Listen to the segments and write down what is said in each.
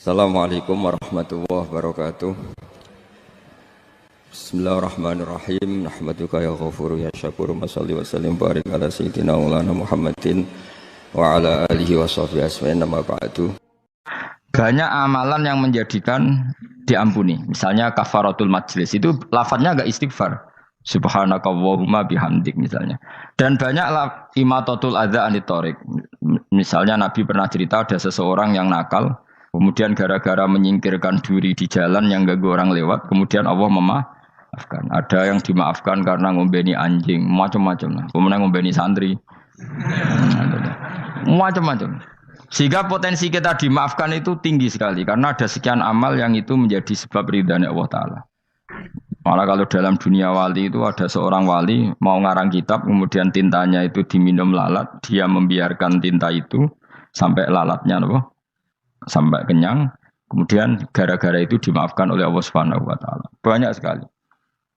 Assalamualaikum warahmatullahi wabarakatuh. Bismillahirrahmanirrahim. Nahmaduka ya ghafuru ya syakuru. Masalli wa sallim barik ala sayyidina maulana Muhammadin wa ala alihi wa sahbihi asma'in nama ba'du. Banyak amalan yang menjadikan diampuni. Misalnya kafaratul majlis itu lafadznya agak istighfar. Subhanakallahumma bihamdik misalnya. Dan banyak imatatul adza anit thoriq. Misalnya Nabi pernah cerita ada seseorang yang nakal, kemudian gara-gara menyingkirkan duri di jalan yang ganggu orang lewat, kemudian Allah memaafkan. Ada yang dimaafkan karena ngombeni anjing, macam-macam. Kemudian ngombeni santri, macam-macam. Sehingga potensi kita dimaafkan itu tinggi sekali karena ada sekian amal yang itu menjadi sebab ridhanya Allah Ta'ala. Malah kalau dalam dunia wali itu ada seorang wali mau ngarang kitab, kemudian tintanya itu diminum lalat, dia membiarkan tinta itu sampai lalatnya sampai kenyang, kemudian gara-gara itu dimaafkan oleh Allah Subhanahu wa taala. Banyak sekali.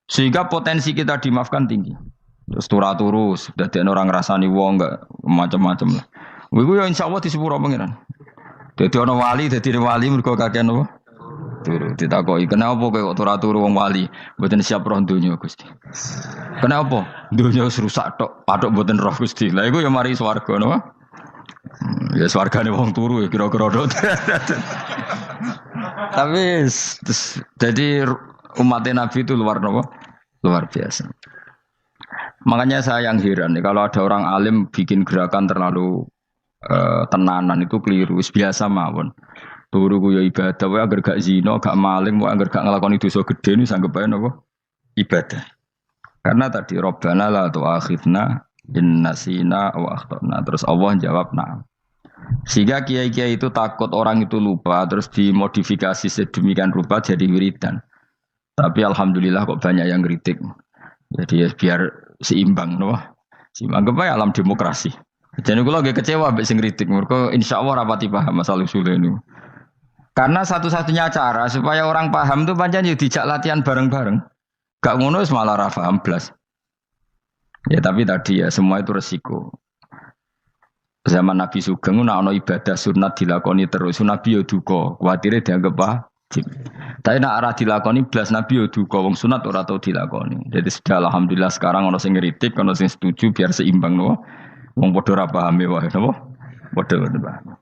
Sehingga potensi kita dimaafkan tinggi. Terus turus, dadi orang rasani wong enggak macam-macam lah. Iku ya insyaallah disepuro pangeran. Dadi ana wali, dadi wali mergo kakean apa? Turu ditakoki, "Kenapa kowe kok turu wong wali? Mboten siap roh donya, Gusti." "Kenapa?" "Donya wis rusak tok, patok mboten roh, Gusti." Lah iku ya mari swarga napa? Ya swargane wong turu ya kira-kira dot. Tapi jadi umat Nabi itu luar biasa. Makanya saya yang heran kalau ada orang alim bikin gerakan terlalu tenanan itu keliru, biasa mawon. Turu ku ya ibadah, wae agar gak zina, gak maling, wae agar gak nglakoni dosa gedhe niku sanggep ae napa? Ibadah. Karena tadi Rabbana la tu'akhidna in nasina wa akhtana. Terus Allah jawab na'am. Sehingga kiai-kiai itu takut orang itu lupa, terus dimodifikasi sedemikian rupa jadi wiridan. Tapi alhamdulillah kok banyak yang kritik. Jadi ya biar seimbang, no? Seimbang kepada alam demokrasi. Jadi kalau lagi kecewa ambek sing kritik, mergo insyaallah rapati paham masalah usul ini. Karena satu-satunya cara supaya orang paham itu pancen yo dijak latihan bareng-bareng. Gak ngono wis malah ra paham blas. Ya tapi tadi ya semua itu resiko. Zaman Nabi Sugeng ana ibadah sunat dilakoni terus, Nabi yo duka, kuwatire dianggap wajib. Tapi nek ora dilakoni blas Nabi yo duka, wong sunat ora tau dilakoni. Jadi sudah alhamdulillah sekarang ana sing ngritik, ana sing setuju biar seimbang no. Wong padha ora pahame wae napa? Padha paham.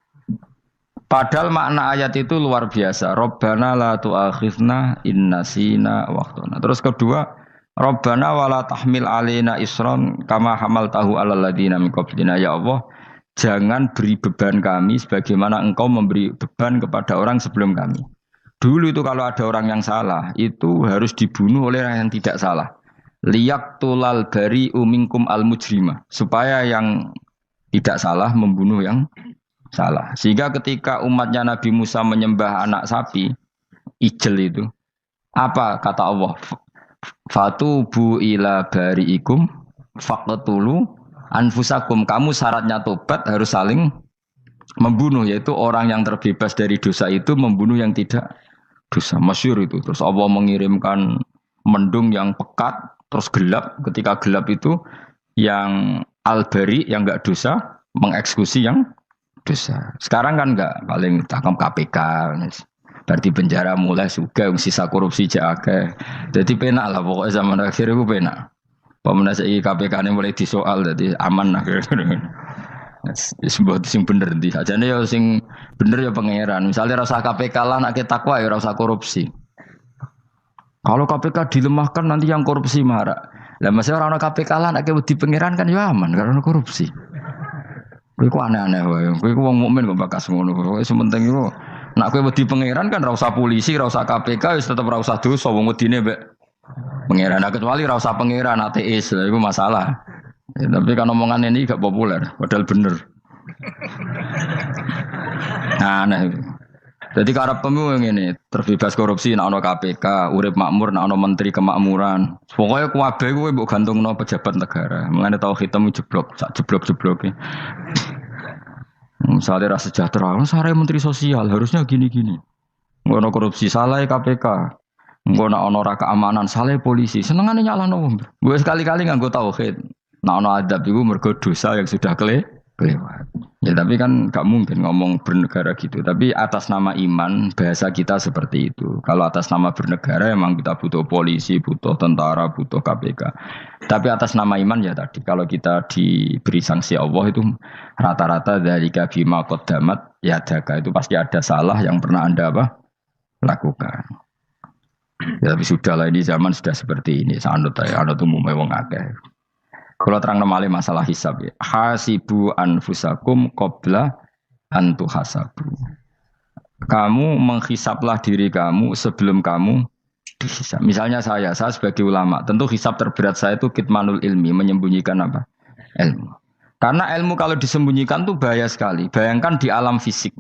Padahal makna ayat itu luar biasa. Rabbana la tu'akhidna in nasina wa akhtana. Terus kedua, Rabbana wala tahmil alaina isron kama hamaltahu alal ladina min qablina. Ya Allah, jangan beri beban kami sebagaimana Engkau memberi beban kepada orang sebelum kami. Dulu itu kalau ada orang yang salah, itu harus dibunuh oleh orang yang tidak salah. Liyaqtulal bari'u minkum al mujrima. Supaya yang tidak salah membunuh yang salah. Sehingga ketika umatnya Nabi Musa menyembah anak sapi, ijel itu, apa kata Allah? Fatubu ila bari'ikum faqtulu anfusakum. Kamu syaratnya tobat harus saling membunuh, yaitu orang yang terbebas dari dosa itu membunuh yang tidak dosa. Masyhur itu. Terus Allah mengirimkan mendung yang pekat, terus gelap. Ketika gelap itu yang al-bari yang enggak dosa mengeksekusi yang dosa. Sekarang kan enggak, paling tangkap KPK. Berarti penjara mulai juga sisa korupsi jake. Jadi penak lah pokoknya zaman akhir itu penak. Pemenang saiki KPK ini mulai disoal jadi aman lah. Sebuah sing bener ndi. Ajane ya sing bener ya pangeran. Misalnya rasa KPK lah nak takwa ya rasa korupsi. Kalau KPK dilemahkan nanti yang korupsi marah. Lah masih orang KPK lah nak wedi pangeran kan ya aman karena korupsi. Kowe aneh-aneh wae. Kowe wong mukmin kok bakas ngono. Kowe sementing iku nek kowe wedi pangeran kan ora usah polisi, ora usah KPK, wis tetep ora usah dosa wong wedine mbek pangeran. Nah, kecuali ora usah pangeran ateis, iku masalah. Ya, tapi kan omongan ini gak populer, padahal bener. Nah, aneh. Jadi karepmu ngene, terbebas korupsi nek ana KPK, urip makmur nek ana menteri kemakmuran. Pokoke kabeh kowe mbok gantungno pejabat negara. Mengane tau hitemu jeblok, sak jeblok-jebloke. Misalnya rasa sejahtera, saya menteri sosial harusnya gini-gini. Ngono korupsi salah KPK. Ngono ana keamanan salah polisi. Senengane nyalahno wong. Gue sekali-kali nganggo tauhid. Nek ana adab iku mergo dosa yang sudah kelewat. Ya tapi kan gak mungkin ngomong bernegara gitu. Tapi atas nama iman bahasa kita seperti itu. Kalau atas nama bernegara emang kita butuh polisi, butuh tentara, butuh KPK. Tapi atas nama iman ya tadi. Kalau kita diberi sanksi Allah itu rata-rata dari bima qaddamat ya daga itu pasti ada salah yang pernah Anda lakukan. Ya, tapi sudahlah ini zaman sudah seperti ini. Anut umumnya wong akeh. Kalau terang nomale masalah hisab ya. Hasibu anfusakum qabla an tuhasabu. Kamu menghisaplah diri kamu sebelum kamu dihisab. Misalnya saya sebagai ulama, tentu hisab terberat saya itu kitmanul ilmi, menyembunyikan apa? Ilmu. Karena ilmu kalau disembunyikan tuh bahaya sekali. Bayangkan di alam fisik.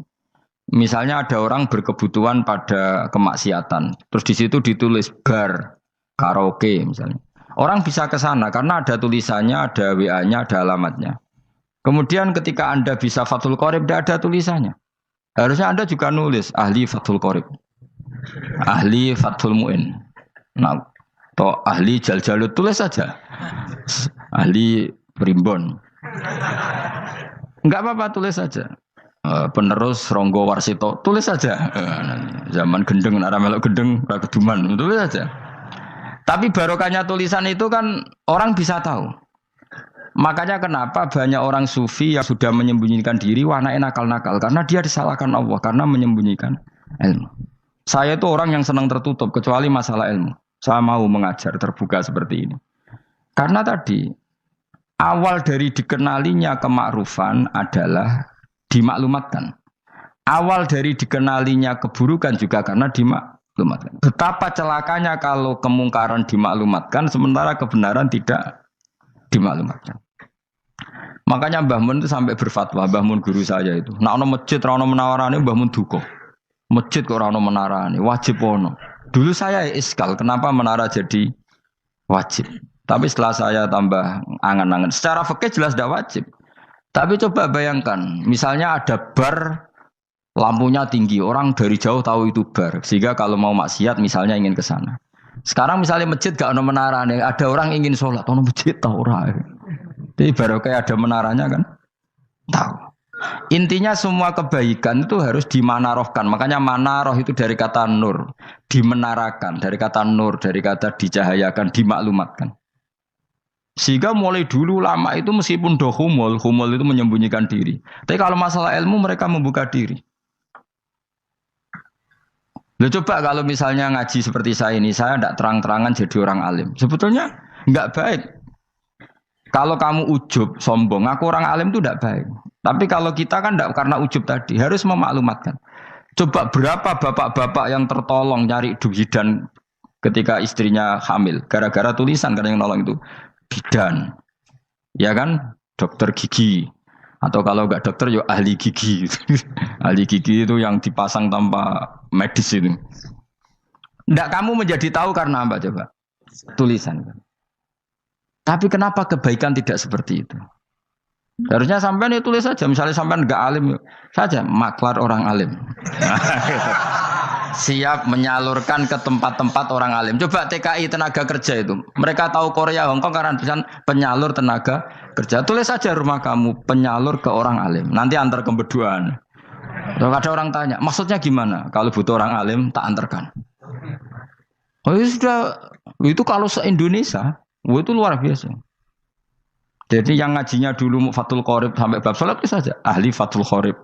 Misalnya ada orang berkebutuhan pada kemaksiatan, terus di situ ditulis bar, karaoke misalnya. Orang bisa ke sana karena ada tulisannya, ada WA-nya, ada alamatnya. Kemudian ketika Anda bisa Fathul Qorib, tidak ada tulisannya. Harusnya Anda juga nulis ahli Fathul Qorib, ahli Fathul Mu'in, nah, atau ahli Jaljalut, tulis saja. Ahli Primbon. Enggak apa-apa, tulis saja. Penerus Ronggo Warsito, tulis saja. Zaman gendeng, nara melok gendeng, keduman, tulis saja. Tapi barokahnya tulisan itu kan orang bisa tahu. Makanya kenapa banyak orang sufi yang sudah menyembunyikan diri warnanya nakal-nakal. Karena dia disalahkan Allah, karena menyembunyikan ilmu. Saya itu orang yang senang tertutup, kecuali masalah ilmu. Saya mau mengajar terbuka seperti ini. Karena tadi, awal dari dikenalinya kemakrufan adalah dimaklumatkan. Awal dari dikenalinya keburukan juga karena dimaklumatkan. Betapa celakanya kalau kemungkaran dimaklumatkan sementara kebenaran tidak dimaklumatkan. Makanya Mbah Mun itu sampai berfatwa, Mbah Mun guru saya itu. Nah ono masjid ora ono menawarane Mbah Mun duka. Masjid kok ora ono menarane, wajib ono. Dulu saya iskal, kenapa menara jadi wajib? Tapi setelah saya tambah angan-angan, secara fikih jelas tidak wajib. Tapi coba bayangkan, misalnya ada bar lampunya tinggi, orang dari jauh tahu itu bar. Sehingga kalau mau maksiat misalnya ingin ke sana. Sekarang misalnya masjid gak ada menara nih, ada orang ingin sholat, ono masjid tahu orang. Jadi baru kayak ada menaranya kan? Tahu. Intinya semua kebaikan itu harus dimanarohkan. Makanya manaroh itu dari kata nur, dimenarakan, dari kata nur, dari kata dicahayakan, dimaklumatkan. Sehingga mulai dulu lama itu meskipun humul itu menyembunyikan diri. Tapi kalau masalah ilmu mereka membuka diri. Loh coba kalau misalnya ngaji seperti saya ini, saya tidak terang-terangan jadi orang alim. Sebetulnya enggak baik. Kalau kamu ujub, sombong, aku orang alim itu tidak baik. Tapi kalau kita kan tidak karena ujub tadi, harus memaklumatkan. Coba berapa bapak-bapak yang tertolong nyari bidan ketika istrinya hamil. Gara-gara tulisan karena yang nolong itu. Bidan. Ya kan? Dokter gigi. Atau kalau enggak dokter, ya ahli gigi. Ahli gigi itu yang dipasang tanpa medis itu. Enggak kamu menjadi tahu karena apa coba? Tulisan. Tapi kenapa kebaikan tidak seperti itu? Harusnya sampean ya tulis saja. Misalnya sampean enggak alim saja, maklar orang alim. Siap menyalurkan ke tempat-tempat orang alim. Coba TKI tenaga kerja itu. Mereka tahu Korea, Hongkong karena tulisan penyalur tenaga kerja. Tulis saja rumah kamu penyalur ke orang alim. Nanti antar kembeduan. Kalau ada orang tanya, maksudnya gimana? Kalau butuh orang alim, tak antarkan. Oh ya sudah, itu kalau se-Indonesia, itu luar biasa. Jadi yang ngajinya dulu Fathul Qorib sampai bab sholat itu saja. Ahli Fathul Qorib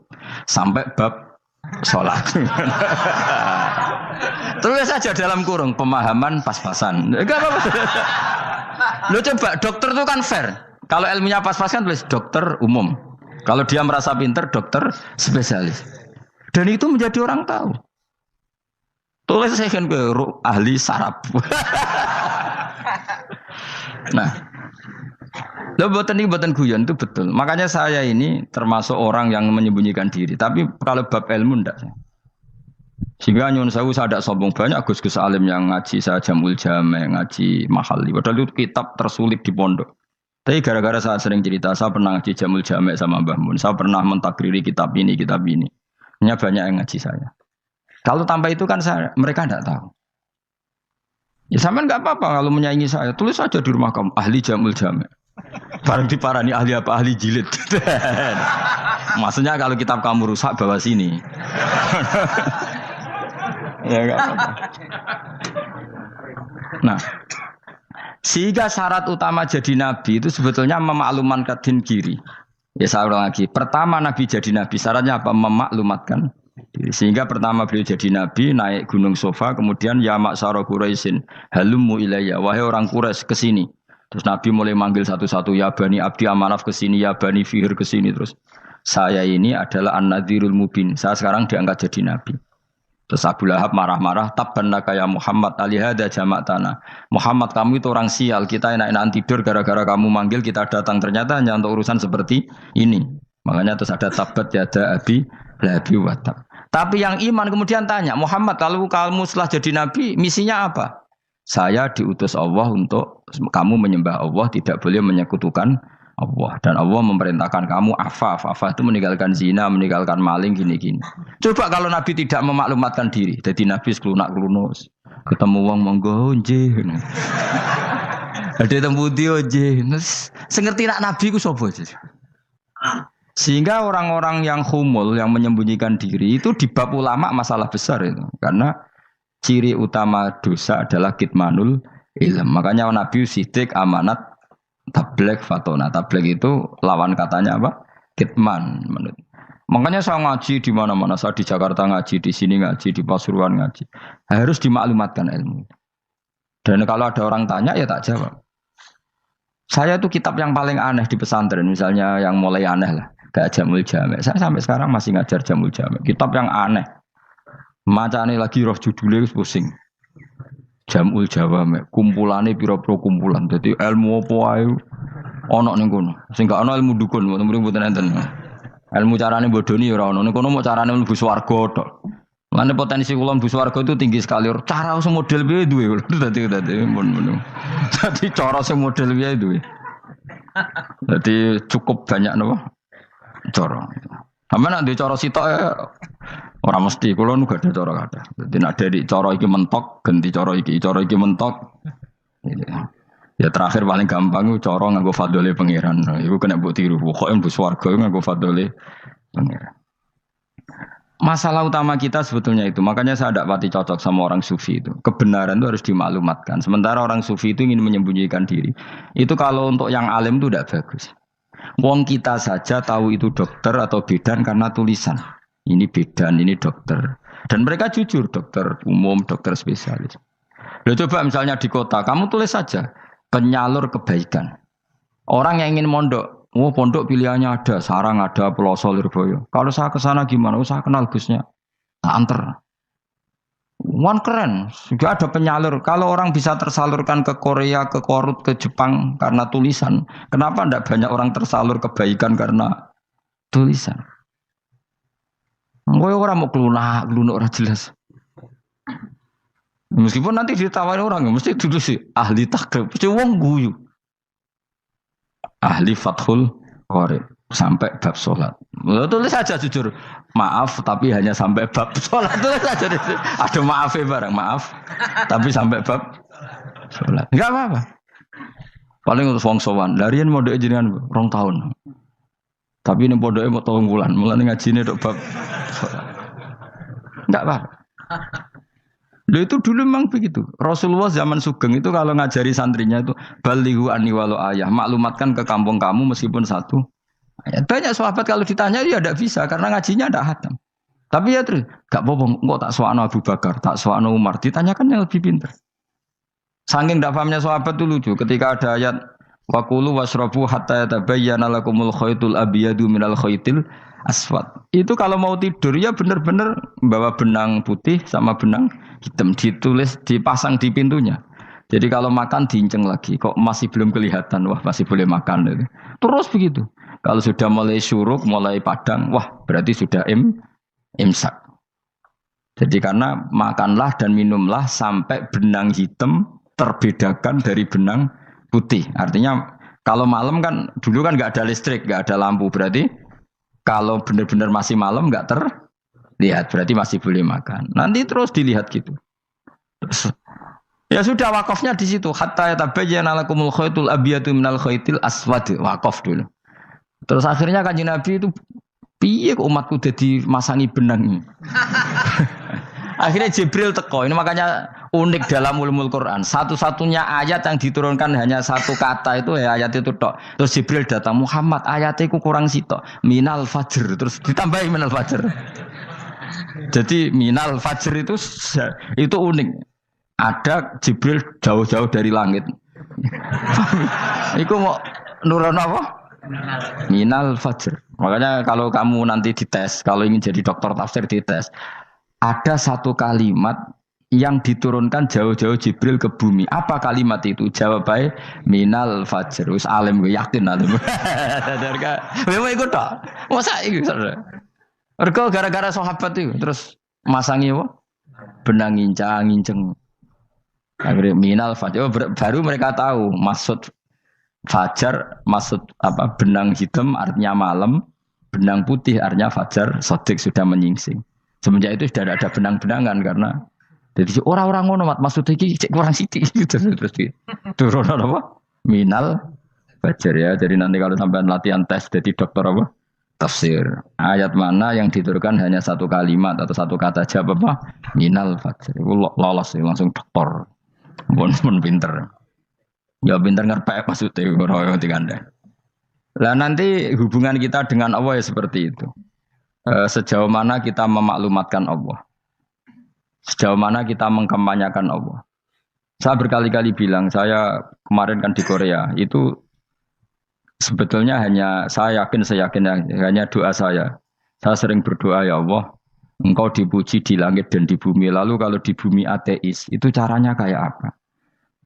sampai bab sholat. Tulis saja dalam kurung pemahaman pas-pasan. Enggak apa-apa. Lo coba dokter itu kan fair. Kalau ilmunya pas-pasan tulis dokter umum. Kalau dia merasa pinter dokter spesialis. Dan itu menjadi orang tahu. Tulis saya kan ke ahli saraf. Nah, lo buatan guyon itu betul. Makanya saya ini termasuk orang yang menyembunyikan diri. Tapi kalau bab ilmu enggak. Sehingga nyun saya tidak sombong banyak gus-gus alim yang ngaji saya Jamul Jame, ngaji Mahali. Padahal itu kitab tersulit di pondok. Tapi gara-gara saya sering cerita, saya pernah ngaji Jamul Jame sama Mbah Mun. Saya pernah mentakriri kitab ini. Hanya banyak yang ngaji saya. Kalau tanpa itu kan mereka tidak tahu. Ya sama nggak apa-apa kalau menyaingi saya. Tulis saja di rumah kamu ahli Jamul Jame. Bareng diparani ahli apa ahli jilid. Maksudnya kalau kitab kamu rusak bawa sini. Ya enggak apa-apa. Nah, sehingga syarat utama jadi nabi itu sebetulnya memaklumatkan din kiri. Ya saya ulang lagi. Pertama nabi jadi nabi syaratnya apa? Memaklumatkan diri. Sehingga pertama beliau jadi nabi naik gunung Sofa, kemudian ya maksara Quraisyin halummu ilayya, wahai orang Quraisy ke sini. Terus nabi mulai manggil satu-satu, ya bani Abdi Amanaf ke sini, ya bani Fihr ke sini. Terus saya ini adalah an-nadhirul mubin. Saya sekarang diangkat jadi nabi. Terus Abu Lahab marah-marah, tabban laka ya Muhammad alihada jama'tana. Muhammad kamu itu orang sial, kita enak-enakan tidur gara-gara kamu manggil kita datang, ternyata hanya untuk urusan seperti ini. Makanya terus ada tabat yada abi labi watab. Tapi yang iman kemudian tanya, Muhammad kalau kamu setelah jadi nabi, misinya apa? Saya diutus Allah untuk kamu menyembah Allah, tidak boleh menyekutukan Allah. Dan Allah memerintahkan kamu afaf. Afaf itu meninggalkan zina, meninggalkan maling, gini-gini. Coba kalau Nabi tidak memaklumatkan diri. Jadi Nabi seklunak-klunus. Ketemu wong monggo nggih. Ada temu dia nggih. Sengerti nak Nabi ku sapa? Sehingga orang-orang yang humul, yang menyembunyikan diri itu di bab ulama masalah besar itu. Karena ciri utama dosa adalah kitmanul ilm. Makanya Nabi sidik amanat tablek fatona. Tablek itu lawan katanya apa? Kitman. Makanya saya ngaji di mana-mana. Saya di Jakarta ngaji, di sini ngaji, di Pasuruan ngaji. Harus dimaklumatkan ilmu. Dan kalau ada orang tanya ya tak jawab. Saya itu kitab yang paling aneh di pesantren. Misalnya yang mulai aneh lah. Kayak Jamul Jamek. Saya sampai sekarang masih ngajar Jamul Jamek. Kitab yang aneh. Macane lagi roh judulnya pusing. Jamul Jawamek, kumpulane pira-pira kumpulan. Dadi ilmu apa ae ana ning kono. Sing gak ana ilmu dukun, mboten enten. Ilmu carane bodoni ya ora ana. Ning kono mok carane mlebu swarga tok. Mane potensi kula mlebu swarga itu tinggi sekali. Cara sing model piye duwe. Dadi mun. Dadi cara sing model piye duwe. Dadi cukup banyak napa? Cara. Sampe nek cara sitok ora mesti, kula nu gak ada cara kathah. Dadi nek dari cara iki mentok, ganti cara iki mentok. Ya terakhir paling gampang itu cara nganggo fadhole pangeran. Iku kena mbok tiru. Pokoke mbok swarga nganggo fadhole pangeran. Masalah utama kita sebetulnya itu. Makanya saya tidak pati cocok sama orang sufi itu. Kebenaran itu harus dimaklumatkan. Sementara orang sufi itu ingin menyembunyikan diri. Itu kalau untuk yang alim itu tidak bagus. Wong kita saja tahu itu dokter atau bidan karena tulisan. Ini bidan, ini dokter. Dan mereka jujur, dokter umum, dokter spesialis. Loh, coba misalnya di kota, kamu tulis saja penyalur kebaikan. Orang yang ingin mondok, pondok pilihannya ada, Sarang ada, Peloso, Lirboyo. Kalau saya ke sana gimana? Saya kenal Gusnya. Tak anter. Wan keren, juga ada penyalur. Kalau orang bisa tersalurkan ke Korea, ke Korut, ke Jepang karena tulisan, kenapa tidak banyak orang tersalur kebaikan karena tulisan? Gue orang mau kelunak orang jelas. Meskipun nanti ditawari orang, mesti dulu sih ahli takrib, mesti wong guyu, ahli fathul qorib sampai bab sholat. Tulis saja jujur, maaf tapi hanya sampai bab sholat. Tulis saja, ada maafnya bareng, maaf tapi sampai bab sholat. Enggak apa-apa. Paling untuk wong sowan, larian mau doa jenengan 2 tahun. Tapi ini bodohnya mau 3 bulan, mulai ngaji ini dok bab sholat. Enggak apa-apa. Loh itu dulu memang begitu. Rasulullah zaman Sugeng itu kalau ngajari santrinya itu balighu anni walau ayah, maklumatkan ke kampung kamu meskipun 1 ayat. Banyak sahabat kalau ditanya ya tidak bisa karena ngajinya tidak hatam. Tapi ya terus gak apa-apa, kok tak soal Abu Bakar, tak soal Umar, ditanyakan yang lebih pintar. Saking tidak pahamnya sahabat itu lucu. Ketika ada ayat waqulu wasrabu hatta yatabayyana lakumul khaytul abyadu minal khaytil aswad. Itu kalau mau tidur ya benar-benar bawa benang putih sama benang hitam, ditulis, dipasang di pintunya. Jadi kalau makan diinceng lagi, kok masih belum kelihatan, wah masih boleh makan. Terus begitu. Kalau sudah mulai syuruk, mulai padang, wah berarti sudah imsak. Jadi karena makanlah dan minumlah sampai benang hitam terbedakan dari benang putih. Artinya kalau malam kan, dulu kan nggak ada listrik, nggak ada lampu, berarti kalau benar-benar masih malam nggak terlihat, berarti masih boleh makan. Nanti terus dilihat gitu. Terus, Ya sudah wakafnya di situ. Hatta yatabayyana lakumul khaytul abyadu minal khaytil aswad. Wakaf dulu. Terus akhirnya Kanjeng Nabi itu piye kok umatku jadi masangi benang ini. Akhirnya Jibril teko. Ini makanya unik dalam ulumul Quran. Satu-satunya ayat yang diturunkan hanya satu kata itu ya ayat itu tok. Terus Jibril datang, Muhammad ayatnya ku kurang sitok. Minal fajr. Terus ditambahi minal fajr. Jadi minal fajr itu unik. Ada Jibril jauh-jauh dari langit. Iku mau nurun apa? Minal fajr. Makanya kalau kamu nanti dites, kalau ingin jadi dokter tafsir dites, ada satu kalimat yang diturunkan jauh-jauh Jibril ke bumi. Apa kalimat itu? Jawab baik, minal fajr. Wis alim gue yakin alim. Memang ikut tak? Masa itu? Mereka gara-gara sahabat itu terus masangi apa? Benang ngincang. Akhirnya minal fajr. Baru mereka tahu maksud fajar, maksud apa? Benang hitam artinya malam, benang putih artinya fajar. Sodik sudah menyingsing. Semenjak itu sudah ada benang-benangan karena jadi orang-orang ngono maksudnya iki kurang sithik gitu terus turun apa? Minal fajr ya. Jadi nanti kalau sampai latihan tes jadi dokter apa? Tafsir. Ayat mana yang diturunkan hanya satu kalimat atau satu kata jawab apa? Minal fajr. Lolos langsung dokter. Pun pinter. Ya pinter ngerpek maksudnya ora dikandani. Lah nanti hubungan kita dengan Allah ya seperti itu. Sejauh mana kita memaklumatkan Allah. Sejauh mana kita mengkampanyakan Allah. Saya berkali-kali bilang, saya kemarin kan di Korea, itu sebetulnya saya yakin hanya doa saya. Saya sering berdoa, ya Allah, Engkau dipuji di langit dan di bumi. Lalu kalau di bumi ateis, itu caranya kayak apa?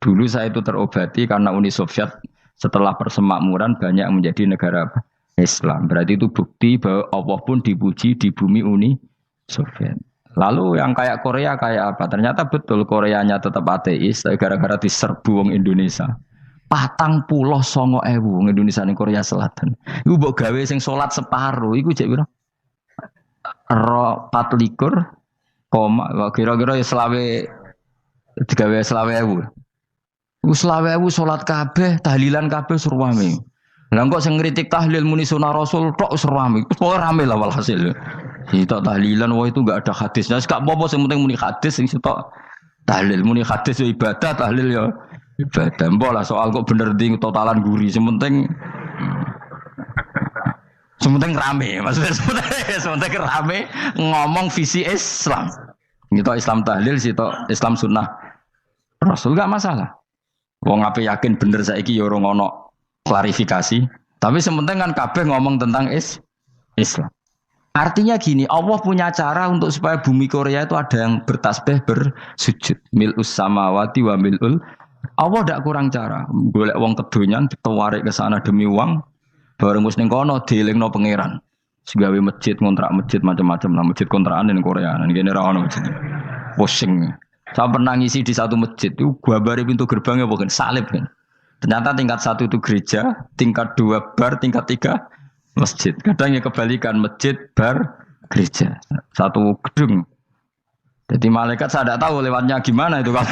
Dulu saya itu terobati karena Uni Soviet setelah persemakmuran banyak menjadi negara Islam. Berarti itu bukti bahwa Allah pun dipuji di bumi Uni Soviet. Lalu yang kayak Korea kayak apa? Ternyata betul Koreanya tetap ateis gara-gara diserbu wong Indonesia. 49.000 wong Indonesia ning Korea Selatan. Iku mbok gawe sing salat separo iku jek pira? 24, kira-kira ya digawe 20.000. Iku 20.000 salat kabeh, tahlilan kabeh surwame. Lah kok sing ngritik tahlil muni sunah Rasul tok surwame. Pokoke rame lah walhasil. Itu tahlilan wah itu enggak ada hadisnya. Enggak apa-apa sing penting muni hadis sing sitok tahlil muni hadis ya ibadah, tahlil ya ibadah. Mbok lah soal kok bener di totalan guri sing penting rame. Maksudnya sementing rame ngomong visi Islam. Gitu Islam tahlil sitok Islam sunnah Rasul enggak masalah. Wong ape yakin bener saiki ya ora ono klarifikasi. Tapi sementing kan kabeh ngomong tentang Islam. Artinya gini, Allah punya cara untuk supaya bumi Korea itu ada yang bertasbih bersujud. Mil'us samawati wa mil'ul. Allah tidak kurang cara. Golek wong kedonyan ditawarik ke sana demi uang. Bareng wis ning kono dielingno pangeran. Segawe masjid, kontrak masjid macam-macam lah, masjid kontrakan ning Korea. Nang kene ra ono masjid. Pusing. Saya pernah ngisi di satu masjid itu gambare pintu gerbangnya bukan salib kan. Ternyata tingkat 1 itu gereja, tingkat 2 bar, tingkat 3 masjid. Kadang ya kebalikan masjid, bar, gereja. Satu gedung. Jadi malaikat saya tidak tahu lewatnya gimana itu kan.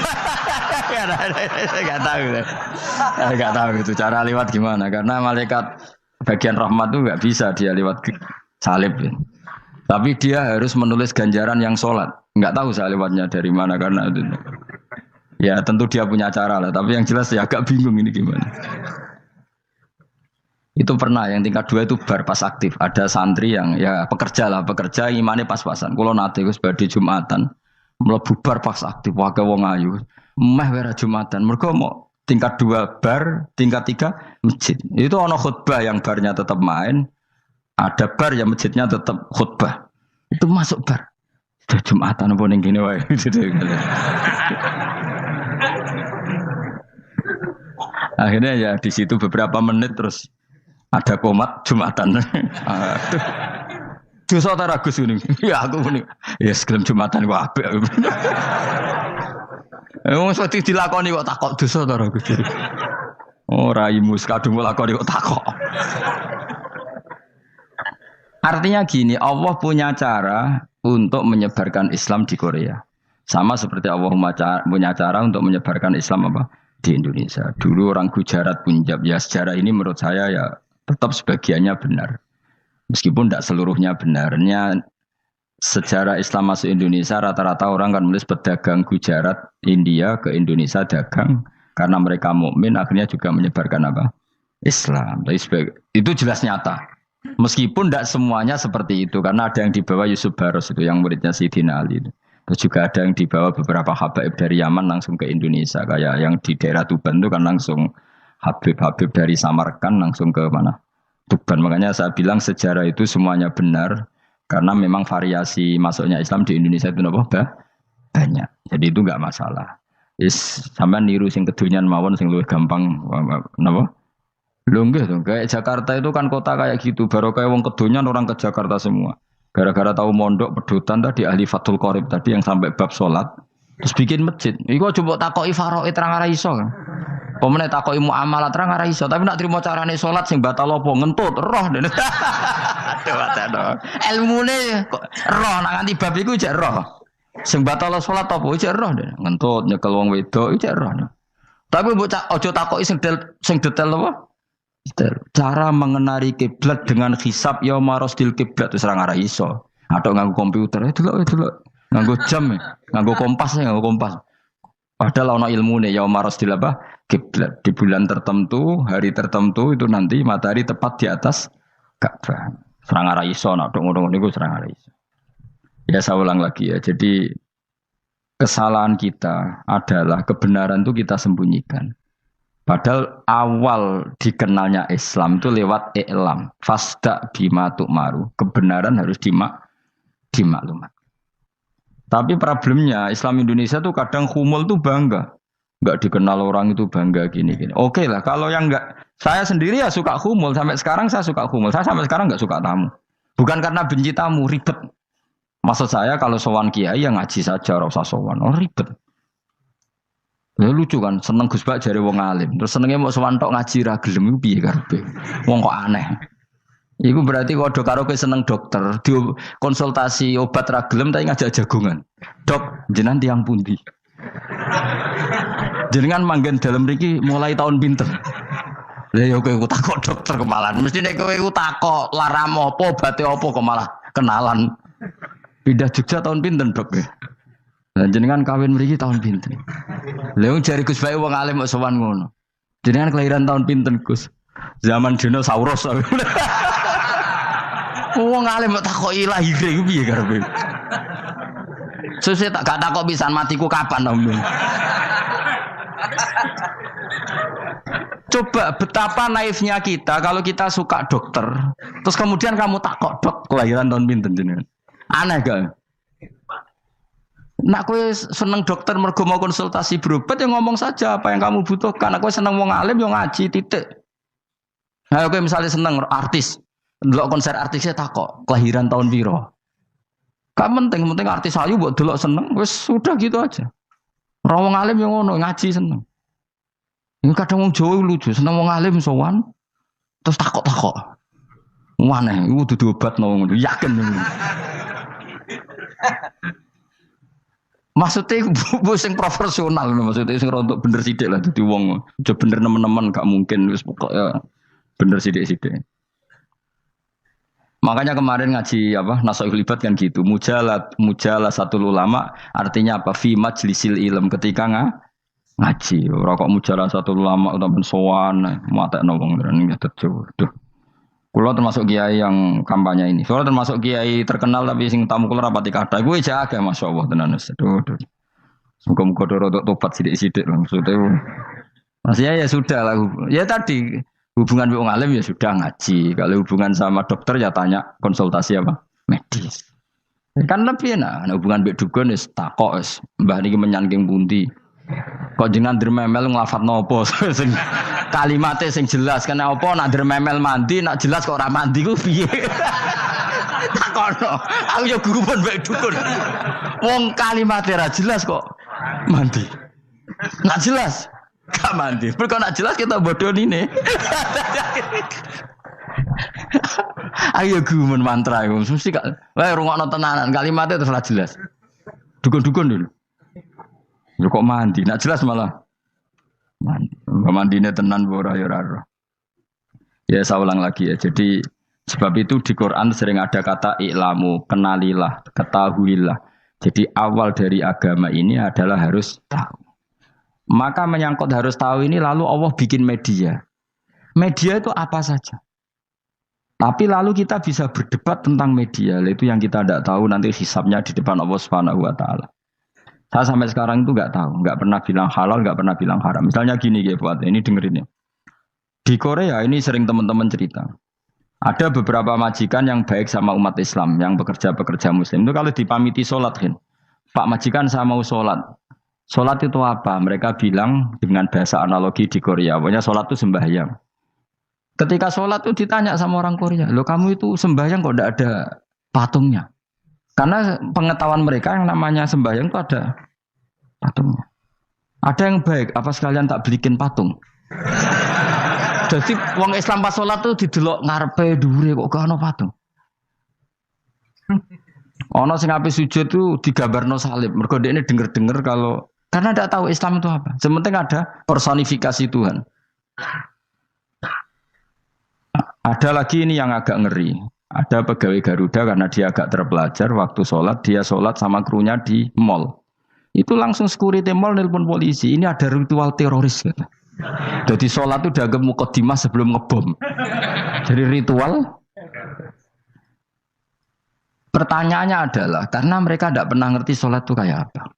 Enggak tahu itu cara lewat gimana karena malaikat bagian rahmat itu enggak bisa dia lewat salib ya. Tapi dia harus menulis ganjaran yang sholat. Enggak tahu saya lewatnya dari mana karena itu. Ya tentu dia punya cara lah. Tapi yang jelas ya agak bingung ini gimana. Itu pernah yang tingkat 2 itu bar pas aktif. Ada santri yang ya pekerja imannya pas-pasan. Kalau nanti gue sebagai Jumatan mlebu bar pas aktif. Waga wong ayu. Meh wera Jumatan. Mereka mau tingkat 2 bar, tingkat 3 masjid. Itu ono khutbah yang barnya tetap main. Ada bar yang masjidnya tetap khutbah. Itu masuk bar. Sudah Jumatan apa ning gini wae. Akhirnya ya di situ beberapa menit terus ada komat Jumatan. Dosa ta Gus ini. Ya aku muni. Ya segelem Jumatan kok apik. Wong mesti dilakoni kok takok dosa ta Gus. Ora imus kadung lakoni kok takok. Artinya gini, Allah punya cara untuk menyebarkan Islam di Korea. Sama seperti Allah punya cara untuk menyebarkan Islam apa di Indonesia. Dulu orang Gujarat, Punjab, ya sejarah ini menurut saya ya tetap sebagiannya benar. Meskipun tidak seluruhnya benarnya sejarah Islam masuk Indonesia rata-rata orang kan menulis pedagang Gujarat, India ke Indonesia dagang karena mereka mukmin akhirnya juga menyebarkan apa? Islam. Itu jelas nyata. Meskipun tidak semuanya seperti itu karena ada yang dibawa Yusuf Baros itu yang muridnya Sayyidina Ali itu. Terus juga ada yang dibawa beberapa habaib dari Yaman langsung ke Indonesia. Kayak yang di daerah Tuban itu kan langsung habib-habib dari Samarkand langsung ke mana? Tuban. Makanya saya bilang sejarah itu semuanya benar. Karena memang variasi masuknya Islam di Indonesia itu banyak. Jadi itu enggak masalah. Sampai niru sing kedunyan mawon sing luwih gampang. Napa? Lho nggih to. Kayak Jakarta itu kan kota kayak gitu. Baru kayak wong kedunyan orang ke Jakarta semua. Gara-gara tahu mondok pedutan tadi ahli Fathul Qorib tadi yang sampai bab salat terus bikin masjid. Iku coba takoki faraid terang ora iso kan. Pemene takoki muamalah terang ora iso, tapi nak trimo carane salat sing batal apa ngentut roh dene. Aduh. Ilmune kok roh nak nganti bab iku jek roh. Sing batal salat apa jek roh dene. Ngentut nyekel wong wedok jek roh. Tapi mbok aja takoki sing detail apa? Cara mengenari kiblat dengan hisab ya marosdil kiblat wis ora ngara iso. Atau nganggo komputer delok. Nganggo jam, nganggo kompas. Padahal ana ilmune ya marosdil apa? Kiblat. Di bulan tertentu, hari tertentu itu nanti matahari tepat di atas Ka'bah. Ora ngara iso nek ngono niku ora ngara iso. Ya saya ulang lagi ya. Jadi kesalahan kita adalah kebenaran itu kita sembunyikan. Padahal awal dikenalnya Islam itu lewat i'lam. Fasda bima tu'maru. Kebenaran harus dimaklumat. Tapi problemnya Islam Indonesia tuh kadang humul tuh bangga. Enggak dikenal orang itu bangga gini. Oke lah, kalau yang enggak, saya sendiri ya suka humul. Sampai sekarang saya suka humul. Saya sampai sekarang enggak suka tamu. Bukan karena benci tamu, ribet. Maksud saya kalau sowan kiai yang ngaji saja, ora usah sowan. Oh ribet. Ya lucu kan, seneng Gus Bak jare wong alim. Terus senenge mau sowan tok ngaji ra gelem iku piye karepe? Wong kok aneh. Iku berarti kok karo kowe seneng dokter, di konsultasi obat ra gelem tapi ngajak jagongan. Dok, jenengan tiyang pundi? Jenengan manggen dalem mriki mulai tahun pinten? Lah ya kowe takok dokter kemalan. Mesti nek kowe takok laram apa, obate apa kok malah kenalan. Pindah Jogja tahun pinten, Dok? Lah jenengan kawin mriki tahun pinten? Lha wong jare Gus Bae wong alim kok sowan ngono. Jenengan kelahiran tahun pinten, Gus? Zaman dinosaurus. Wong alim kok takoki lahir iku piye karepe? Sesuk tak gak takok pisan matiku kapan, Om. Coba betapa naifnya kita kalau kita suka dokter, terus kemudian kamu takok, Dok, kelahiran tahun pinten jenengan? Aneh gak? Nak kowe seneng dokter mergo mau konsultasi berobat ya ngomong saja apa yang kamu butuhkan. Nak kowe seneng wong alim yo ngaji titik. Nah, kowe misalnya seneng artis, ndelok konser artisnya takok kelahiran tahun piro. Gak penting artis ayu mbok delok seneng wis sudah gitu aja. Ora wong alim yo ngono ngaji seneng. Ini kadang wong Jawa lucu, seneng wong alim sowan terus takok-takok. Aneh, iku dudu obat ngono, yakin. Maksudnya bu sing profesional maksudnya sing rontok bener sithik lah dadi wong. Aja bener nemen-nemen gak mungkin wis pokoke bener sithik-sithik. Makanya kemarin ngaji apa Nasaihul Ibad kan gitu. Mujalah satu ulama artinya apa? Fi majlisil ilm ketika ngaji. Ora kok mujalah satu ulama utawa sowan matekno wong ngene tejo. Duh. Kulo termasuk kiai yang kampanye ini. Soalnya termasuk kiai terkenal tapi sing tamu kulo rapati kathah. Kuwi jaga masyaallah tenan wis. Aduh. Muga-muga rodok tobat sithik-sithik maksudnya. Maksudnya ya sudah lah. Ya tadi hubungan wong alim ya sudah ngaji. Kalau hubungan sama dokter ya tanya konsultasi apa? Medis. Kan lebih enak. Hubungan mbek dukun wis takok wis. Mbah niki menyangking pundi. Kok jenengan dermemel nglafadzno apa sing kalimate sing jelas kena apa nak dermemel mandi nak jelas kok ora mandi ku piye takono aku ya guru pun mbek dukun wong kalimate ora jelas kok mandi nak jelas gak mandi kok nak jelas kita bodoh ini ayo guru mantra iku mesti gak wae rungokno tenanan kalimate terus ora jelas dukun-dukun dulu Yo kok mandi? Nak jelas malah mandi. Mandine tenan ora ya ora. Ya saya ulang lagi ya. Jadi sebab itu di Quran sering ada kata i'lamu, kenalilah, ketahuilah. Jadi awal dari agama ini adalah harus tahu. Maka menyangkut harus tahu ini lalu Allah bikin media. Media itu apa saja. Tapi lalu kita bisa berdebat tentang media. Itu yang kita tidak tahu nanti hisabnya di depan Allah Subhanahu wa taala. Saya sampai sekarang itu nggak tahu, nggak pernah bilang halal, nggak pernah bilang haram. Misalnya gini ya buat ini dengerin ya. Di Korea ini sering teman-teman cerita. Ada beberapa majikan yang baik sama umat Islam, yang bekerja-pekerja Muslim. Itu kalau dipamiti sholat, kan? Pak majikan saya mau sholat. Sholat itu apa? Mereka bilang dengan bahasa analogi di Korea. Pokoknya sholat itu sembahyang. Ketika sholat itu ditanya sama orang Korea, loh kamu itu sembahyang kok tidak ada patungnya? Karena pengetahuan mereka yang namanya sembahyang itu ada patungnya. Ada yang baik, apa sekalian tak belikin patung? Jadi wong Islam pas sholat tuh didelok ngarepe dhuwure kok gak ono patung. Ono sing ape sujud tuh digambarno salib. Mergo dekne denger-denger kalau karena tidak tahu Islam itu apa. Sementing ada personifikasi Tuhan. Ada lagi ini yang agak ngeri. Ada pegawai Garuda karena dia agak terpelajar waktu sholat dia sholat sama krunya di mall. Itu langsung security mall nelpon polisi. Ini ada ritual teroris gitu. Jadi sholat itu dianggap mukadimah sebelum ngebom. Jadi ritual. Pertanyaannya adalah karena mereka tidak pernah ngerti sholat itu kayak apa.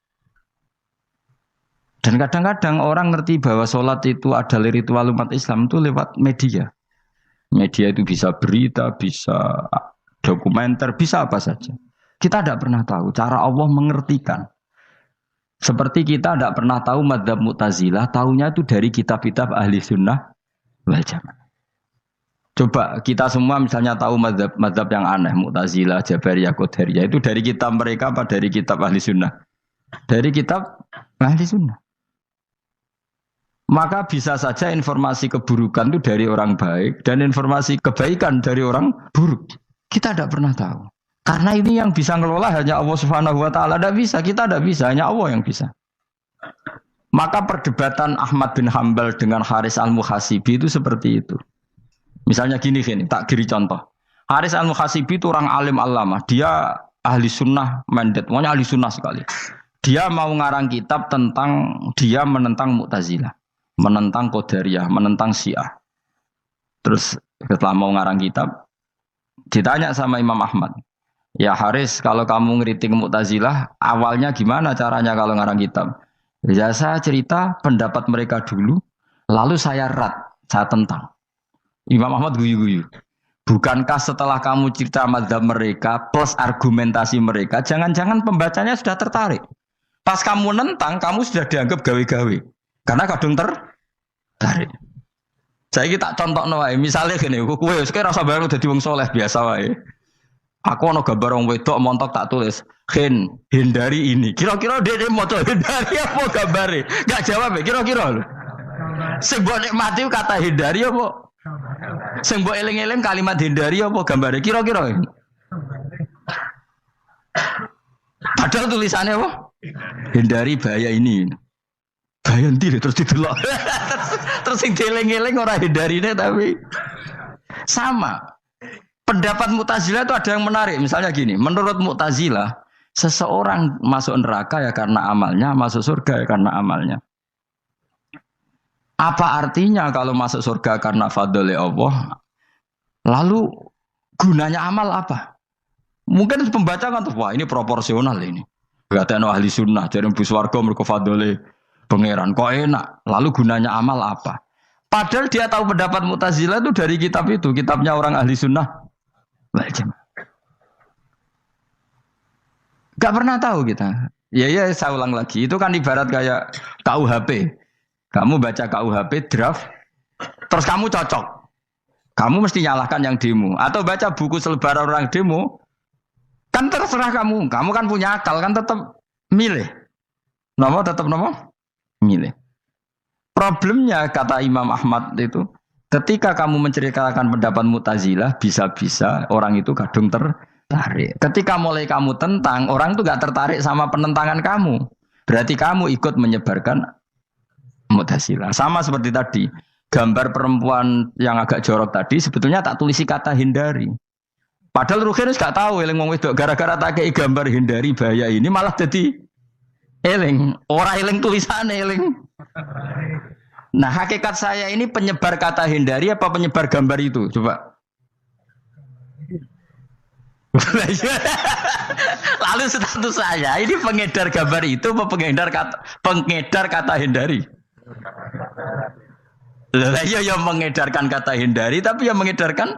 Dan kadang-kadang orang ngerti bahwa sholat itu adalah ritual umat Islam itu lewat media. Media itu bisa berita, bisa dokumenter, bisa apa saja. Kita tidak pernah tahu cara Allah mengertikan. Seperti kita tidak pernah tahu madzhab Mu'tazilah, tahunya itu dari kitab-kitab ahli sunnah wal jamaah. Coba kita semua misalnya tahu madzhab yang aneh, Mu'tazilah, Jabariyah, Qadariyah, itu dari kitab mereka apa dari kitab ahli sunnah? Dari kitab ahli sunnah. Maka bisa saja informasi keburukan itu dari orang baik dan informasi kebaikan dari orang buruk. Kita tidak pernah tahu. Karena ini yang bisa ngelola hanya Allah Subhanahu wa taala. Tidak bisa, kita tidak bisa, hanya Allah yang bisa. Maka perdebatan Ahmad bin Hambal dengan Haris al-Muhasibi itu seperti itu. Misalnya gini, tak kiri contoh. Haris al-Muhasibi itu orang alim alama. Dia ahli sunnah mandat, pokoknya ahli sunnah sekali. Dia mau ngarang kitab tentang dia menentang Mu'tazilah. Menentang Qadariyah, menentang Syiah. Terus setelah mau ngarang kitab, ditanya sama Imam Ahmad, ya Haris, kalau kamu ngeritik Mu'tazilah, awalnya gimana caranya kalau ngarang kitab? Ya saya cerita pendapat mereka dulu, lalu saya saya tentang. Imam Ahmad guyu-guyu. Bukankah setelah kamu cerita mazhab mereka plus argumentasi mereka, jangan-jangan pembacanya sudah tertarik. Pas kamu nentang, kamu sudah dianggap gawe-gawe. Karena kadung tertarik. Saya tak contoh wae, misalnya gini, kowe sekarang rasa bareng dadi wong soleh biasa wae. Aku ono gambar wong wedok montok tak tulis, hindari ini. Kira-kira dia maca hindari apa gambare? Enggak jawab ya, kira-kira lho. Sing mbok nikmati kata hindari apa? Sing mbok eling-eling kalimat hindari apa gambare? Kira-kira. Padahal tulisannya apa? Hindari bahaya ini. Bahaya nanti terus didelok. Terus sing dieling-eling ora hindarine tapi sama. Pendapat Mu'tazilah itu ada yang menarik. Misalnya gini, menurut Mu'tazilah, seseorang masuk neraka ya karena amalnya, masuk surga ya karena amalnya. Apa artinya kalau masuk surga karena fadli Allah? Lalu gunanya amal apa? Mungkin pembaca kan tuh, wah ini proporsional ini. Berarti ahli sunnah, jadi bu swarga mergo fadli pangeran. Kok enak? Lalu gunanya amal apa? Padahal dia tahu pendapat Mu'tazilah itu dari kitab itu, kitabnya orang ahli sunnah. Gak pernah tahu kita. Ya saya ulang lagi. Itu kan ibarat kayak KUHP. Kamu baca KUHP draft, terus kamu cocok. Kamu mesti nyalahkan yang demo. Atau baca buku selebaran orang demo, kan terserah kamu. Kamu kan punya akal, kan tetap milih. Tetap milih. Problemnya kata Imam Ahmad itu, ketika kamu menceritakan pendapat Mu'tazilah, bisa-bisa orang itu kadung tertarik. Ketika mulai kamu tentang, orang itu gak tertarik sama penentangan kamu. Berarti kamu ikut menyebarkan Mu'tazilah. Sama seperti tadi, gambar perempuan yang agak jorok tadi sebetulnya tak tulisi kata hindari. Padahal Ruhin gak tahu eling wong wedok gara-gara tak kei gambar hindari bahaya ini malah jadi eling, ora eling tulisane eling. Nah, hakikat saya ini penyebar kata hindari apa penyebar gambar itu? Coba. Lalu status saya ini pengedar gambar itu apa pengedar kata hindari? Lah iya yang mengedarkan kata hindari tapi yang mengedarkan.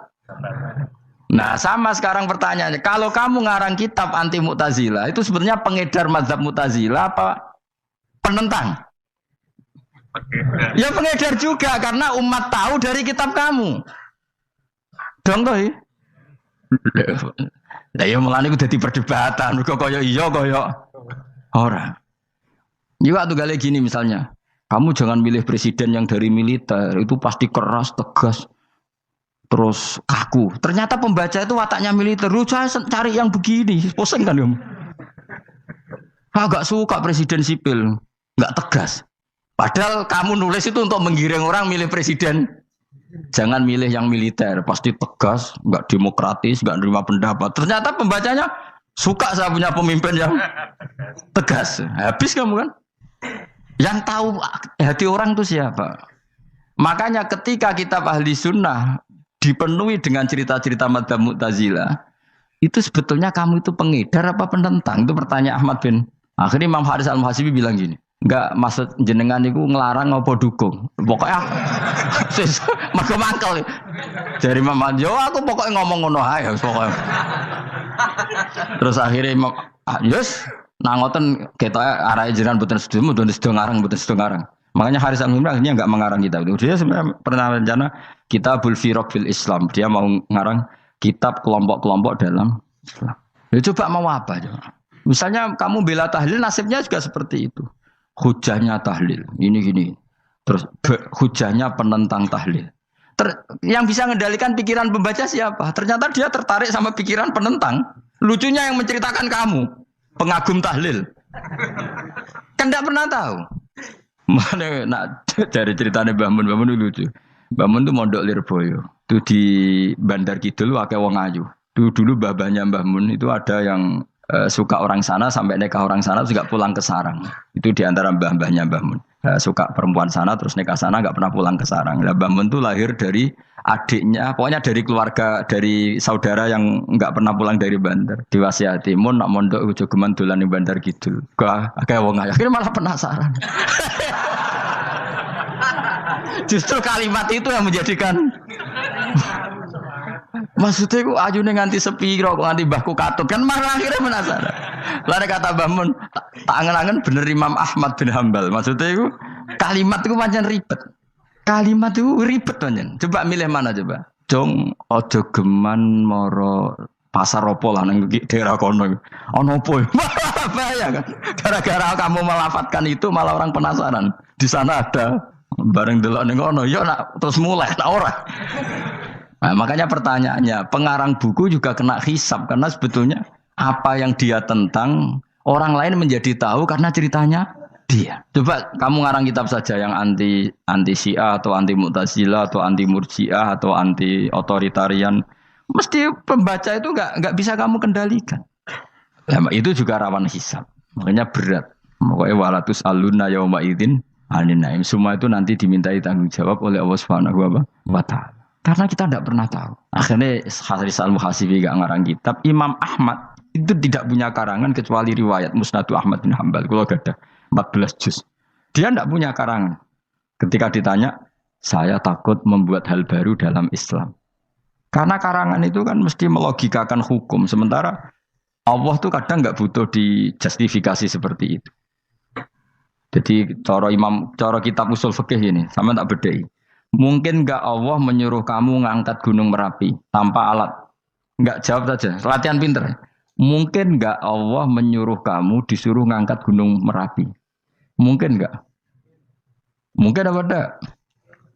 Nah, sama sekarang pertanyaannya, kalau kamu ngarang kitab anti Mu'tazilah itu sebenarnya pengedar mazhab Mu'tazilah apa penentang? Ya pengedar juga karena umat tahu dari kitab kamu. Dong toh. Lah ya mulane ku dadi perdebatan, kok kaya iya kaya ora. Juga tuh gale gini misalnya, kamu jangan milih presiden yang dari militer, itu pasti keras, tegas, terus kaku. Ternyata pembaca itu wataknya militer, lu cari yang begini, pusing kan kamu. Agak suka presiden sipil, nggak tegas. Padahal kamu nulis itu untuk menggiring orang milih presiden. Jangan milih yang militer, pasti tegas, nggak demokratis, nggak nerima pendapat. Ternyata pembacanya suka saya punya pemimpin yang tegas. Habis kamu kan? Yang tahu hati orang itu siapa? Makanya ketika kitab Ahli Sunnah dipenuhi dengan cerita-cerita madzhab Mu'tazilah, itu sebetulnya kamu itu pengedar apa penentang? Itu pertanyaan Ahmad bin. Akhirnya Imam Haris Al-Muhasibi bilang gini. Enggak, maksud jenengan itu ngelarang apa dukung. Pokoknya mergo mangkel. Dari Imam Yo aku pokoknya ngomong ngono ae pokoknya. Terus akhirnya Imam Yus nangoten ketok arahe jenengan mboten sedo ngarang. Makanya Haris Al-Muhasibi akhirnya enggak mengarang kitab itu. Dia sebenarnya pernah rencana Kitabul Firaq fil Islam. Dia mau ngarang kitab kelompok-kelompok dalam Islam. Ya coba mau apa coba. Misalnya kamu bela tahlil nasibnya juga seperti itu. Hujahnya tahlil, ini gini. Terus hujahnya penentang tahlil. Yang bisa mengendalikan pikiran pembaca siapa? Ternyata dia tertarik sama pikiran penentang. Lucunya yang menceritakan kamu, pengagum tahlil. Kan tidak pernah tahu. Mana nak dari ceritanya Mbah Mun itu lucu. Mbah Mun itu mondok Lirboyo. Itu di Bandar Kidul akeh wong ayu. Dulu babahnya Mbah Mun itu ada yang suka orang sana sampai nikah orang sana juga pulang ke sarang. Itu diantara mbah-mbahnya Mbah Mun. Suka perempuan sana terus nikah sana nggak pernah pulang ke sarang. Nah, Mbah Mun itu lahir dari adiknya, pokoknya dari keluarga dari saudara yang nggak pernah pulang dari Bandar. Diwasiati mun nak mondok ujo geman dolan ning Bandar Kidul. Kayak wong ayu. Akhirnya malah penasaran. Justru kalimat itu yang menjadikan maksudnya aku ajune nganti sepiro kok nganti mbahku katut kan malah akhirnya penasaran. Lalu kata Mbah Mun tak angen-angen bener Imam Ahmad bin Hambal. Maksudnya itu kalimat itu pancen ribet. Kalimat itu ribet pancen. Coba milih mana coba? Jong ojo geman moro pasar opo lah nang daerah kono. Ono opo? Bahaya kan. Gara-gara kamu melafatkan itu malah orang penasaran. Di sana ada bareng delok ning kono ya nak terus mulai nak ora. Nah, makanya pertanyaannya, pengarang buku juga kena hisab karena sebetulnya apa yang dia tentang orang lain menjadi tahu karena ceritanya dia. Coba kamu ngarang kitab saja yang anti Syiah atau anti Mu'tazilah atau anti Murji'ah atau anti otoritarian, mesti pembaca itu nggak bisa kamu kendalikan. Nah, itu juga rawan hisab, makanya berat. Pokoknya walatus aluna yauma idzin anin naim. Semua itu nanti dimintai tanggung jawab oleh Allah Subhanahu wa Ta'ala. Karena kita tidak pernah tahu. Akhirnya Haris Al-Muhasibi gak ngarang kitab. Imam Ahmad itu tidak punya karangan kecuali riwayat Musnadu Ahmad bin Hambal. Kalau gak ada 14 juz. Dia tidak punya karangan. Ketika ditanya, saya takut membuat hal baru dalam Islam. Karena karangan itu kan mesti melogikakan hukum. Sementara Allah tuh kadang gak butuh dijustifikasi seperti itu. Jadi cara kitab usul fikih ini, sama tak bedai. Mungkin enggak Allah menyuruh kamu ngangkat gunung Merapi tanpa alat? Enggak, jawab saja. Latihan pinter. Mungkin enggak Allah menyuruh kamu disuruh ngangkat gunung Merapi? Mungkin enggak? Mungkin apa enggak?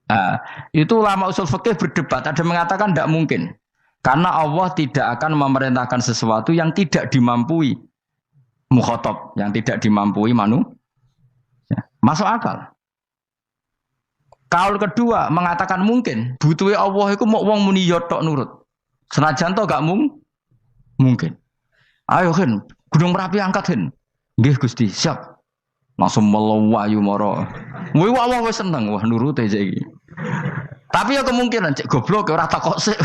Nah, itu ulama usul fikih berdebat. Ada mengatakan enggak mungkin. Karena Allah tidak akan memerintahkan sesuatu yang tidak dimampui mukhatab, yang tidak dimampui Masuk akal. Kaul kedua mengatakan mungkin. Butuhe Allah iku mau wong muni yo tok nurut. Senajan to gak mungkin. Ayo Hen, Gunung Merapi angkat Hen. Nggih Gusti, siap. Langsung melayu mara. Kuwi Allah wis seneng wah nurute cek iki. Tapi ya kemungkinan cek goblok ora takok sik.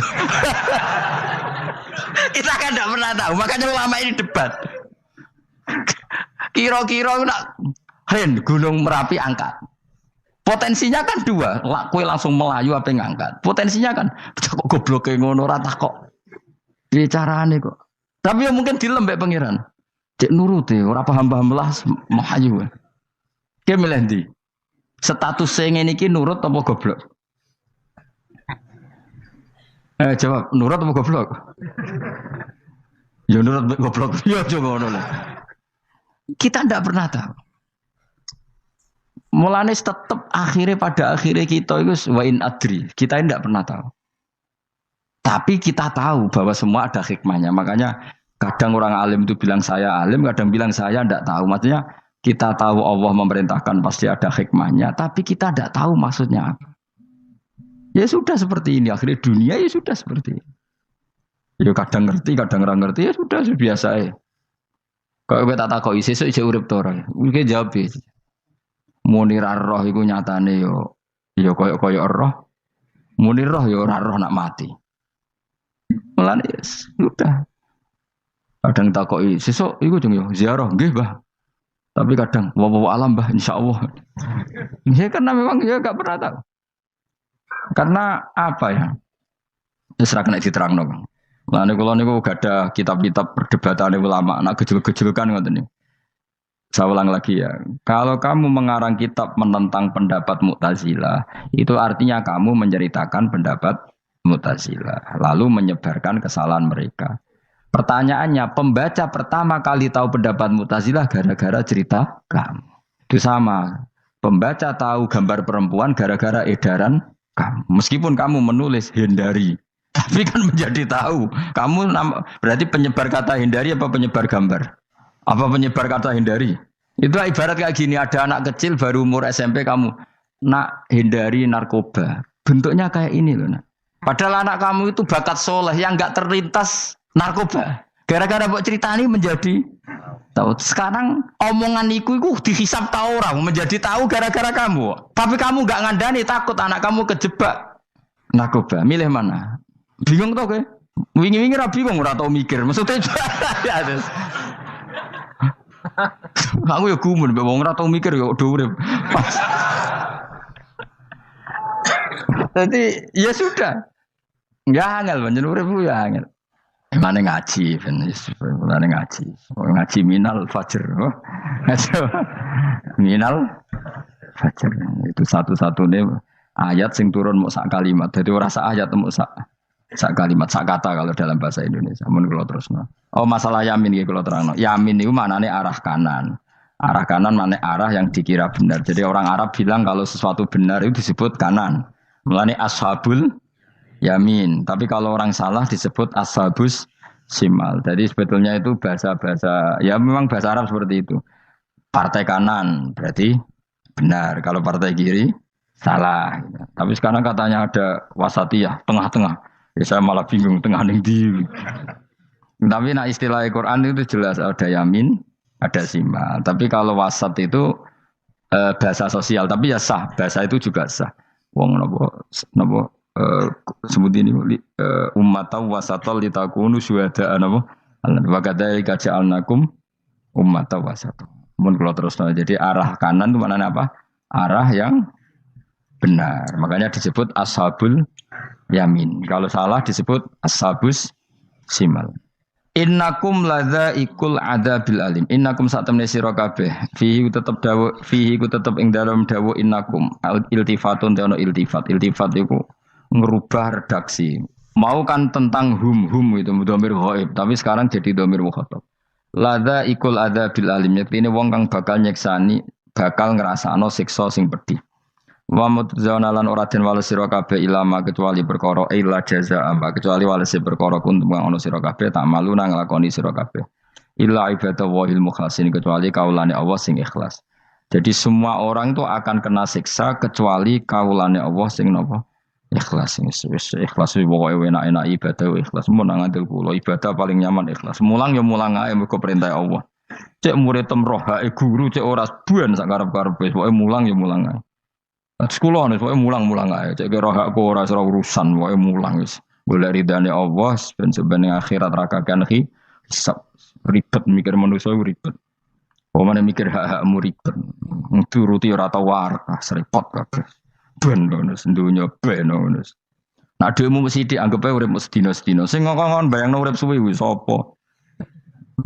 Kita kan tidak pernah tahu, makanya ulama ini debat. Kira-kira nak Hen Gunung Merapi angkat. Potensinya kan dua, kue langsung melayu apa ngangkat. Potensinya kan kok goblok kayak ngono rata kok. Bicarane kok. Tapi ya mungkin dilembek pangeran. Cek nurut ya, ora paham-paham lah melayu. Ki milih ndi? Status sing ngene iki nurut apa goblok? Jawab, nurut apa goblok? Ya nurut goblok. Ya coba ngono. Kita ndak pernah tahu. Mulane tetap pada akhirnya kita itu wa in adri. Kita tidak pernah tahu. Tapi kita tahu bahwa semua ada hikmahnya. Makanya kadang orang alim itu bilang saya alim, kadang bilang saya tidak tahu. Maksudnya kita tahu Allah memerintahkan pasti ada hikmahnya, tapi kita tidak tahu maksudnya apa. Ya sudah seperti ini. Akhirnya dunia ya sudah seperti ini. Ya kadang ngerti, kadang nggak ngerti. Ya sudah biasa ya. Kalau kita tak tahu sesuk isih urip to ora. Mungkin jawab ya. Munir roh iku nyatane yo koyo roh. Munir roh yo ora roh nak mati. Mulane sudah. Kadang takoki sesuk iku jeng yo ziarah nggih, Mbah. Tapi kadang wa alam, Mbah, insyaallah. Ya karena memang ya enggak pernah tahu. Karena apa ya? Wis ra kena diterangno, Bang. Mulane kula niku gak ada kitab-kitab perdebatan ulama, nak gejol-gejolkan ngoten niku. Saya ulang lagi ya, kalau kamu mengarang kitab menentang pendapat Mu'tazilah, itu artinya kamu menceritakan pendapat Mu'tazilah, lalu menyebarkan kesalahan mereka. Pertanyaannya, pembaca pertama kali tahu pendapat Mu'tazilah gara-gara cerita kamu. Itu sama, pembaca tahu gambar perempuan gara-gara edaran kamu. Meskipun kamu menulis hindari, tapi kan menjadi tahu. Kamu berarti penyebar kata hindari apa penyebar gambar? Apa penyebar kata hindari? Itu ibarat kayak gini, ada anak kecil baru umur SMP kamu nak hindari narkoba. Bentuknya kayak ini loh. Nak. Padahal anak kamu itu bakat soleh yang nggak terlintas narkoba. Gara-gara buat cerita ini menjadi tahu. Sekarang omongan iku dihisap tahu orang menjadi tahu gara-gara kamu. Tapi kamu nggak ngandani takut anak kamu kejebak narkoba. Milih mana? Bingung tau ke? Wingi-wingi ra bingung ora tau mikir. Maksudnya ya terus. Aku ya gumun, wong ora tau mikir ya udah urip. Jadi ya sudah. Enggak angel panjen urip ya angel. Mane ngaji ben mane ngaji. Ngaji minal fajr. Minal fajr. Itu satu-satunya ayat sing turun muk sak kalimat. Dadi ora sak ayat muk sak kalimat, sak kata kalau dalam bahasa Indonesia. Mun kula terusno. Oh masalah yamin iki kula terangno. Yamin itu maknane arah kanan. Arah kanan maknane arah yang dikira benar. Jadi orang Arab bilang kalau sesuatu benar itu disebut kanan. Mulane ashabul yamin. Tapi kalau orang salah disebut ashabus simal. Jadi sebetulnya itu bahasa-bahasa ya memang bahasa Arab seperti itu. Partai kanan berarti benar. Kalau partai kiri salah. Tapi sekarang katanya ada wasatiyah, tengah-tengah. Ya saya malah bingung tengah ning ndi. Tapi nah istilah Quran itu jelas ada yamin, ada simal. Tapi kalau wasat itu bahasa sosial, tapi ya sah, bahasa itu juga sah. Wong napa sebut ini ummatan wasatan litakunu syuhada'a napa? Wa kadzalika ja'alnakum ummatan wasatan. Mun kula terus jadi arah kanan itu maknanya apa? Arah yang benar. Makanya disebut ashabul yamin. Kalau salah disebut ashabus simal. Innakum ladzaikul adabil alim. Innakum satamne sira kabeh. Fihi tetep dawuh, fihi ku tetep ing dalam dawuh innakum. Iltifatun teono iltifat. Iltifat iku ngerubah redaksi. Mau kan tentang hum itu dhamir ghaib, tapi sekarang jadi dhamir mukhatab. Ladzaikul adabil alim. Yektine wong kang bakal nyeksani, bakal ngrasakno siksa sing pedih. Wa mutzauna lan ora den wales sira kabeh ilama kecuali perkara illa jazaa kecuali wales perkara kuntum ana sira kabeh tak malu nang nglakoni sira kabeh illa ibadah wahil mukhlasin kecuali kaulane Allah sing ikhlas. Jadi semua orang itu akan kena siksa kecuali kaulane Allah sing napa? Ikhlas sing ikhlas pokoke enak-enak ibadah ikhlas mun nang ngandel kula ibadah paling nyaman ikhlas. Mulang ya mulang ae mergo perintah Allah. Cek murid temrohake guru cek ora buan sak karep-karepe pokoke mulang ya mulang ae. Sekolah nih, pokoknya mulang-mulang aja. Cek kira hakku ora serah urusan, pokoknya mulang wis. Golek ridane Allah, ben sebenarnya akhirat rakakan hisab ribet mikir manusia ribet. Pokoknya mikir hak-hakmu ribet. Turuti ora tau warah, seripot kabeh. Ben ngono sendunya ben ngono. Nah, dhekmu mesti dianggep urip sedina-sedina. Sing ngomong bayangno urip suwi wis sapa?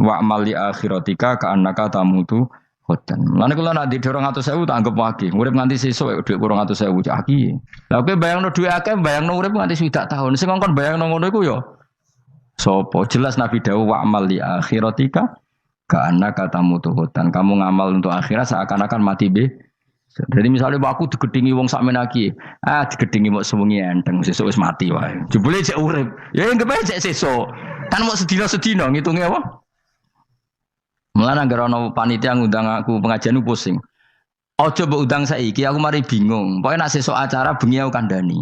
Wa mali akhiratika ka annaka tamutu Khodan. Lan kula nak di 200.000 tak anggap wage. Urip nganti sesuk dhuwit 200.000 cak aki. Lah kowe bayangno dhuwit akeh, bayangno urip nganti 1 tahun. Sing ngongkon bayangno ngono iku ya sapa? Jelas Nabi dawuh wa amal li akhiratika ka annaka tamutu khodan. Kamu ngamal untuk akhirat seakan-akan mati be. Jadi misalnya aku digedingi wong sak menaki, digedingi mok sewengi enteng sesuk wis mati wae. Jebule cek urip. Ya anggap ae cek sesuk. Kan mok sedina-sedina ngitunge apa? Mulane anggere ana panitia ngundang aku pengajian pusing. Aja mbok undang saiki aku mari bingung. Pokoke nek sesuk acara bengi aku kandhani.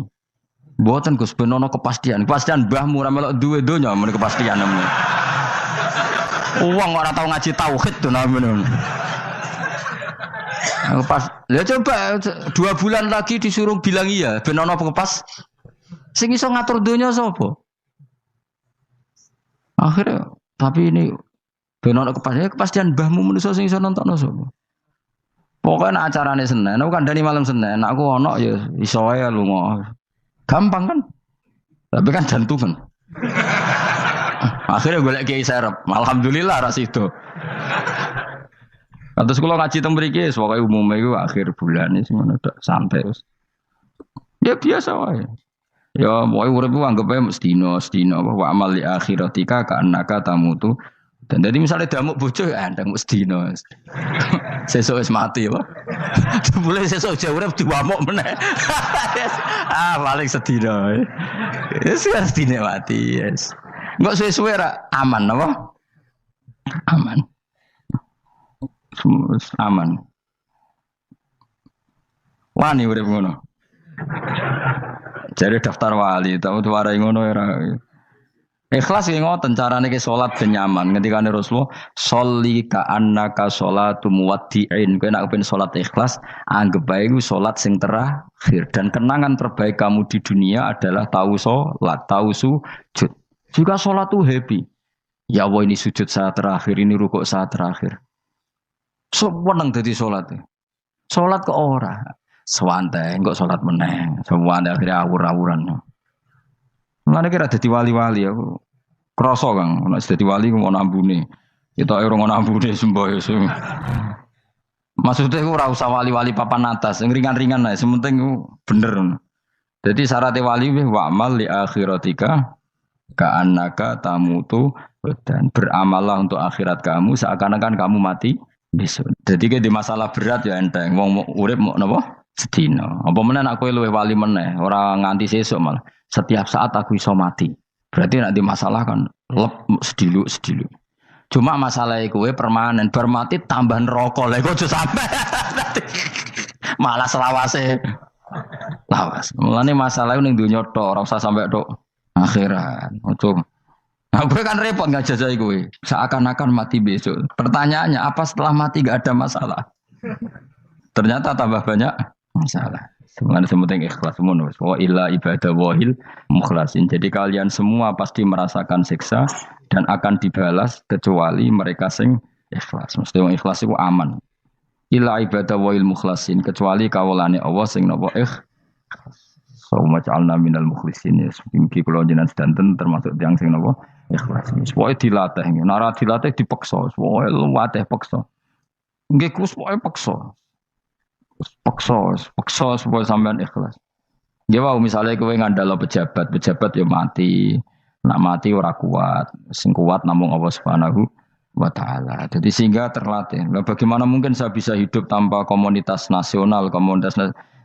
Mboten Gus ben ana kepastian. Kepastian mbahmu ora melok duwe donya men kepastian namanya. Wong ora tau ngaji tauhid to namanya. Pas, ya coba 2 bulan lagi disuruh bilang iya ben ana kepas. Sing iso ngatur donya sapa? Akhirnya tapi ini ben ana kepastian mbahmu manusa sing iso nonton sapa. Pokoke nek acarane Senin, aku kandhani malam Senin, aku ana ya iso wae lunga. Gampang kan? Tapi kan jantungan. Akhirnya golek kiai serep. Alhamdulillah ras itu. Kados kula ngaji teng mriki wis pokoke umume iku akhir bulan wis ngono tok santai wis. Ya biasa wae. Ya pokoke urip ku anggap ae sedina wa amal li akhiratika ka annaka tamutu. Dan jadi misalnya damuk bojo ya ndang sedina. Sesuk wis mati apa? Boleh sesuk jauh urip diwamuk meneh. Paling sedina. Wis sedina mati, yes. Enggak suwe-suwe ra aman apa? Aman. Aman. Wani urip ngono. Jadi daftar wali, tau warai ngono ora. Ikhlas ki ngoten carane ki salat ben nyaman. Ketikane Rasulullah, "Sholli ka annaka sholatu muwaddi'in." Kowe nek pengen salat ikhlas, anggap bae iku salat sing terakhir dan kenangan terbaik kamu di dunia adalah tahu salat, tahu sujud. Jika salat tuh happy. Ya Allah ini sujud saat terakhir, ini rukuk saat terakhir. Seneng dadi salat. Salat kok ora. Sewante engko salat meneh. Sewante akhirnya awur-awuran. Mulane kira dadi wali-wali aku. Krasa Kang, nek dadi wali ku ono ambune. Kita ora ono ambune semboyo. Maksudnya ora usah wali-wali papan atas, ringan-ringan ae, sementing bener. Jadi syarat wali wa amal li akhiratika ka annaka tamutu dan beramallah untuk akhirat kamu seakan-akan kamu mati besok. Jadi di masalah berat ya enteng. Wong urip mau napa? Sedina. Apa meneh nek kowe luwih wali meneh, ora nganti sesuk malah. Setiap saat aku iso mati. Berarti nek di masalah kan lep sedilu. Cuma masalah kowe permanen bar mati tambah neraka. Lha kok aja sampe. Malah selawase. Lawas. Mulane masalah ning donya tok, ora usah sampe tok akhirat. Ojo. Nah, gue kan repot ngajajai gue. Seakan-akan mati besok. Pertanyaannya apa setelah mati gak ada masalah? Ternyata tambah banyak masalah. Sebenarnya sementing ikhlas semua. Wa illa ibadah wahil mukhlasin. Jadi kalian semua pasti merasakan siksa dan akan dibalas kecuali mereka sing ikhlas. Mesti yang ikhlas itu aman. Illa ibadah wahil mukhlasin. Kecuali kawulane Allah sing nopo Sauma ja'alna minal mukhlisin. Mungkin kalau jenengan sedanten termasuk yang sing nopo ikhlas. Pokoke dilatih. Nara dilatih dipaksa. Pokoke luwatih paksa. Nggih Gus pokoke paksa. Paksa supaya sampean ikhlas. Ya wow, misalnya kowe ngandalo pejabat ya mati. Nak mati ora kuat. Sing kuat namung Allah Subhanahu wa taala. Jadi sehingga terlatih. Nah, bagaimana mungkin saya bisa hidup tanpa komunitas nasional,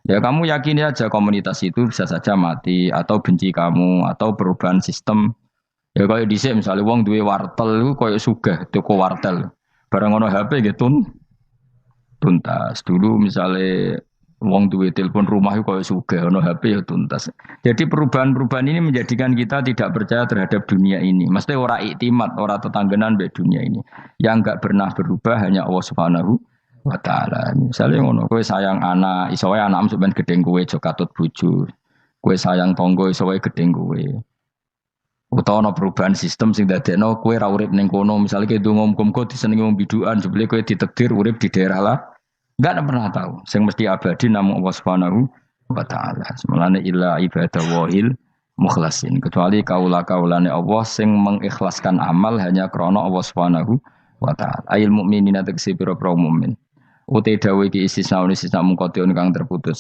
ya kamu yakini aja komunitas itu bisa saja mati atau benci kamu atau perubahan sistem. Ya kayak dhisik misalnya wong duwe wartel iku koyo sugih toko wartel. Bareng ono HP gitu. tuntas. Dulu misalnya wong duwe telepon rumah itu koyo sugih ono HP ya tuntas. Jadi perubahan-perubahan ini menjadikan kita tidak percaya terhadap dunia ini. Mesti ora iktimat, ora tetanggenan be dunia ini. Yang enggak pernah berubah hanya Allah Subhanahu wa taala. Misalnya ngono kowe sayang anak, iso wae anakmu sampean gedeng kowe aja katut bojo. Kowe sayang tangga iso wae gedeng kowe. Utawa ana perubahan sistem sing dadekno kowe ra urip ning kono, misale kowe ndonga muga-muga disenengi wong bidukan, jebule kowe ditakdir urip di daerah lah. Enggak ada pernah tahu. Sing mesti abadi namung Allah Subhanahu wa taala. Semulane illa ibadah wahil mukhlasin. Kecuali kaula-kaulane Allah sing mengikhlaskan amal hanya krana Allah Subhanahu wa taala. Ail mukminina tegese pira-pira mukmin. Ute dawe iki istisna mungkotion kang terputus.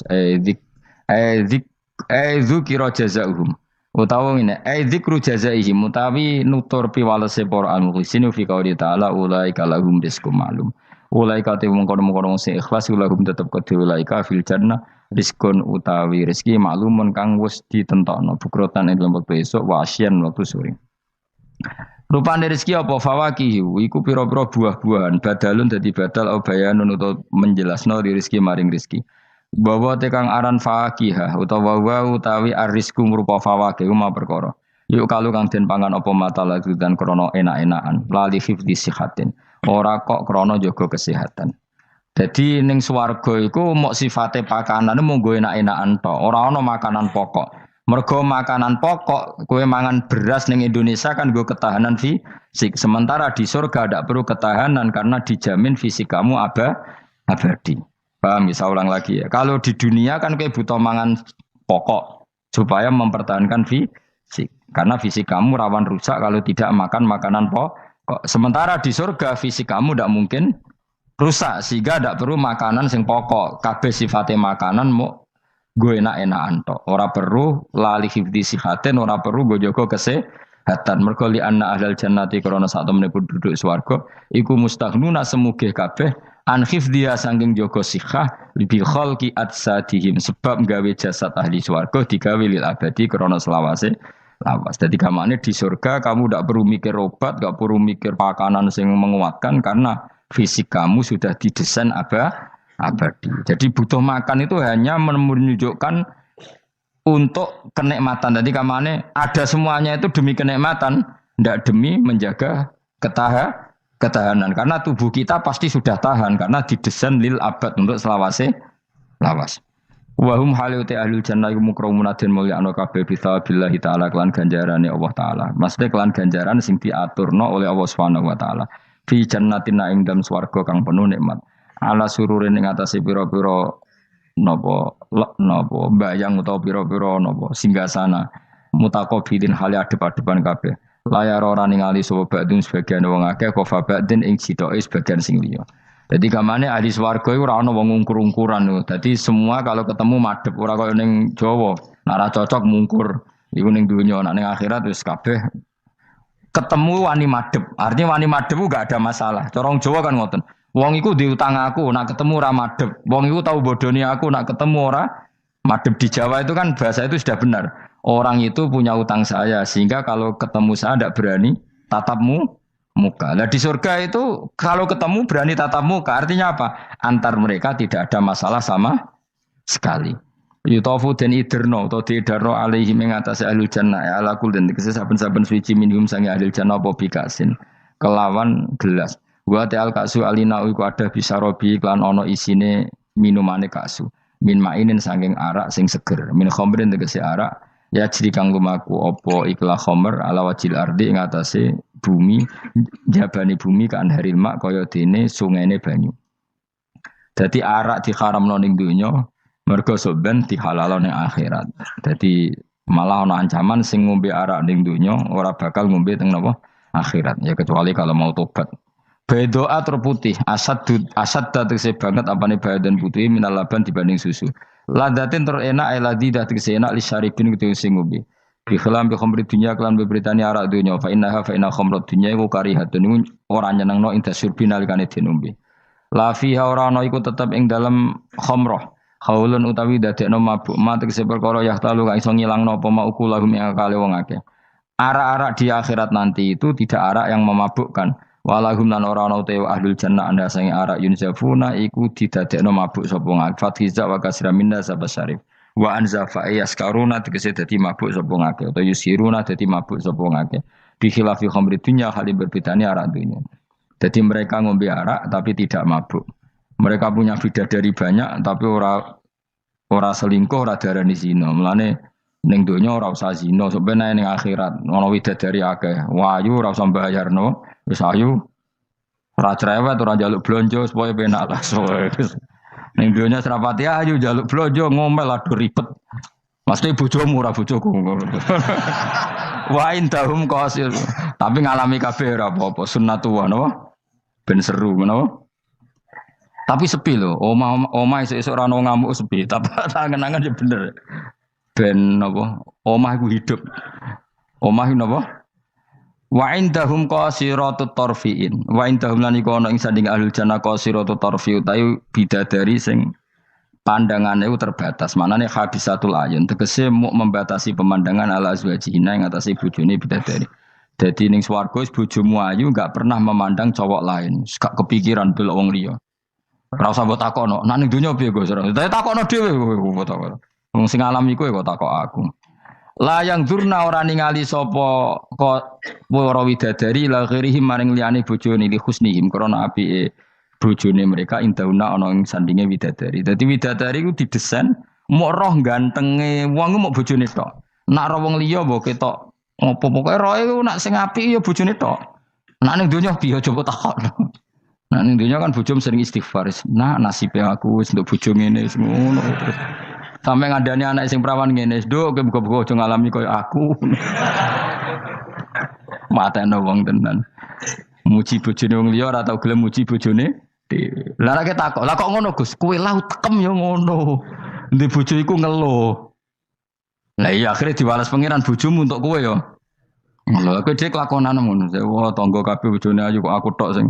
Dzikra jazaohum. Utawa ngene, dzikru jazaihim utawi nutur piwalese para al-mukhlisin fi qouli ta'ala ulaika lahum rizqum ma'lum. Ulaika te mengkono-mengkono sing ikhlas lahum tetep kedhe ulaika fil jannah rizqun utawi rezeki maklumun kang wis ditentokno bukrotan ing lembek besok wasyan waktu sore. Rupane rezeki apa fawakihu iku pira-pira buah-buahan badalun dadi badal au bayanun utawa menjelasno di rezeki maring rezeki. Bahwa tekang aran fakihah utawa utawi arisku ngrupa fawakih ma perkara. Yuk kalau kang den pangan apa mata lagi dan krono enak-enakan lali fifdi sihatin. Ora kok krono jaga kesehatan. Jadi ning swarga iku mok sifate pakanane mung go enak-enakan tok, ora ana makanan pokok. Mergo makanan pokok kowe mangan beras ning Indonesia kan go ketahanan fisik. Sementara di surga tidak perlu ketahanan karena dijamin fisik kamu abadi. Paham, bisa ulang lagi ya. Kalau di dunia kan kayak butuh mangan pokok supaya mempertahankan fisik. Karena fisik kamu rawan rusak kalau tidak makan makanan pokok. Sementara di surga fisik kamu tidak mungkin rusak sehingga tidak perlu makanan sing pokok. Kabeh sifatnya makanan mau gue enak-enakan tok. Ora perlu lali hifdi sihaten, ora perlu gue jaga kesehatan. Mergo li anna ahlal jannati krana sak temene penduduk swarga iku mustaghnuna semugih kabeh an hifdhiya saking jaga sihah bil khalqi atsadihim sebab gawe jasad ahli swarga digawe lil abadi krana selawase lawas. Jadi kamane di surga kamu tidak perlu mikir obat, tidak perlu mikir makanan yang menguatkan karena fisik kamu sudah didesain abadi. Jadi butuh makan itu hanya menunjukkan untuk kenikmatan. Jadi kamane ada semuanya itu demi kenikmatan, tidak demi menjaga ketahanan. Karena tubuh kita pasti sudah tahan karena didesain lil abad untuk selawase lawas. Wahum halute ahlul jannah iku mukramun den mulyakno kabeh bisabillahi taala kelan ganjarane Allah taala. Maksudnya kelan ganjaran sing diaturno oleh Allah Subhanahu wa taala. Fi jannatin ing dalem swarga kang penuh nikmat. Ala sururin ing atase pira-pira napa bayang utawa pira-pira napa singgasana mutaqabilin hale adep-adepan kabeh. Layar ora ningali sapa badun sebagian wong akeh kofa badin ing sitoke sebagian sing liya. Jadi kamane ahli swarga iku ora ana wong ngungkur-ungkuran lho. Dadi semua kalau ketemu madhep ora koyo ning Jawa. Nek ora cocok mungkur. Iku ning donya, nek ning akhirat wis kabeh ketemu wani madhep. Artinya wani madhep enggak ada masalah. Corong Jawa kan ngoten. Wong iku diutang aku, nak ketemu ora madhep. Wong iku tau bodoni aku, nak ketemu ora madhep. Di Jawa itu kan bahasa itu sudah benar. Orang itu punya utang saya sehingga kalau ketemu saya tidak berani tatapmu muka. Nah di surga itu kalau ketemu berani tatap muka artinya apa? Antar mereka tidak ada masalah sama sekali. Yutofu dan iderno atau diidarno alaihi mengatasi ahlul jannah ya ala kul dan saben-saben suci minhum sangi ahlul jannah apa bikasin kelawan gelas. Wa ta'al kasu alina iku ada bisa robi klan ono isine minumane kasu. Min mainin saking arak sing seger. Min khamrin tegese arak ya jadi kang lumaku opo ikhla khomer ala wajil ardi ngatasi bumi jabani bumi kan haril mak kaya dene sungene banyu. Jadi arak diharamno ning donya mergo soben dihalalo ning akhirat. Jadi malah ana ancaman sing ngombe arak ning donya ora bakal ngombe teng napa akhirat ya kecuali kalau mau tobat. Bedoa terputih asad tegese banget apane badan putih minal laban dibanding susu. Ladatin terenak eladi dah tegese enak li syaribin kudu sing ngombe. Bi khilam bi khamri dunya kelan beberitani arak dunya fa inna khamrat dunya iku karihatun iku ora nyenengno ing dasurbi nalikane dinombe. La fiha ora ana iku tetep ing dalem khamrah. Khaulun utawi dadekno mabuk ma tegese perkara yahtalu kang iso ngilangno apa maukulahum ing akale wong akeh. Arak-arak di akhirat nanti itu tidak arak yang memabukkan. Walahum lan ora ana te ahlul jannah anda sing arak yunzafuna iku didadekno mabuk sapa ngake fathiza wa kasra minna sabasyarif wa anzafa yaskaruna tegese dadi mabuk sapa ngake utawa yusiruna dadi mabuk sapa ngake bi khilafi khamri dunya halim berbedane arak dunya. Jadi mereka ngombe arak tapi tidak mabuk. Mereka punya bidadari banyak tapi ora selingkuh, ora darani zina. Mulane ning donya ora usah zina, sampeyan ning akhirat ana widadari akeh. Wayu ora usah mbayarno. Wis ayu ora cerewet ora njaluk blonjo supaya penak lah. Ning dunya serapati ayu njaluk blonjo ngomel aduh ribet. Mesti bojomu ora bojoku. Wa indahum qasil. Tapi ngalami kabeh ora apa-apa sunnatullah napa? Ben seru menapa? Tapi sepi lho. Omah esuk-esuk ora ono ngamuk sepi. Tapi angen-angen ya bener. Ben napa? Omah iku hidup. Omah iku napa? Wa indahum qasiratut tarfiin. Wa indahum lan iku ana ing sanding ahlul jannah qasiratut tarfi utawi bidadari sing pandangane iku terbatas. Manane habisatul ayun tegese muk membatasi pemandangan ala azwajina ing atase bojone bidadari. Dadi ning swarga bojomu ayu enggak pernah memandang cowok lain. Gak kepikiran delok wong liya. Ora usah mbok takono. Nek ning donya piye Gus? Takono dhewe kowe takon. Wong sing alami kowe kok takok aku. La yang durna ora ningali sapa kok para widadari la ghirihim maring liyane bojone li husnihim krana apike bojone mereka indauna ana ing sandinge widadari. Dadi widadari ku didesain mok roh gantenge wong mok bojone tok. Nak roh wong liya mbok ketok opo pokoke roe ku nak sing apik ya bojone tok. Nak ning donya piye coba takon. Nak ning donya kan bojom sering istighfar. Nah nasibe aku wis nduk bojo ngene wis ngono terus. Sampai ngadani anak sing perawan ngene, "Nduk, kowe buka-buka aja ngalami koyo aku." Matene wong tenan. Muji bojone wong liya ora tau gelem muji bojone dhewe. Lah nek takok, "Lah kok ngono, Gus? Kowe lau tekem ya ngono." Ndek bojo iku ngeluh. Lah iya akhirnya diwales pangeran bojomu untuk kowe ya. Lha kowe dhek lakonan ngono. Wah, tangga kabeh bojone ayu kok aku tok sing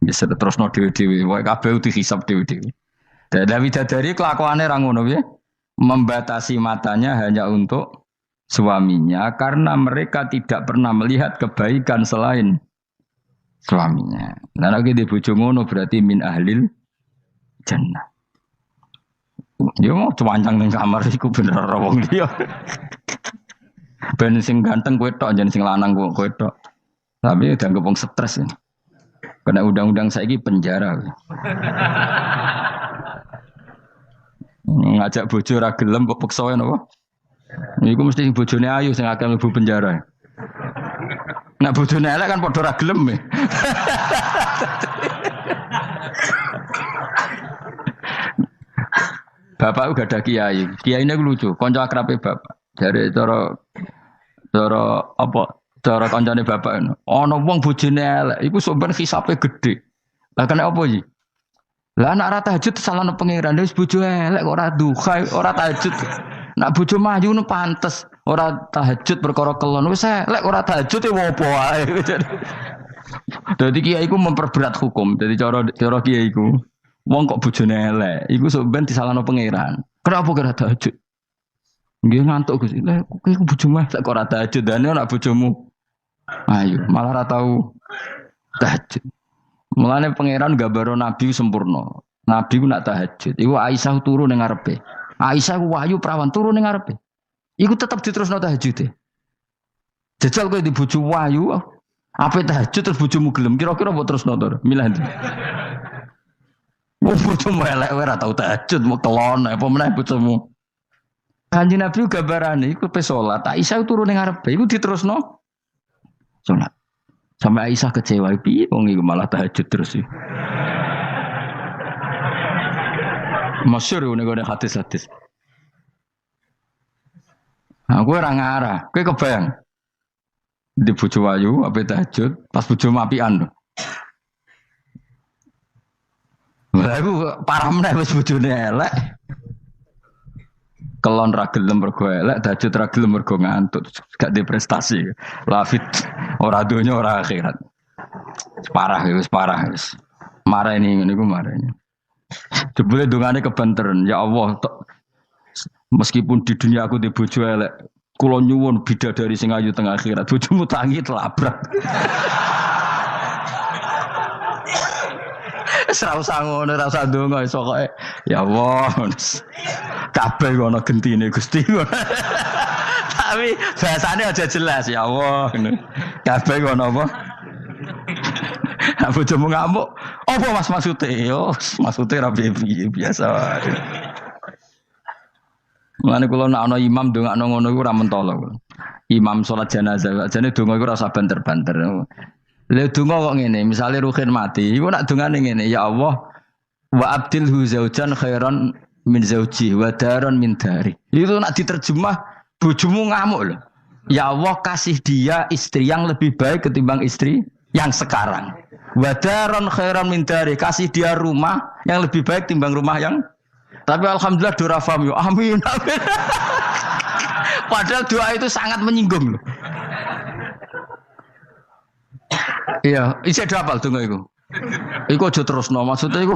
bisa terusno dhewe-dhewe. Wae kabeh dihisab dhewe-dhewe. Dawi dadari kelakuannya rangono ya, membatasi matanya hanya untuk suaminya karena mereka tidak pernah melihat kebaikan selain suaminya. Nah lagi di bojo ngono berarti min ahlil jannah. Dia mau cuancang ning kamar iku bener wong dia. Ben sing ganteng kowe tok jan sing lanang kowe tok. Tapi dianggap wong stres ya. Kena undang-undang saiki penjara. Ngajak bojo ra gelem kok peksa napa? Niku mesti bojone ayu sing akeh mlebu penjara. Nek bojone elek kan padha ra gelem. Bapak uga ada kiai. Kiai ini lucu, kanca akrabe bapak. Dari cara apa? Cara kancane bapak ngono. Ana wong bojone elek, iku sok ben hisabe gedhe. Lah kena apa iki? Lah anak ora tahajud salahno pangeran wis bojo elek kok ora duha ora tahajud. Nak bojo maju nu pantes ora tahajud perkara kelon wis elek ora tahajud e opo wae. Dadi kiai iku memperberat hukum. Dadi cara kiai iku wong kok bojone elek iku sok ben disalahno pangeran. Kenapa ora tahajud? Nggih ngantuk Gus. Lah kowe iku bojomu elek kok ora tahajud dane ana bojomu. Ayo malah ora tau tahajud. Mulane pangeran gambaro nabi sempurna. Nabi ku nak tahajud. Iku Aisyah turu ning ngarepe. Aisyah ku wahyu prawan turu ning ngarepe. Iku tetep diterusno tahajude. Jajal kowe di bojo wahyu, ape tahajud terus bojomu gelem kira-kira mbok terusno to? Milih ndi? Wong bojomu elek ora tau tahajud, mau kelon apa meneh bojomu. Kanjeng Nabi gambarane iku pe salat. Aisyah turu ning ngarepe iku diterusno salat. Sampai Aisyah kecewa, piye wong iku malah tahajud terus sih. Masyhur ngene hadis-hadis. Aku ora ngarah, kowe kebayang. Di bojo ayu ape tahajud, pas bojo apian. Lah aku parah meneh wis bojone elek. Kelon ra gelem mergo elek, tahajud ra gelem mergo ngantuk, gak di prestasi. Lafit ora donya ora akhirat. Wis parah wis. Mareni ngene iku mareni. Jebule dongane kebanteren, ya Allah, meskipun di dunia aku di bojo elek, kula nyuwun bidadari sing ayu teng akhirat, bojomu tangi telabrak. Ora usah ngono, ora usah ndonga wis pokoke ya Allah. Kabeh ngono gentine Gusti. Tapi bahasane aja jelas ya Allah. Kabeh ngono apa? Aku cuma ngamuk. Apa Mas maksudnya? Yo, maksudnya rapi biasa. Mulane kula nek ana imam ndongakno ngono iku ora mentolo. Imam salat jenazah, jane donga iku ora usah banter-banter. Lha donga kok ngene, misale Ruhin mati, iku nak dongane ngene, ya Allah wa abdilhu zaujan khairan min zauji wa daron min dari. Itu nak diterjemah bojomu ngamuk lho. Ya Allah kasih dia istri yang lebih baik ketimbang istri yang sekarang. Wa daron khairan min dari, kasih dia rumah yang lebih baik timbang rumah yang. Tapi alhamdulillah doa faham yo. Amin. Amin. Padahal doa itu sangat menyinggung loh. Iya, isi ada apa donga iku? Iku aja terusno, maksudnya iku.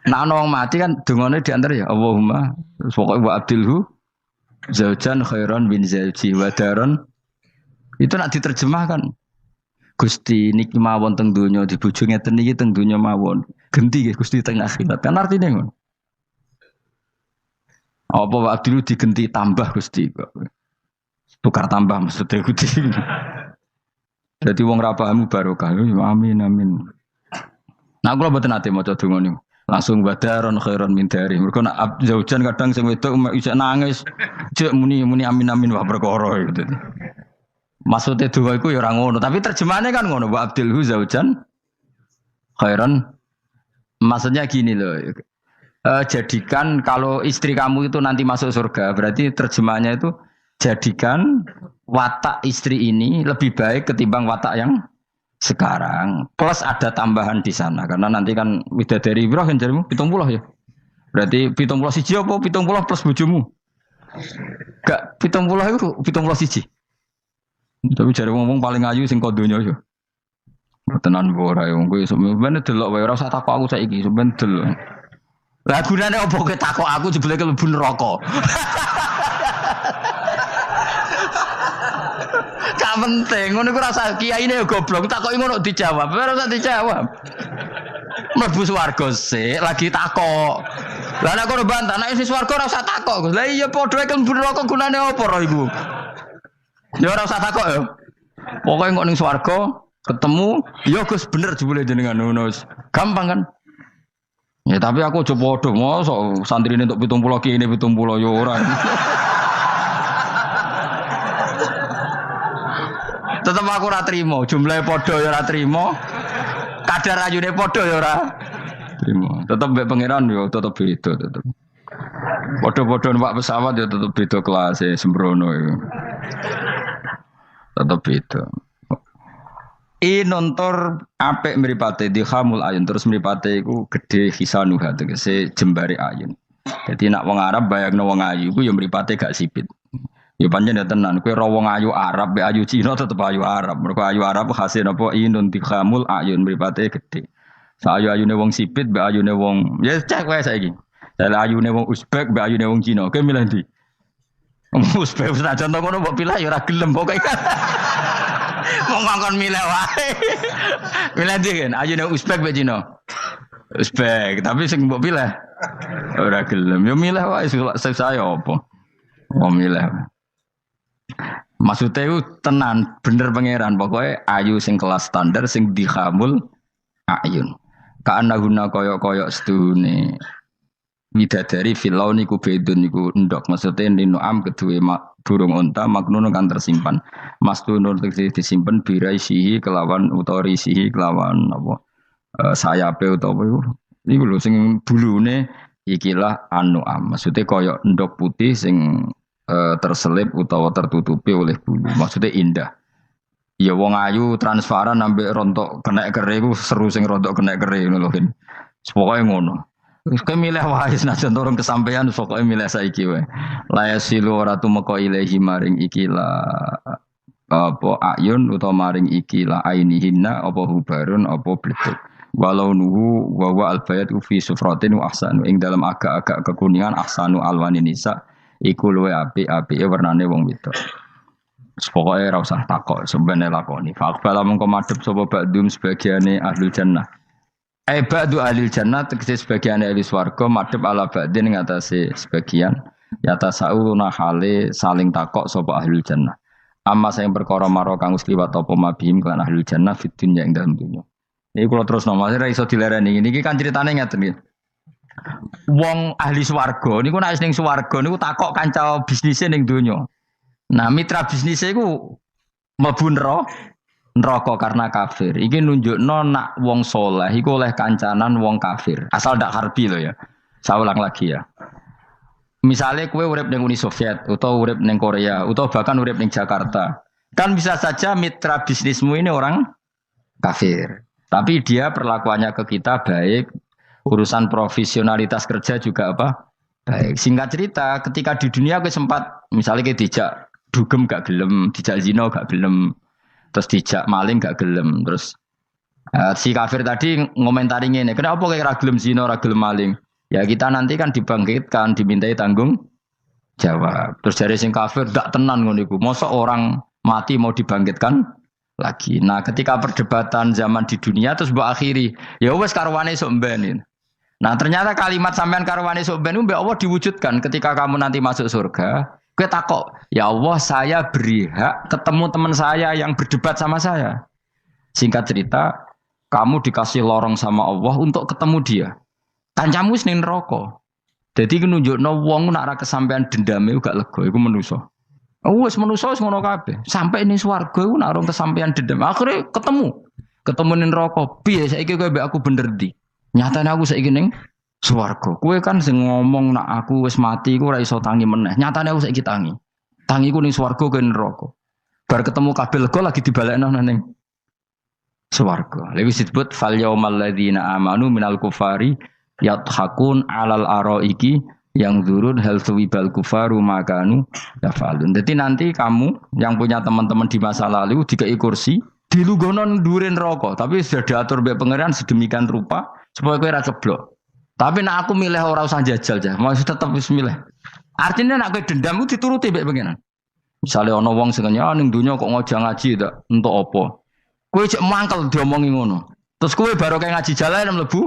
Nah, wong mati kan dongane diantar ya Allahumma pokoke wa abdilhu zaujan khairan bin zauji wa daron. Itu nak diterjemahkan. Gusti niki mawon teng donya di bojo ngeten niki teng donya mawon. Genti nggih Gusti teng akhirat. Kan artine ngono. Apa wae dulu digenti tambah Gusti kok. Tukar tambah maksudnya Gusti. Jadi wong ra paham barokah. Amin amin. Nah kula mboten ate maca donga niku. Langsung badaron khairon min dari. Mergo nak zaujan kadang sing wedok isih nangis. Cek muni amin amin wah perkara gitu. Maksudnya doa itu ya orang ngono, tapi terjemahannya kan ngono. Wa abdilhu zaujan khairan. Maksudnya gini loh. Jadikan kalau istri kamu itu nanti masuk surga, berarti terjemahannya itu jadikan watak istri ini lebih baik ketimbang watak yang sekarang. Plus ada tambahan di sana karena nanti kan widadari Ibrahim jarimu 70 ya. Berarti 70 siji apa 70 plus bojomu? Gak 70 itu 70 siji. Tapi jare ngomong paling ayu sing kodonya yo. Tenan ora yo kowe sampeyan delok wae ora usah takok aku saiki sampeyan delok. Lah gunane opo kowe takok aku jebule mlebu neraka. Gak penting ngono iku rasa kiyaine yo goblok takoki ngono dijawab ora usah dijawab. Mlebu swarga sik lagi takok. Lah nek kono bantah nek wis swarga ora usah takok. Lah iya padha wae mlebu neraka gunane opo ro iku? Ya ora usah takok ya. Pokoke kok ning swarga ketemu, ya Gus bener jebule jenengan ngono. Gampang kan? Ya tapi aku aja padha mosok santrine entuk 70 kene 70 ya ora. Tetep aku ora trimo, jumlahe padha ya ora trimo. Kadar ayune padha ya ora trimo. Tetep mbek pangeran ya tetep beda tetep. Padha-padha numpak pesawat ya tetep beda kelas e sembrono iku. Tetap itu. Nontor apik mripate dihamul ayun terus mripate iku gedhe hisanuha tegese jembare ayun. Jadi nak wong Arab bayangno wong ayu iku ya mripate gak sipit. Ya pancen ya tenan kowe ro wong ayu Arab be ayu Cina tetep ayu Arab. Mergo ayu Arab hasil napa inun dihamul ayun mripate gedhe. Sayu-ayune wong sipit be ayune wong ya cek wae saiki. Lah ayune wong Uzbek be ayune wong Cina. Kowe milih ndi? Uzbek senajan to ngono mbok pilih ya ora gelem pokoke. Wong ngongkon milih wae. Milih ndi kan? Ayune Uzbek be Cina. Uzbek, tapi sing mbok pilih ora gelem. Ya milih wae saya apa? Wong milih. Maksudnya itu tenan bener pangeran pokoknya ayu sing kelas standar sing dihamul ayun. Ka'annahunna koyok-koyok sedune widadari filau niku bedun niku endok maksudnya ninu'am kedua burung unta maknun kan tersimpan mastunun disimpan biraisihi kelawan utorisihi kelawan apa sayape utawa iku lho sing bulune ikilah anu'am maksudnya koyok endok putih sing terselip utawa tertutupi oleh bulu maksudnya indah ya wong ayu transparan ambek rontok kena kere iku seru sing rontok kena kere ngono lho kan pokoke ngono. Kowe milih wae senajan turun kesampaian pokoke milih saiki wae. La yasilu ora tumeka ilahi maring iki la apa ayun utawa maring iki la ainihinna apa hubarun apa bletuk. Walau nuhu wa wa albayat fi sufratin wa ahsanu ing dalam agak-agak kekuningan ahsanu alwani nisa iku luwe apik-apike warnane wong wedok. Pokoke ora usah takok, sebenarnya lakoni. Faqbala mengko madhep sapa ba'dum sebagiane ahli jannah. Ba'du ahli jannah tegese sebagiane ahli swarga madhep ala ba'din ngatasé sebagian. Yata sauna hale saling takok sapa ahli jannah. Amma sing perkara maro kang wis liwat apa mabihim kan ahli jannah fid dunya ing dalem dunya. Iki kula terus nomor ora iso dilereni. Niki kan critane ngeten iki. Wong ahli swarga niku nek ning swarga niku takok kanca bisnise ning donya. Nah, mitra bisnisnya iku mlebu neraka karena kafir. Iki nunjukno nak wong soleh iku oleh kancanan wong kafir. Asal ndak harbi loh ya. Saya ulang lagi ya. Misalnya kue urip ning Uni Soviet atau urip ning Korea atau bahkan urip ning Jakarta. Kan bisa saja mitra bisnismu ini orang kafir. Tapi dia perlakuannya ke kita baik, urusan profesionalitas kerja juga apa? Baik. Singkat cerita, ketika di dunia aku sempat misalnya kayak dijak dugem gak gelem, dijak zina gak gelem, terus dijak maling gak gelem, terus si kafir tadi ngomentari ngene, kenapa kayak ra gelem zina, ra gelem maling? Ya kita nanti kan dibangkitkan, dimintai tanggung jawab. Terus dari sing kafir gak tenan ngono iku. Mosok orang mati mau dibangkitkan lagi. Nah, ketika perdebatan zaman di dunia terus mbok akhiri, ya wis karwane sok mben. Nah, ternyata kalimat sampean karwane sok mben mbek Allah diwujudkan ketika kamu nanti masuk surga. Kowe takok, ya Allah saya beri hak ketemu teman saya yang berdebat sama saya. Singkat cerita, kamu dikasih lorong sama Allah untuk ketemu dia. Kancamu wis ning neraka. Dadi iki nunjukno wong nak ra kesampean dendame gak lega, iku manusa. Wis manusa wis ngono kabeh. Sampai ning swarga iku nak ora kesampean dendam. Akhire ketemu ning neraka. Piye saiki kowe mbek aku bener ndi? Nyatane aku saiki ning swarga. Kowe kan sing ngomong nak aku wis mati iku ora iso tangi meneh. Nyatane aku saiki tangi. Tangiku ning swarga kowe neraka. Bar ketemu kabeh lega lagi dibalekno ning swarga. Lha wis disebut fal yaumal ladzina amanu minal kufari yadhakun alal araiki yang zurun hal suwibal kufaru makanu yafalun. Jadi nanti kamu yang punya teman-teman di masa lalu dikai kursi dilunggono ndurin rokok, tapi sudah diatur mbek pangeran sedemikian rupa supaya kowe ora ceblok. Tapi nek aku milih ora usah jajal jah, mau tetep wis milih. Artinya nek kowe dendam ku dituruti mbek pangeran. Misale ana wong sing nyang ning donya kok ngojang ngaji tak entuk apa. Kowe cek mangkel diomongi ngono. Terus kowe baru kayak ngaji jalan mlebu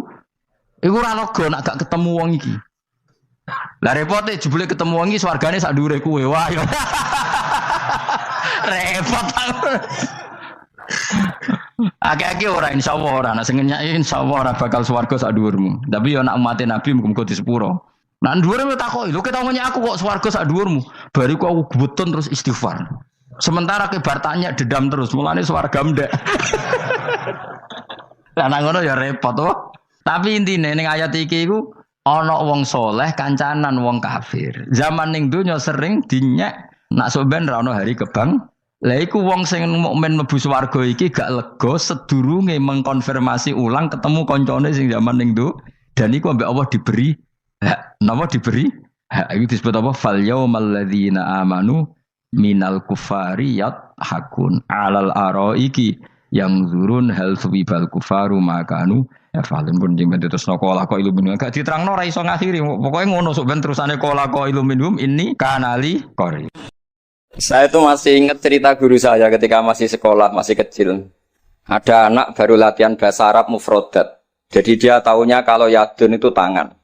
iku ora lega nek gak ketemu wong iki. Lah repote jebule ketemu wong iki swargane sak dhuwure kowe. Wah yo. Repot. Akeh-akeh ora insyaallah ora nek sing nyai insyaallah ora bakal swarga sak dhuwurmu. Tapi yo nek umat Nabi muga-muga di sepuro. Nek dhuwure takoki, lho ketemu aku kok swarga sak dhuwurmu. Bariku aku gebutun terus istighfar. Sementara ke bar tanya dedam terus, mulane swarga ndek. Lah nang ngono ya repot to. Tapi intine ning ayat iki iku ana wong soleh kancanan wong kafir. Zaman ning donya sering dinyek nak sampean ra ono hari kebang. Lah iku wong sing mukmin mlebu swarga iki gak lega sedurunge mengkonfirmasi ulang ketemu kancane sing zaman ning do dan iku ambek Allah diberi hak. Napa diberi? Hak iki disebut apa? Fal yaumal ladzina amanu minal kufari yadhakun alal araiki yang zurun hal subibal kufaru makanu ya falun pun jemben terus sekolah kok iluminum gak diterangno ora iso ngakhiri pokoke ngono sok ben terusane kola kok iluminum ini kanali kori. Saya itu masih ingat cerita guru saya ketika masih sekolah masih kecil. Ada anak baru latihan bahasa Arab mufrodat. Jadi dia taunya kalau yadun itu tangan.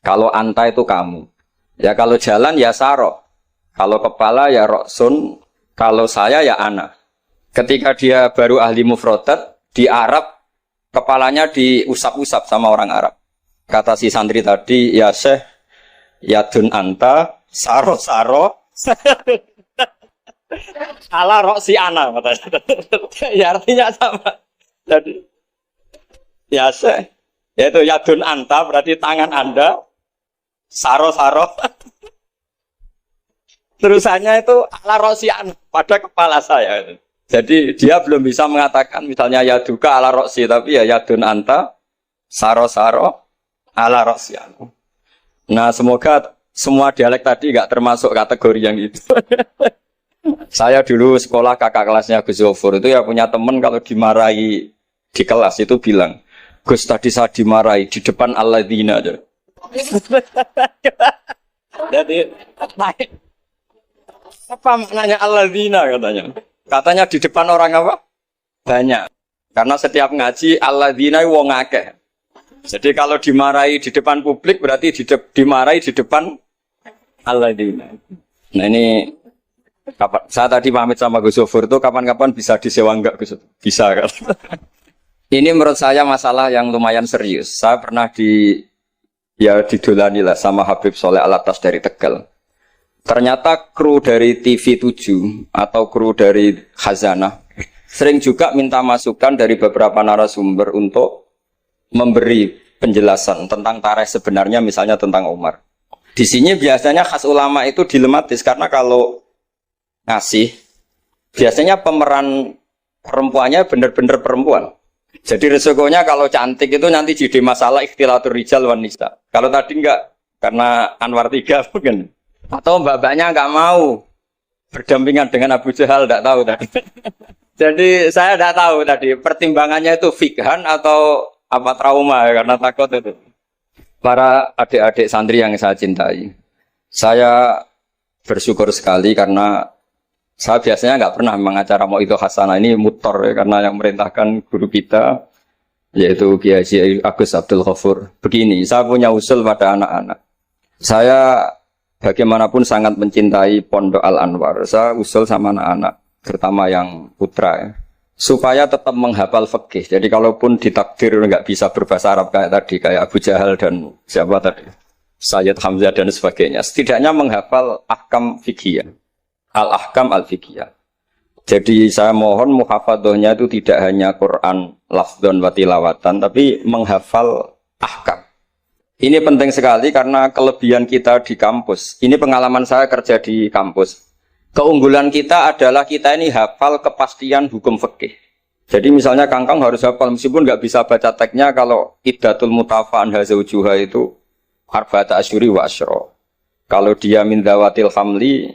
Kalau anta itu kamu. Ya kalau jalan ya saro. Kalau kepala ya roksun. Kalau saya ya anak. Ketika dia baru ahli mufrodat, di Arab, kepalanya diusap-usap sama orang Arab. Kata si santri tadi, ya syekh, yadun anta, saro-saro, ala roksi ana. Ya artinya sama. Jadi, ya syekh, yaitu yadun anta, berarti tangan anda, saro-saro. Terusannya itu ala roksi ana, pada kepala saya. Jadi dia belum bisa mengatakan misalnya yaduka ala roksi, tapi ya yadun anta, saro-saro, ala roksi. Nah semoga semua dialek tadi nggak termasuk kategori yang itu. Saya dulu sekolah kakak kelasnya Gus Zofur itu ya punya teman kalau dimarahi di kelas itu bilang, Gus tadi saya dimarahi di depan alladzina aja. Jadi Apa maknanya alladzina katanya? Katanya di depan orang apa? Banyak. Karena setiap ngaji alladzina wong akeh. Jadi kalau dimarahi di depan publik berarti dimarahi di depan alladzina. Nah ini kapan, saya tadi pamit sama Gus Zofur itu kapan-kapan bisa disewa enggak Gus? Bisa kan? Ini menurut saya masalah yang lumayan serius. Saya pernah didolani lah sama Habib Soleh Alatas dari Tegal. Ternyata kru dari TV7 atau kru dari Khazanah sering juga minta masukan dari beberapa narasumber untuk memberi penjelasan tentang tarikh sebenarnya, misalnya tentang Umar. Di sini biasanya khas ulama itu dilematis karena kalau ngasih biasanya pemeran perempuannya benar-benar perempuan. Jadi resikonya kalau cantik itu nanti jadi masalah ikhtilatur rijal wan nisa. Kalau tadi enggak karena Anwar 3 mungkin. Atau mbak-mbaknya enggak mau berdampingan dengan Abu Jahal, enggak tahu tadi. Jadi saya enggak tahu tadi pertimbangannya itu fikhan atau apa trauma ya, karena takut itu. Para adik-adik santri yang saya cintai, saya bersyukur sekali karena saya biasanya nggak pernah mengacara mau itu hasanah ini mutor ya, karena yang merintahkan guru kita yaitu Kiai Haji Agus Abdul Ghafur. Begini, saya punya usul pada anak-anak. Saya bagaimanapun sangat mencintai Pondok Al Anwar. Saya usul sama anak-anak, terutama yang putra ya, supaya tetap menghafal fikih. Jadi kalaupun ditakdir nggak bisa berbahasa Arab kayak tadi, kayak Abu Jahal dan siapa tadi, Sayyid Hamzah dan sebagainya, setidaknya menghafal ahkam fikih, al-ahkam al-fikih. Jadi saya mohon muhafadzahnya itu tidak hanya Quran lafdzon wa tilawatan, tapi menghafal ahkam. Ini penting sekali karena kelebihan kita di kampus. Ini pengalaman saya kerja di kampus. Keunggulan kita adalah kita ini hafal kepastian hukum fikih. Jadi misalnya Kangkang harus hafal meskipun nggak bisa baca teksnya kalau iddatul mutafa'an hazaujuha itu arba'ata asyuri wa asyra. Kalau dia min dawatil hamli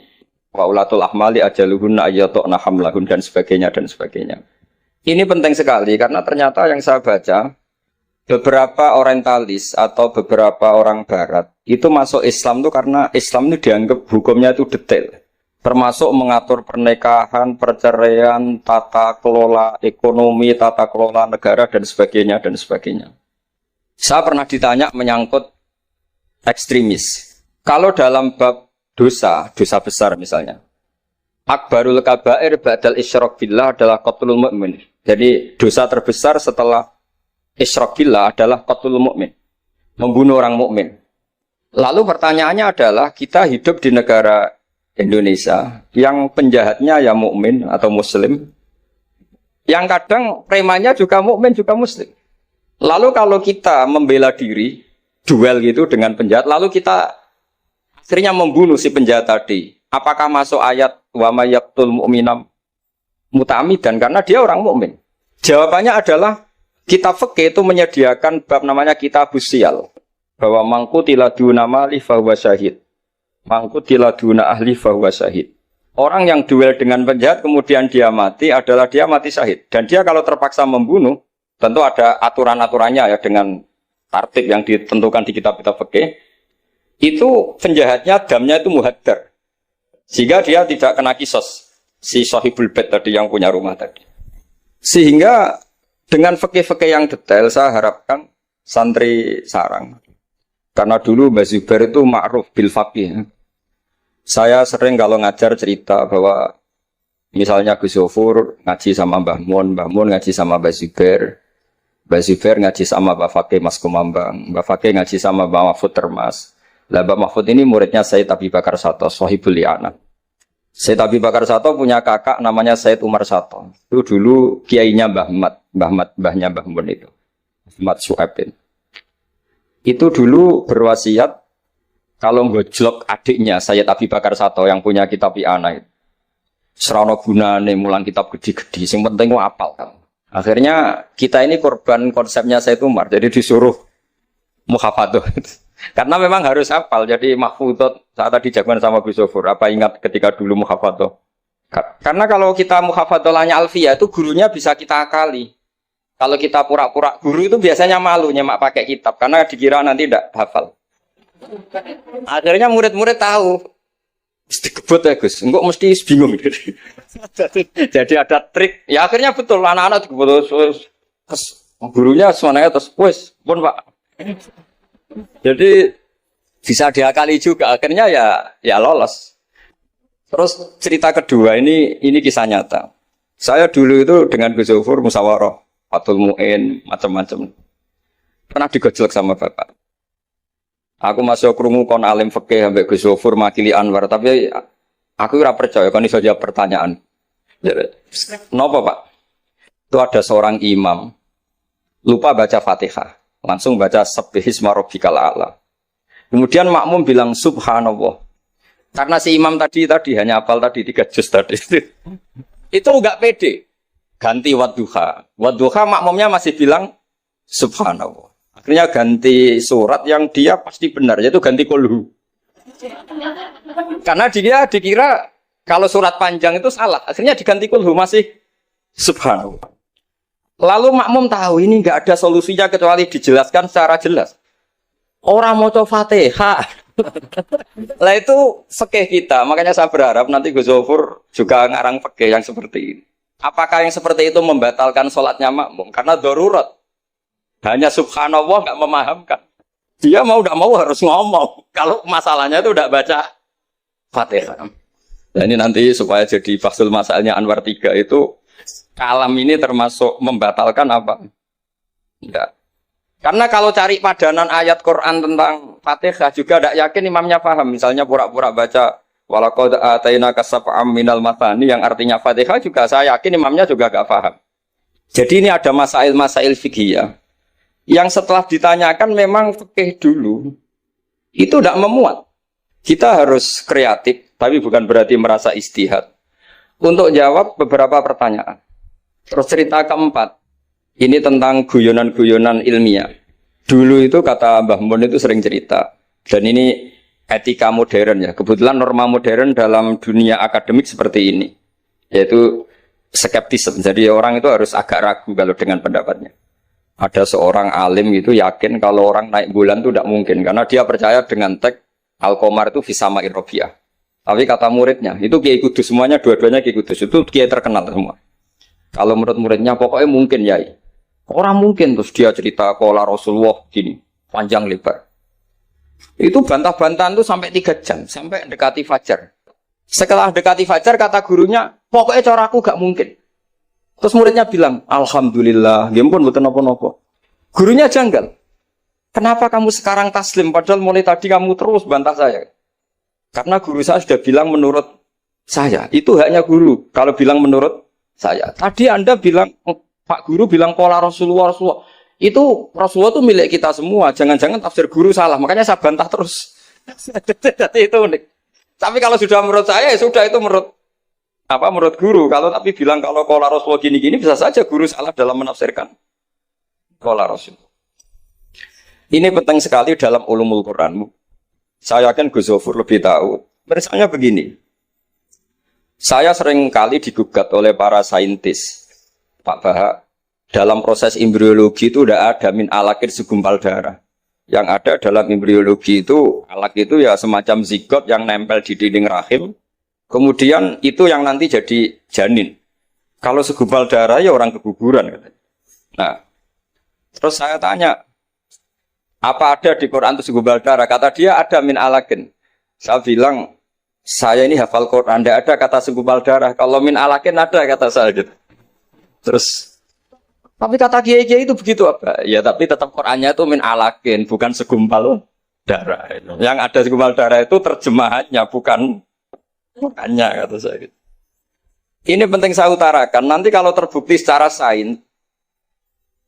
wa ulatul ahmali ajaluhunna ayyatu'na hamlahun dan sebagainya dan sebagainya. Ini penting sekali karena ternyata yang saya baca beberapa orientalis atau beberapa orang barat itu masuk Islam itu karena Islam itu dianggap hukumnya itu detail. Termasuk mengatur pernikahan, perceraian, tata kelola ekonomi, tata kelola negara, dan sebagainya, dan sebagainya. Saya pernah ditanya menyangkut ekstremis. Kalau dalam bab dosa, dosa besar misalnya, akbarul kabair ba'dal isyrak billah adalah qatlul mu'min. Jadi dosa terbesar setelah isyrak billah adalah qatlul mu'min, membunuh orang mukmin. Lalu pertanyaannya adalah kita hidup di negara Indonesia yang penjahatnya ya mukmin atau muslim, yang kadang premannya juga mukmin juga muslim. Lalu kalau kita membela diri duel gitu dengan penjahat, lalu kita akhirnya membunuh si penjahat tadi, apakah masuk ayat wa may yaqtul mu'mina muta'ammidan karena dia orang mukmin? Jawabannya adalah kitab fikih itu menyediakan bab namanya kitabus sial, bahwa mangqutila duna mali fahuwa syahid. Mangkutila duna ahli fahuwa syahid. Orang yang duel dengan penjahat kemudian dia mati adalah dia mati syahid. Dan dia kalau terpaksa membunuh, tentu ada aturan-aturannya ya dengan tartib yang ditentukan di kitab-kitab fikih. Itu penjahatnya damnya itu muhaddar. Sehingga dia tidak kena kisos. Si sahibul bait tadi yang punya rumah tadi. Sehingga dengan fikih-fikih yang detail saya harapkan santri sarang. Karena dulu Mbak Zubair itu ma'ruf bil faqih. Saya sering kalau ngajar cerita bahwa misalnya Gus Zofur ngaji sama Mbah Mun ngaji sama Mbah Zubair ngaji sama Mbah Fakih Mas Kumambang, Mbah Fakih ngaji sama Mbah Mahfud Termas. Lah Mbah Mahfud ini muridnya Sayyid Abi Bakar Sato, Sohibul Li'anah. Sayyid Abi Bakar Sato punya kakak namanya Sayyid Umar Sato. Itu dulu kiainya mbahnya Mbah Mun itu. Ahmad Su'aibin. Itu dulu berwasiat kalau ngojlok adiknya Sayyid Abi Bakar Sato yang punya kitab I'anah itu. Serana gunane mulang kitab gede-gede, sing penting ku apal kan. Akhirnya kita ini korban konsepnya Sayyid Umar, jadi disuruh muhafadzah. Karena memang harus hafal, jadi mahfudot saat tadi jagoan sama Gus Zofur, apa ingat ketika dulu muhafadzah? Karena kalau kita muhafadzahnya alfiyah itu gurunya bisa kita akali. Kalau kita pura-pura guru itu biasanya malu nyemak pakai kitab, karena dikira nanti tidak hafal. Akhirnya murid-murid tahu Mesti kebut ya Gus, enggak mesti bingung. Jadi ada trik. Ya akhirnya betul anak-anak dikebut terus gurunya semuanya terus wes pun Pak. Jadi bisa diakali juga akhirnya ya lolos. Terus cerita kedua ini kisah nyata. Saya dulu itu dengan Gus Zofur musyawarah, Fathul Mu'in, macam-macam. Pernah digojlok sama Bapak. Aku masuk krungu kon alim fikih ambek Gus Zofur makili Anwar, tapi aku ora percaya kon iso jawab pertanyaan. Napa, Pak? Itu ada seorang imam lupa baca Fatihah, langsung baca Subbihisma rabbikal a'la. Kemudian makmum bilang subhanallah. Karena si imam tadi hanya hafal tadi 3 juz tadi. Itu enggak pede. Ganti wadduha. Wadduha makmumnya masih bilang subhanallah. Akhirnya ganti surat yang dia pasti benar, yaitu ganti kulhu. Karena dia dikira kalau surat panjang itu salah. Akhirnya diganti kulhu masih subhanallah. Lalu makmum tahu ini enggak ada solusinya kecuali dijelaskan secara jelas. Orang mau coba Fatihah. Lah itu fikih kita. Makanya saya berharap nanti Gus Zofur juga ngarang fikih yang seperti ini. Apakah yang seperti itu membatalkan sholatnya makmum? Karena darurat. Hanya subhanallah nggak memahamkan. Dia mau nggak mau harus ngomong. Kalau masalahnya itu udah baca Fatihah. Nah ini nanti supaya jadi fasul masalahnya Anwar 3 itu kalam ini termasuk membatalkan apa? Enggak. Karena kalau cari padanan ayat Quran tentang Fatihah juga tidak yakin imamnya paham. Misalnya pura-pura baca walaqad atainaka sab'am minal mathani yang artinya Fatihah juga saya yakin imamnya juga gak paham. Jadi ini ada masail-masail fiqhiyah yang setelah ditanyakan memang fikih dulu itu tidak memuat. Kita harus kreatif, tapi bukan berarti merasa istihad untuk jawab beberapa pertanyaan. Terus cerita keempat. Ini tentang guyonan-guyonan ilmiah. Dulu itu kata Mbah Mun itu sering cerita. Dan ini etika modern ya. Kebetulan norma modern dalam dunia akademik seperti ini. Yaitu skeptisme. Jadi orang itu harus agak ragu kalau dengan pendapatnya. Ada seorang alim itu yakin kalau orang naik bulan itu tidak mungkin. Karena dia percaya dengan teks Al-Qamar itu Fisama Irrobiah. Tapi kata muridnya, itu Kiai Kudus. Semuanya dua-duanya Kiai Kudus. Itu Kiai terkenal semua. Kalau menurut muridnya pokoknya mungkin ya. Orang mungkin terus dia cerita kola Rasulullah gini, panjang lebar. Itu bantah-bantahan itu sampai 3 jam, sampai dekati fajar. Setelah dekati fajar kata gurunya, pokoknya cara aku gak mungkin. Terus muridnya bilang, alhamdulillah, ya ampun betul napa-napa. Gurunya janggal. Kenapa kamu sekarang taslim padahal mulai tadi kamu terus bantah saya? Karena guru saya sudah bilang menurut saya. Itu haknya guru kalau bilang menurut saya. Tadi Anda bilang Pak Guru bilang pola Rasulullah. Itu Rasulullah itu milik kita semua. Jangan-jangan tafsir guru salah. Makanya saya bantah terus. Jadi itu unik. Tapi kalau sudah menurut saya, ya sudah itu menurut guru. Kalau tapi bilang kalau pola Rasulullah gini-gini, bisa saja guru salah dalam menafsirkan pola Rasul. Ini penting sekali dalam ulumul Quran. Saya yakin Gus Zofur lebih tahu. Misalnya begini. Saya sering kali digugat oleh para saintis. Pak Baha, dalam proses embriologi itu tidak ada min alakir segumpal darah. Yang ada dalam embriologi itu, alak itu ya semacam zigot yang nempel di dinding rahim. Kemudian itu yang nanti jadi janin. Kalau segumpal darah ya orang keguguran. Nah, terus saya tanya, apa ada di Quran itu segumpal darah? Kata dia ada min alakin. Saya bilang, saya ini hafal Quran, tidak ada kata segumpal darah. Kalau min alakin ada kata saya gitu. Terus, tapi kata kiai-kiai itu begitu apa? Ya tapi tetap Qurannya itu min alakin, bukan segumpal darah. Yang ada segumpal darah itu terjemahannya, bukan Qurannya kata saya gitu. Ini penting saya utarakan. Nanti kalau terbukti secara sains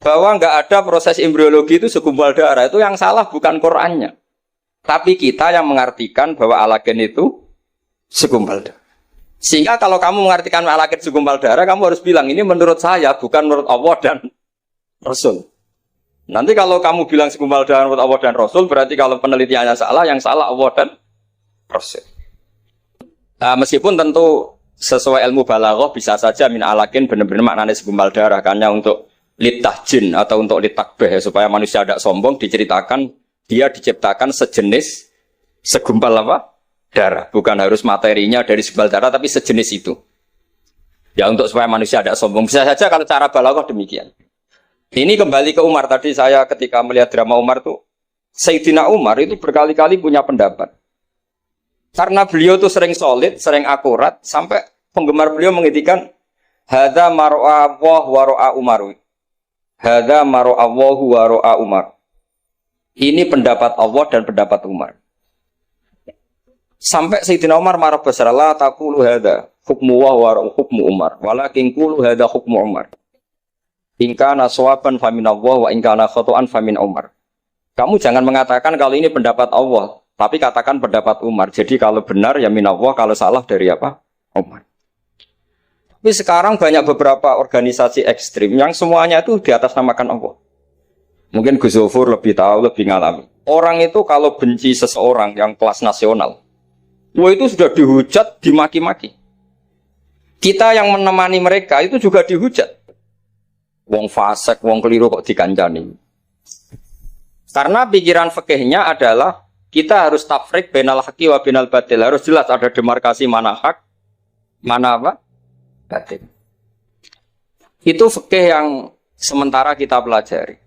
bahwa nggak ada proses embriologi itu segumpal darah, itu yang salah bukan Qurannya, tapi kita yang mengartikan bahwa alakin itu segumpal darah. Sehingga kalau kamu mengartikan alakin segumpal darah, kamu harus bilang ini menurut saya, bukan menurut Allah dan Rasul. Nanti kalau kamu bilang segumpal darah menurut Allah dan Rasul, berarti kalau penelitiannya salah, yang salah Allah dan Rasul. Nah, meskipun tentu sesuai ilmu balaghah bisa saja min alakin benar-benar maknanya segumpal darah, karena untuk litahjin atau untuk litakbeh supaya manusia tidak sombong diceritakan dia diciptakan sejenis segumpal apa? darah, bukan harus materinya dari segumpal darah, tapi sejenis itu. Ya untuk supaya manusia tidak sombong. Bisa saja kalau cara balaghah demikian. Ini kembali ke Umar tadi saya ketika melihat drama Umar tuh, Sayyidina Umar itu berkali-kali punya pendapat. Karena beliau tuh sering solid, sering akurat, sampai penggemar beliau mengintikan hadza mar'a Allah wa ra'a Umar. Hadza mar'a Allah wa ra'a Umar. Ini pendapat Allah dan pendapat Umar. Sampai Sayyidina Umar marah besar, la taqulu hadza hukmu wa ra'a hukmu Umar, walakin qulu hadza hukmu Umar. In kana shawaban fa min Allah wa in kana khata'an fa min Umar. Kamu jangan mengatakan kalau ini pendapat Allah, tapi katakan pendapat Umar. Jadi kalau benar ya min Allah, kalau salah dari apa? Umar. Tapi sekarang banyak beberapa organisasi ekstrim yang semuanya itu di atas namakan Allah. Mungkin Gus Zofur lebih tahu, lebih ngalami. Orang itu kalau benci seseorang yang kelas nasional, wah itu sudah dihujat, dimaki-maki. Kita yang menemani mereka itu juga dihujat. Wong fasik, wong keliru kok dikancani. Karena pikiran fikihnya adalah kita harus tafrik bainal haqqi wa bainal batil. Harus jelas ada demarkasi mana hak, mana apa? Batil. Itu fikih yang sementara kita pelajari.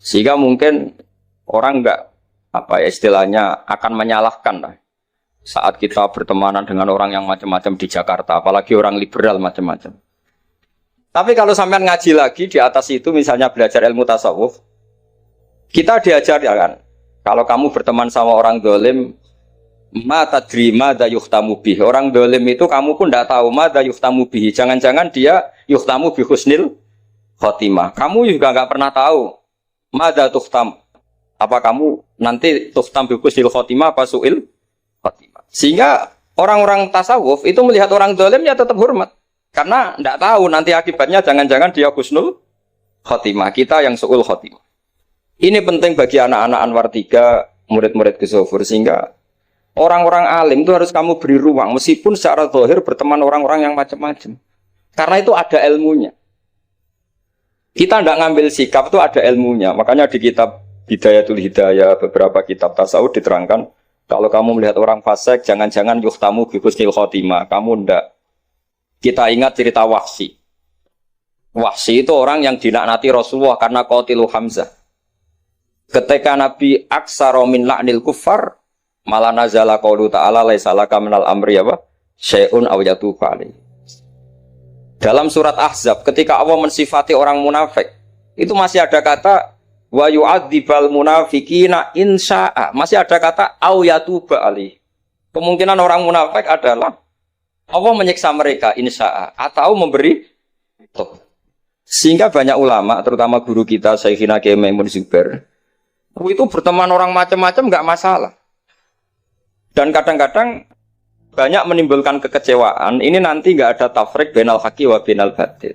Sehingga mungkin orang enggak apa ya istilahnya akan menyalahkan lah. Saat kita bertemanan dengan orang yang macam-macam di Jakarta, apalagi orang liberal macam-macam. Tapi kalau sampean ngaji lagi di atas itu, misalnya belajar ilmu tasawuf, kita diajarkan, kalau kamu berteman sama orang dolim, ma tadri madza yuhtamu bih. Orang dolim itu kamu pun tidak tahu madza yuhtamu bih. Jangan-jangan dia yuhtamu bi husnil khotimah. Kamu juga nggak pernah tahu madza tuhtam. Apa kamu nanti tuhtam bi husnil khotimah apa suil khotimah. Sehingga orang-orang tasawuf itu melihat orang dolim ya tetap hormat. Karena tidak tahu nanti akibatnya jangan-jangan dia husnul khotimah, kita yang su'ul khotimah. Ini penting bagi anak-anak Anwar 3, murid-murid Gus Zofur, sehingga orang-orang alim itu harus kamu beri ruang, meskipun secara zahir berteman orang-orang yang macam-macam. Karena itu ada ilmunya. Kita tidak ngambil sikap itu ada ilmunya. Makanya di kitab Hidayatul Hidayah, beberapa kitab tasawuf diterangkan, kalau kamu melihat orang fasik, jangan-jangan yuhtamu bi husnil khotimah, kamu tidak. Kita ingat cerita Wahsy. Wahsy itu orang yang dilaknati Rasulullah karena qatilu Hamzah. Ketika Nabi aksara min la'nil kuffar, malah nazala qaulu ta'ala laisa laka minal amri apa? Syai'un aw yatubu alaihi. Dalam surat Ahzab ketika Allah mensifati orang munafik, itu masih ada kata wa yu'adzibal munafiqina insya'a. Masih ada kata aw yatubu alaihi. Kemungkinan orang munafik adalah Allah menyiksa mereka insya'a atau memberi toh. Sehingga banyak ulama, terutama guru kita Syekhina Kiai Maimun Zubair, itu berteman orang macam-macam enggak masalah. Dan kadang-kadang banyak menimbulkan kekecewaan. Ini nanti enggak ada tafrik bainal haqqi wa bainal batil.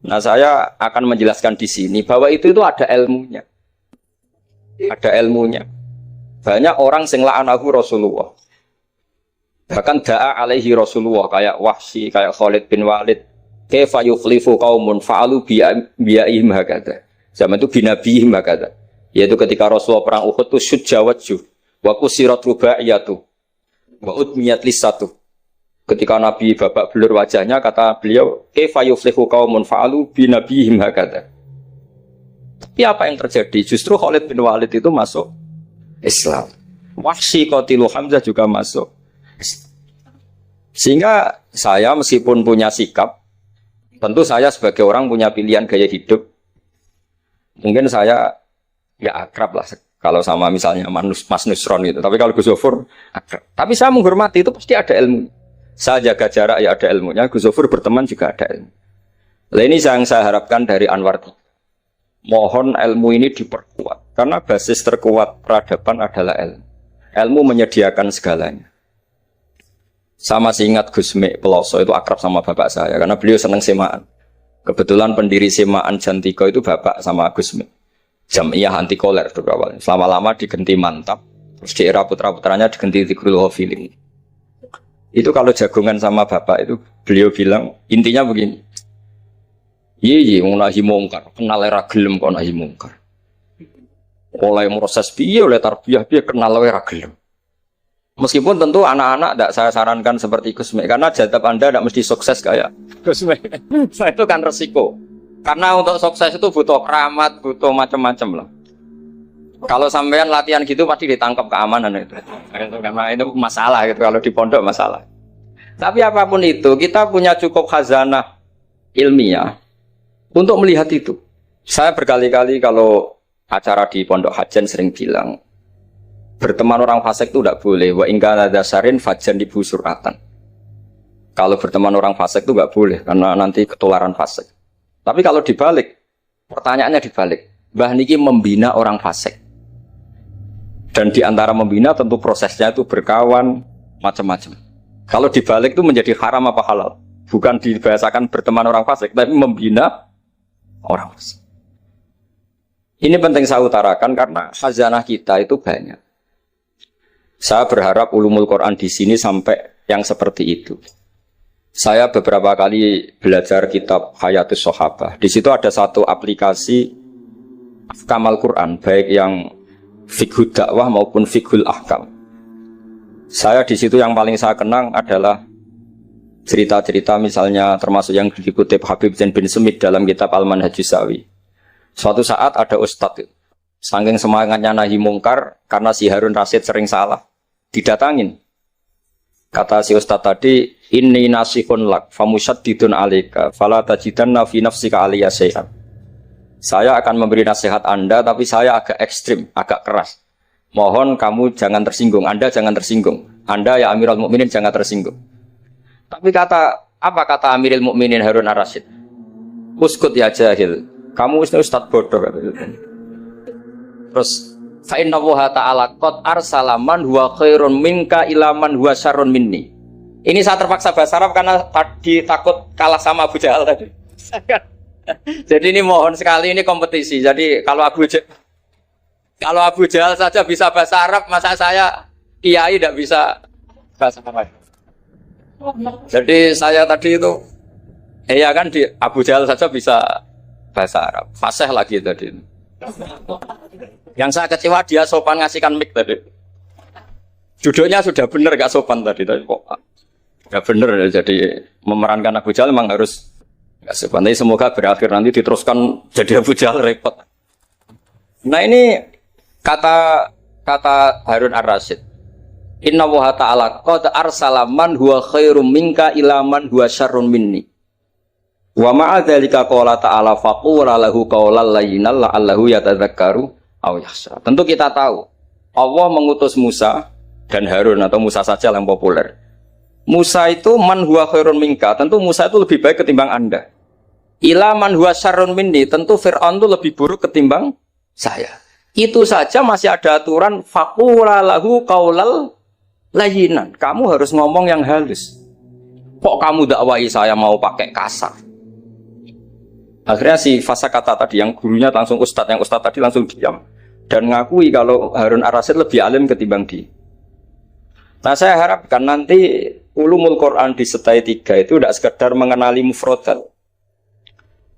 Nah, saya akan menjelaskan di sini bahwa itu ada ilmunya. Ada ilmunya. Banyak orang sing la'anahu Rasulullah. Bahkan da'a alaihi Rasulullah kayak Wahsy, kayak Khalid bin Walid. Kaifa yukhlifu qaumun fa'alu bi'ihim hakadha. Zaman itu binabihim hakadha. Yaitu ketika Rasulullah perang Uhud itu syujja wajjuh wa kusirat rubaiyatu wa udmiyat lisatu. Ketika Nabi babak belur wajahnya, kata beliau, kaifa yukhlifu qaumun fa'alu binabihim hakadha. Tapi apa yang terjadi? Justru Khalid bin Walid itu masuk Islam. Wahsy qatilu Hamzah juga masuk. Sehingga saya meskipun punya sikap, tentu saya sebagai orang punya pilihan gaya hidup. Mungkin saya ya akrab lah kalau sama misalnya Mas Nusron gitu. Tapi kalau Gus Zofur akrab. Tapi saya menghormati, itu pasti ada ilmu. Saya jaga jarak ya ada ilmunya. Gus Zofur berteman juga ada ilmu. Nah, ini yang saya harapkan dari Anwar 3. Mohon ilmu ini diperkuat. Karena basis terkuat peradaban adalah ilmu. Ilmu menyediakan segalanya. Sama masih ingat Gus Mek Peloso itu akrab sama bapak saya karena beliau senang semaan. Kebetulan pendiri semaan Jantiko itu bapak sama Gus Mek. Jamiyah anti koler itu awalnya. Selama-lama diganti Mantap, terus di era putra-putranya diganti Zikrul Ghafilin. Itu kalau jagungan sama bapak itu beliau bilang intinya begini. Iya, wong nahi mungkar, kenal era gelem kok nahi mungkar. Oleh proses piye oleh tarbiyah piye kenal era gelem. Meskipun tentu anak-anak tidak saya sarankan seperti Gusme, karena jadab Anda tidak mesti sukses kayak Gusme. Itu kan resiko. Karena untuk sukses itu butuh keramat, butuh macam-macam lah. Kalau sampean latihan gitu pasti ditangkap keamanan itu. Karena itu masalah gitu kalau di pondok masalah. Tapi apapun itu, kita punya cukup khazanah ilmiah untuk melihat itu. Saya berkali-kali kalau acara di Pondok Hajan sering bilang, berteman orang fasik itu tidak boleh. Wa ingkana dasarin fajan dibu suratan. Kalau berteman orang fasik itu nggak boleh karena nanti ketularan fasik. Tapi kalau dibalik, pertanyaannya dibalik. Mbah niki membina orang fasik. Dan di antara membina tentu prosesnya itu berkawan macam-macam. Kalau dibalik itu menjadi haram apa halal? Bukan dibahasakan berteman orang fasik, tapi membina orang fasik. Ini penting saya utarakan karena khazanah kita itu banyak. Saya berharap ulumul Quran di sini sampai yang seperti itu. Saya beberapa kali belajar kitab Hayatus Sahabah. Di situ ada satu aplikasi Ahkamal Quran, baik yang fiqhud dakwah maupun fiqhul ahkam. Saya di situ yang paling saya kenang adalah cerita-cerita misalnya termasuk yang dikutip Habib Zain bin Semit dalam kitab Al-Manhajus Sawi. Suatu saat ada ustadz, saking semangatnya nahi mungkar karena si Harun Rasyid sering salah, didatangin. Kata si ustadz tadi, inni nasihun lak famusyaddidun alaika fala tajidanna fi nafsika aliyya syai'an. Saya akan memberi nasihat Anda tapi saya agak ekstrim, agak keras. Mohon kamu jangan tersinggung, Anda jangan tersinggung. Anda ya Amirul Mukminin jangan tersinggung. Tapi apa kata Amirul Mukminin Harun Ar-Rasyid? Uskut ya jahil. Kamu ustadz bodoh. Terus fa inna Allaha ta'ala qad arsala man huwa khairun minka ila man huwa syarrun minni. Ini saya terpaksa bahasa Arab karena tadi takut kalah sama Abu Jahal tadi. Jadi ini mohon sekali ini kompetisi. Jadi kalau Abu Jahal saja bisa bahasa Arab, masa saya kiai tidak bisa bahasa Arab. Jadi saya tadi itu ya kan di Abu Jahal saja bisa bahasa Arab. Fasih lagi tadi. Yang saya kecewa dia sopan ngasihkan mic tadi. Duduknya sudah benar gak sopan tadi kok. Gak benar jadi memerankan Abu Jahal memang harus gak sopan. Tapi semoga berakhir nanti diteruskan jadi Abu Jahal repot. Nah ini kata Harun Ar-Rasyid. Inna Allaha ta'ala qad arsala man huwa khairum minka ila man huwa syarrun minni. Wa ma'a dzalika qala ta'ala faqula lahu qawlan layyinan la'allahu yatadzakkaru aw yakhsha. Tentu kita tahu Allah mengutus Musa dan Harun atau Musa saja yang populer. Musa itu man huwa khairun minka, tentu Musa itu lebih baik ketimbang Anda. Ila man huwa syarrun minni, tentu Fir'aun itu lebih buruk ketimbang saya. Itu saja masih ada aturan faqula lahu qawlan layyinan. Kamu harus ngomong yang halus. Kok kamu dakwai saya mau pakai kasar? Akhirnya si Fasakata tadi yang gurunya langsung ustadz, yang ustadz tadi langsung diam dan ngakui kalau Harun Ar-Rasyid lebih alim ketimbang dia. Nah saya harapkan nanti ulumul Quran di setai 3 itu tidak sekedar mengenali mufrodat,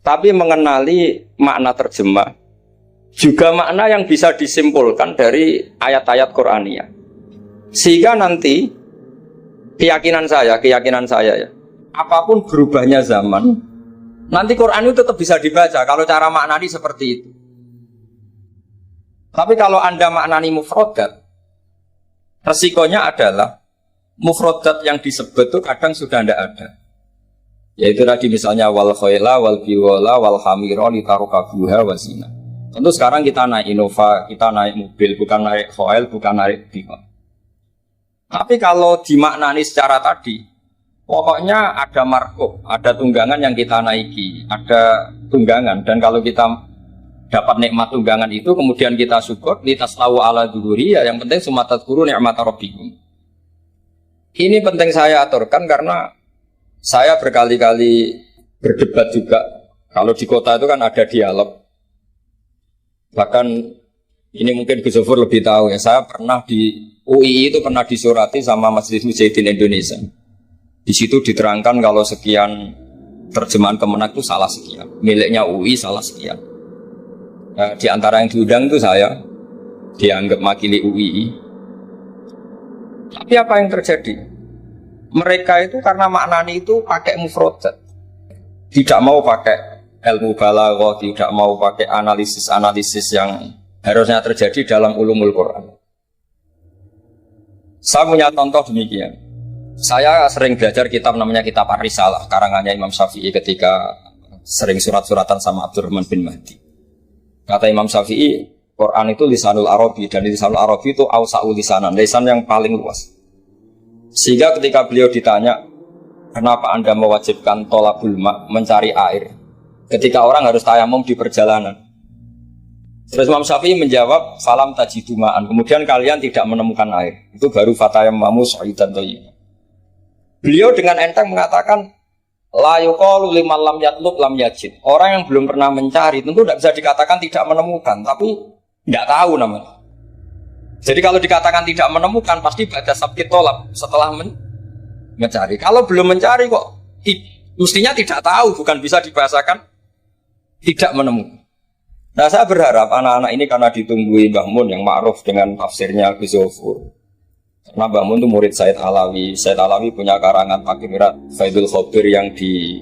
tapi mengenali makna terjemah, juga makna yang bisa disimpulkan dari ayat-ayat Qur'aniyah. Sehingga nanti keyakinan saya ya, apapun berubahnya zaman, nanti Quran itu tetap bisa dibaca kalau cara maknani seperti itu. Tapi kalau Anda maknani mufrodat, resikonya adalah mufrodat yang disebut itu kadang sudah tidak ada. Yaitu tadi misalnya wal khayla wal biwala wal hamira litarukabuha wazina. Tentu sekarang kita naik Innova, kita naik mobil, bukan naik khayl, bukan naik biwala. Tapi kalau dimaknani secara tadi, pokoknya ada markup, ada tunggangan yang kita naiki, ada tunggangan. Dan kalau kita dapat nikmat tunggangan itu, kemudian kita syukur, litaslahu ala dhuhuri, ya yang penting sumatat guru ni'mata rabbikum. Ini penting saya aturkan karena saya berkali-kali berdebat juga. Kalau di kota itu kan ada dialog. Bahkan ini mungkin Gus Zofur lebih tahu ya, saya pernah di UI itu pernah disurati sama Majelis Mujahidin Indonesia. Di situ diterangkan kalau sekian terjemahan Kemenak itu salah sekian, miliknya UI salah sekian. Nah, di antara yang diundang itu saya dianggap makili UI. Tapi apa yang terjadi? Mereka itu karena maknani itu pakai mufrodat, tidak mau pakai ilmu balaghah, tidak mau pakai analisis-analisis yang harusnya terjadi dalam ulumul Quran. Saya punya contoh demikian. Saya sering belajar kitab namanya Kitab Ar-Risalah, karangannya Imam Syafi'i ketika sering surat-suratan sama Abdurrahman bin Mahdi. Kata Imam Syafi'i, Quran itu lisanul Arabi, dan lisanul Arabi itu awsa'ul lisanan, lisan yang paling luas. Sehingga ketika beliau ditanya, kenapa Anda mewajibkan tolabul ma', mencari air, ketika orang harus tayamum di perjalanan? Terus Imam Syafi'i menjawab, falam tajidu ma'an, kemudian kalian tidak menemukan air, itu baru fatayammamu sha'idan thayyiban. Beliau dengan enteng mengatakan, la yuqalu liman lam yatlub lam yajid. Orang yang belum pernah mencari tentu tidak bisa dikatakan tidak menemukan, tapi tidak tahu namanya. Jadi kalau dikatakan tidak menemukan, pasti pada sabkit tolab setelah mencari. Kalau belum mencari kok mestinya tidak tahu, bukan bisa dibahasakan tidak menemukan. Nah, saya berharap anak-anak ini karena ditunggui Mbah Mun yang ma'ruf dengan tafsirnya Gus Zofur. Karena Mbah Mun itu murid Said Alawi. Said Alawi punya karangan Pakirat Faidul Khobir yang di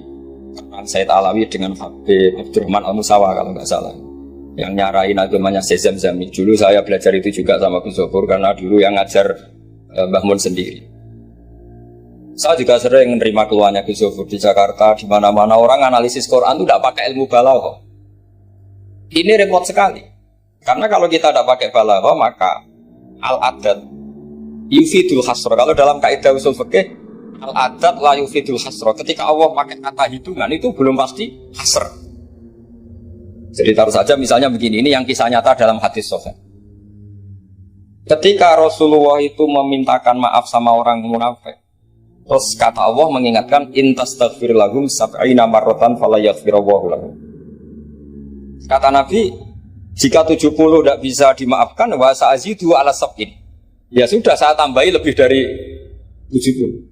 Said Alawi dengan Habib Abdurrahman Al-Musawa kalau nggak salah. Yang nyarain agamanya Sezam Zami. Dulu saya belajar itu juga sama Gus Zofur karena dulu yang ngajar Mbah Mun sendiri. Saya juga sering menerima keluhannya Gus Zofur di Jakarta, di mana-mana orang analisis Quran itu tidak pakai ilmu balaghah. Ini repot sekali. Karena kalau kita tidak pakai balaghah, maka al-adat yufidul hasra. Kalau dalam kaidah usul fikih, al-adat la yufidul hasra. Ketika Allah pakai kata hitungan itu belum pasti hasr. Jadi taruh saja misalnya begini, ini yang kisah nyata dalam hadis sahih. Ketika Rasulullah itu memintakan maaf sama orang munafik, terus kata Allah mengingatkan intastaghfir lahum sab'ina marratan fala yaghfirullahu lahum. Kata Nabi, jika 70 tidak bisa dimaafkan, wa sa'azidu ala sab'in. Ya sudah, saya tambahi lebih dari 70.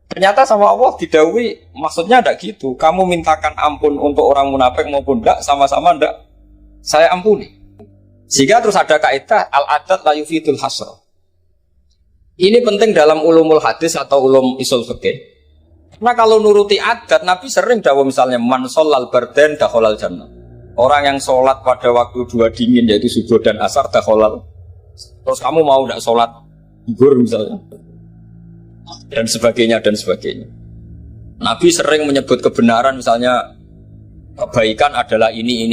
Ternyata sama Allah didhawuhi, maksudnya tidak gitu. Kamu mintakan ampun untuk orang munafik maupun tidak, sama-sama tidak saya ampuni. Sehingga terus ada kaidah al-adat la yufidul hasra. Ini penting dalam ulumul hadis atau ulum usul fikih. Karena kalau nuruti adat, Nabi sering dawuh misalnya man sholal bardan dakhalal jannah. Orang yang sholat pada waktu dua dingin yaitu subuh dan asar dakhalal. Terus kamu mau tidak sholat zuhur misalnya, dan sebagainya dan sebagainya. Nabi sering menyebut kebenaran misalnya kebaikan adalah ini.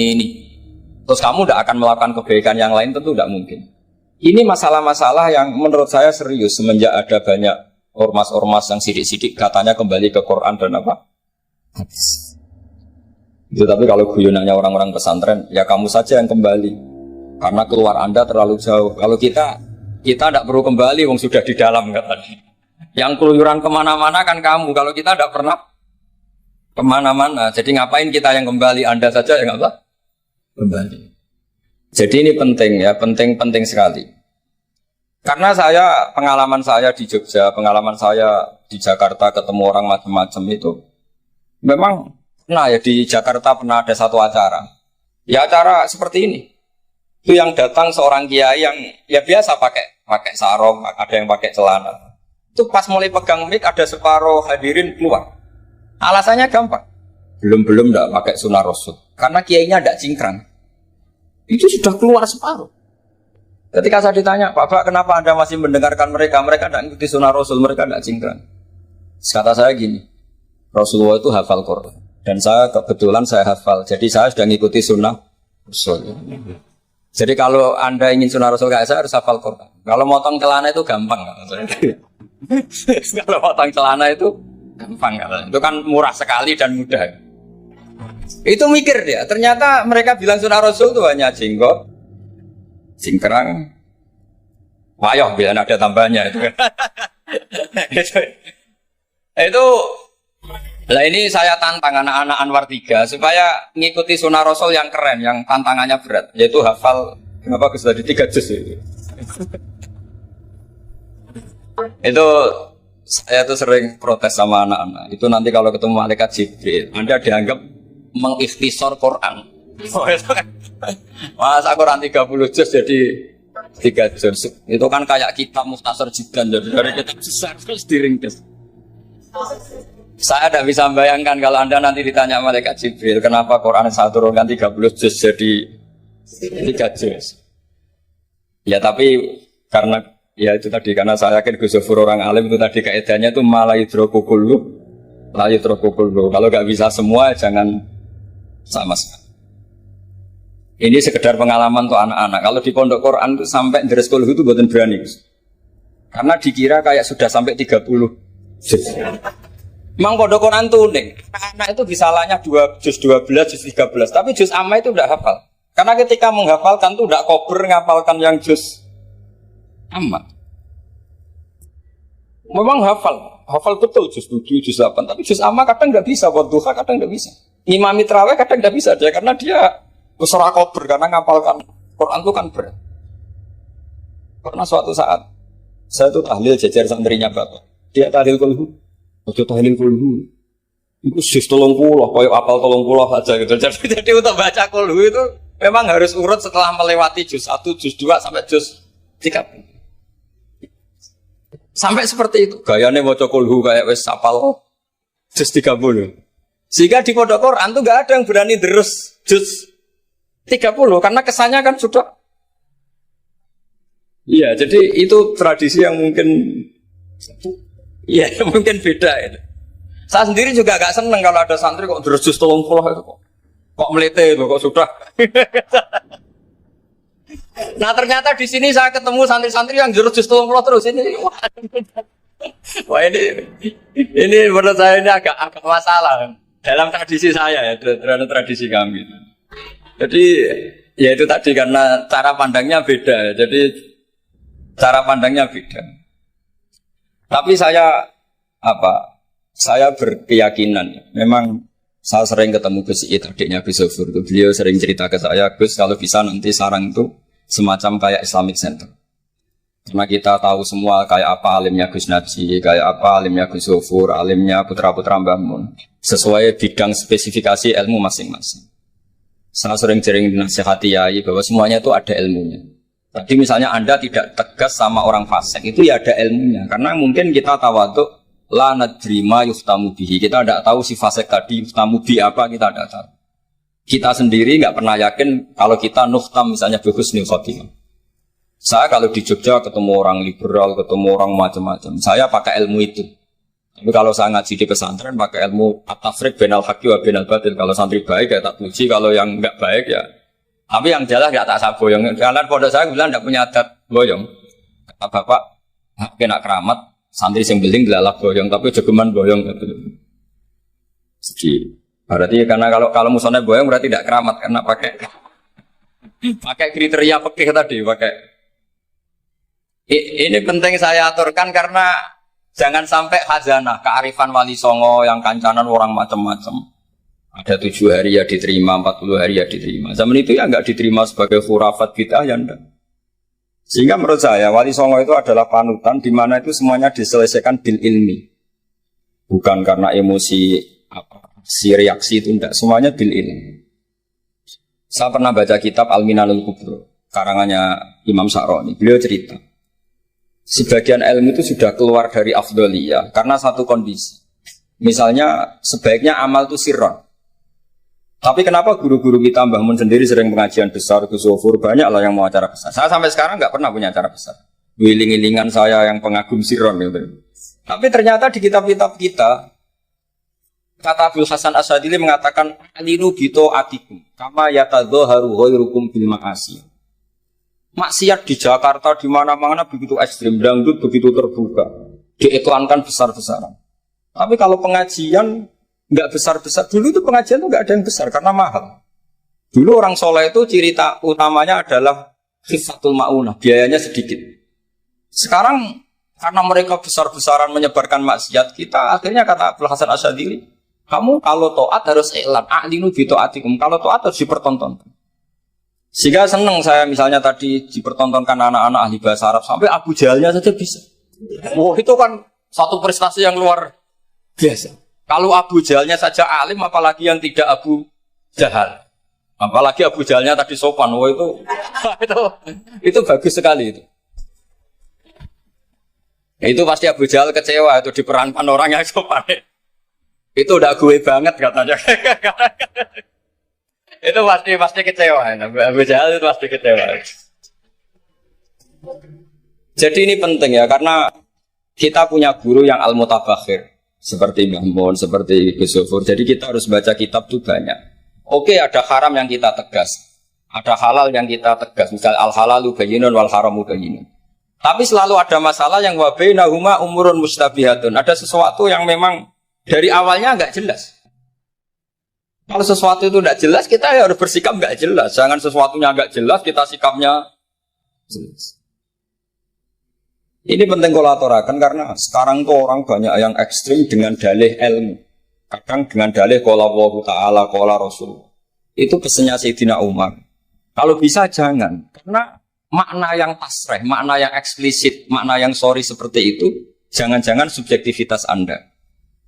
Terus kamu tidak akan melakukan kebaikan yang lain, tentu tidak mungkin. Ini masalah-masalah yang menurut saya serius semenjak ada banyak ormas-ormas yang sidik-sidik katanya kembali ke Quran dan apa? Hadis. Itu tapi kalau guyonannya orang-orang pesantren, ya kamu saja yang kembali. Karena keluar Anda terlalu jauh. Kalau kita tidak perlu kembali, wong sudah di dalam katanya. Yang keluyuran kemana-mana kan kamu. Kalau kita tidak pernah kemana-mana, jadi ngapain kita yang kembali? Anda saja yang apa? Kembali. Jadi ini penting ya, penting sekali. Karena pengalaman saya di Jogja, pengalaman saya di Jakarta ketemu orang macam-macam itu, memang nah ya di Jakarta pernah ada satu acara. Ya acara seperti ini. Itu yang datang seorang kiai yang ya biasa pakai sarung, ada yang pakai celana. Itu pas mulai pegang mic ada separuh hadirin keluar. Alasannya gampang. Belum enggak pakai sunah rasul. Karena kiainya enggak cingkrang. Itu sudah keluar separuh. Ketika saya ditanya, Pak, kenapa Anda masih mendengarkan mereka? Mereka enggak ikuti sunah rasul, mereka enggak cingkrang. Kata saya gini, Rasulullah itu hafal Quran. Dan saya kebetulan saya hafal. Jadi saya sudah ngikuti sunnah rasul. Jadi kalau Anda ingin sunnah rasul kayak saya harus hafal Quran. Kalau motong celana itu gampang. Kalau motong celana itu gampang. Itu kan murah sekali dan mudah. Itu mikir dia. Ternyata mereka bilang sunnah rasul itu hanya jenggot, cingkrang, wayoh bila ada tambahnya. Itu lah ini saya tantang anak-anak Anwar 3 supaya ngikuti sunnah rasul yang keren, yang tantangannya berat, yaitu hafal kenapa Gus tadi 3 juz itu. Itu saya tuh sering protes sama anak-anak. Itu nanti kalau ketemu malaikat Jibril, Anda dianggap mengikhtisar Quran. Oh itu kan. Masa Quran 30 juz jadi 3 juz. Itu kan kayak kitab Mukhtasar Jiddan, jadi dari kitab besar terus diringkas. Saya tidak bisa membayangkan kalau Anda nanti ditanya malaikat Jibril, kenapa Quran saya turunkan 30 juz jadi 3 juz. Ya tapi karena ya itu tadi, karena saya yakin Gus Zofur orang alim itu tadi kaidahnya itu malayudrokukulu, layudrokukulu. Kalau nggak bisa semua jangan sama sekali. Ini sekedar pengalaman untuk anak-anak. Kalau di pondok Quran itu sampai deres kulhu itu buatan berani. Karena dikira kayak sudah sampai 30 juz. Memang pondok Quran itu unik. Anak itu bisa lanya juz 12, juz 13. Tapi juz amma itu udah hafal. Karena ketika menghafalkan itu udah kober ngapalkan yang juz amma. Memang hafal betul juz 7, juz 8. Tapi juz amma kadang nggak bisa, wadduha kadang nggak bisa. Imam Mitraweh kadang nggak bisa dia karena dia besar kober karena ngapalkan Quran itu kan berat. Karena suatu saat saya tuh tahlil jajar santrinya bapak. Dia tahlil kulhu. Waktu tahlil kulhu itu juz 30, kayak apal 30 aja gitu. Jadi untuk baca kulhu itu memang harus urut setelah melewati juz 1, juz 2 sampai juz 3. Sampai seperti itu. Gayanya baca kulhu kayak wes apal juz 30. Sehingga di pondok Quran tuh nggak ada yang berani terus juz 30 karena kesannya kan sudah. Iya, jadi itu tradisi yang mungkin iya, mungkin beda itu. Saya sendiri juga agak seneng kalau ada santri kok terus juz 30 itu kok melete loh, kok sudah. Nah ternyata di sini saya ketemu santri-santri yang jurus juz 30 terus ini. Wah ini menurut saya ini agak masalah dalam tradisi saya ya, dalam tradisi kami. Jadi ya itu tadi karena cara pandangnya beda. Jadi cara pandangnya beda. Tapi saya berkeyakinan memang saya sering ketemu Gus Iit, adiknya Gus Zofur. Beliau sering cerita ke saya, Gus kalau bisa nanti sarang itu semacam kayak Islamic Center. Karena kita tahu semua kayak apa alimnya Gus Naji, kayak apa alimnya Gus Zofur, alimnya putra-putra Mbah Mun. Sesuai bidang spesifikasi ilmu masing-masing. Saya sering dinasihati yai bahwa semuanya itu ada ilmunya. Tadi misalnya Anda tidak tegas sama orang fasik, itu ya ada ilmunya. Karena mungkin kita tawaduk, la nadri ma yuftamu bihi. Kita tidak tahu si fasik tadi yuftamu bi apa, kita tidak tahu. Kita sendiri nggak pernah yakin kalau kita nuftam misalnya bagus nih khotimah. Saya kalau di Jogja ketemu orang liberal, ketemu orang macam-macam, saya pakai ilmu itu. Tapi kalau saya ngaji di pesantren pakai ilmu at-tafriq bainal haqqi wa bainal batil. Kalau santri baik ya tak puji, kalau yang nggak baik ya. Tapi yang jelas nggak tak saboyong. Karena pondok saya bilang tidak punya adat boyong. Kata bapak, kena keramat, santri yang beling dilalak boyong, tapi jogeman boyong. Jadi berarti karena kalau musuhnya boyong berarti tidak keramat karena pakai kriteria fikih tadi pakai. Ini penting saya aturkan karena jangan sampai khazanah kearifan wali songo yang kancanan orang macam-macam. Ada 7 hari ya diterima, 40 hari ya diterima. Zaman itu ya nggak diterima sebagai khurafat bid'ah ya enggak. Sehingga menurut saya wali songo itu adalah panutan di mana itu semuanya diselesaikan bil ilmi. Bukan karena emosi si reaksi itu enggak, semuanya bil ilmi. Saya pernah baca kitab Al-Minanul Kubro karangannya Imam Sa'roni. Beliau cerita sebagian ilmu itu sudah keluar dari afdholiyah karena satu kondisi. Misalnya sebaiknya amal itu sirron. Tapi kenapa guru-guru kita Mbah Mun sendiri sering pengajian besar, Gus Zofur, banyak lah yang mau acara besar. Saya sampai sekarang nggak pernah punya acara besar. Wiling-wilingan saya yang pengagum sirron gitu. Tapi ternyata di kitab-kitab kita, kata Abdul Hasan Asadili mengatakan alinu bito atikum kama yatadzaharu ghairukum bil ma'asi. Maksiat di Jakarta di mana-mana begitu ekstrim, dangdut begitu terbuka, diiklankan besar-besaran. Tapi kalau pengajian nggak besar-besar, dulu itu pengajian itu nggak ada yang besar karena mahal. Dulu orang soleh itu ciri utamanya adalah khifatul ma'unah, biayanya sedikit. Sekarang karena mereka besar-besaran menyebarkan maksiat, kita akhirnya kata Abdul Hasan Asyadili, kamu kalau to'at harus iklan, a'linu bi to'atikum, kalau to'at harus dipertontonkan. Sehingga seneng saya misalnya tadi dipertontonkan anak-anak ahli bahasa Arab, sampai Abu Jahalnya saja bisa. Wah itu kan satu prestasi yang luar biasa. Kalau Abu Jahalnya saja alim, apalagi yang tidak Abu Jahal. Apalagi Abu Jahalnya tadi sopan, wah itu itu bagus sekali itu. Itu pasti Abu Jahal kecewa itu diperankan orang yang sopan. Itu udah gue banget katanya. Itu pasti kecewa. Abu Jahal itu pasti kecewa. Jadi ini penting ya karena kita punya guru yang al-mutabakhir seperti Mbah Mun, seperti Gus Zofur. Jadi kita harus baca kitab tuh banyak. Oke, ada haram yang kita tegas, ada halal yang kita tegas. Misal al-halalu bayyinun wal haramu bayyinun. Tapi selalu ada masalah yang wa bainahuma umurun mustabihatun. Ada sesuatu yang memang dari awalnya enggak jelas. Kalau sesuatu itu enggak jelas, kita harus bersikap enggak jelas. Jangan sesuatunya enggak jelas, kita sikapnya jelas. Ini penting kalau aturakan karena sekarang tuh orang banyak yang ekstrim dengan dalih ilmu. Kadang dengan dalih qala Allahu ta'ala qala Rasul. Itu pesannya Sayyidina Umar. Kalau bisa jangan, karena makna yang tasrih, makna yang eksplisit, makna yang sorry seperti itu, jangan-jangan subjektivitas Anda.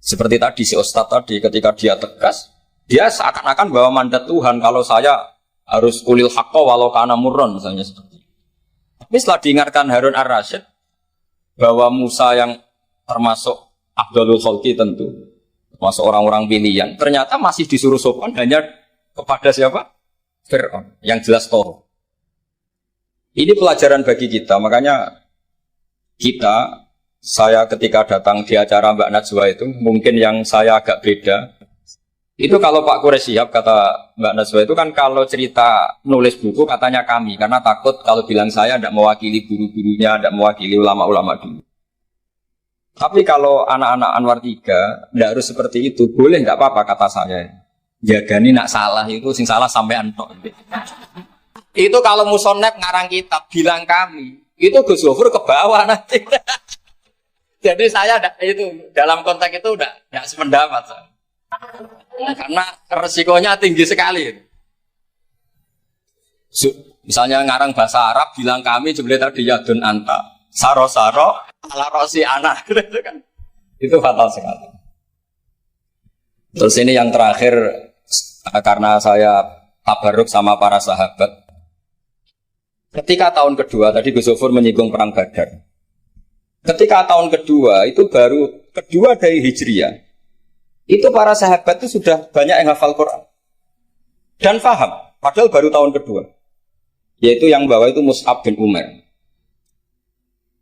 Seperti tadi si Ustadz tadi ketika dia tegas, dia seakan-akan bahwa mandat Tuhan kalau saya harus ulil haqqa walau kana murron misalnya seperti itu. Tapi setelah diingatkan Harun ar-Rasyid bahwa Musa yang termasuk afdalul khalqi tentu masuk orang-orang pilihan, ternyata masih disuruh sopan hanya kepada siapa? Fir'aun, yang jelas Toro. Ini pelajaran bagi kita, makanya saya ketika datang di acara Mbak Najwa itu, mungkin yang saya agak beda, itu kalau Pak Quraisy Shihab kata Mbak Najwa itu kan kalau cerita nulis buku katanya kami, karena takut kalau bilang saya tidak mewakili guru-gurunya, tidak mewakili ulama-ulama dulu. Tapi kalau anak-anak Anwar 3 tidak harus seperti itu, boleh nggak apa-apa kata saya. Jagani nak salah itu sing salah sampean tok. Itu kalau musonep ngarang kitab bilang kami, itu Gus Zofur ke bawah nanti. Jadi saya itu dalam konteks itu tidak sependapat. Karena resikonya tinggi sekali. Misalnya ngarang bahasa Arab bilang kami jebule tadi yadun anta. Saro-saro ala rosi anak gitu kan. Itu fatal sekali. Terus ini yang terakhir karena saya tabarruk sama para sahabat. Ketika tahun kedua tadi Gus Zofur menyinggung perang Badar. Ketika tahun kedua itu baru kedua dari Hijriah. Itu para sahabat itu sudah banyak yang hafal Quran dan faham. Padahal baru tahun kedua. Yaitu yang bawa itu Mus'ab bin Umair.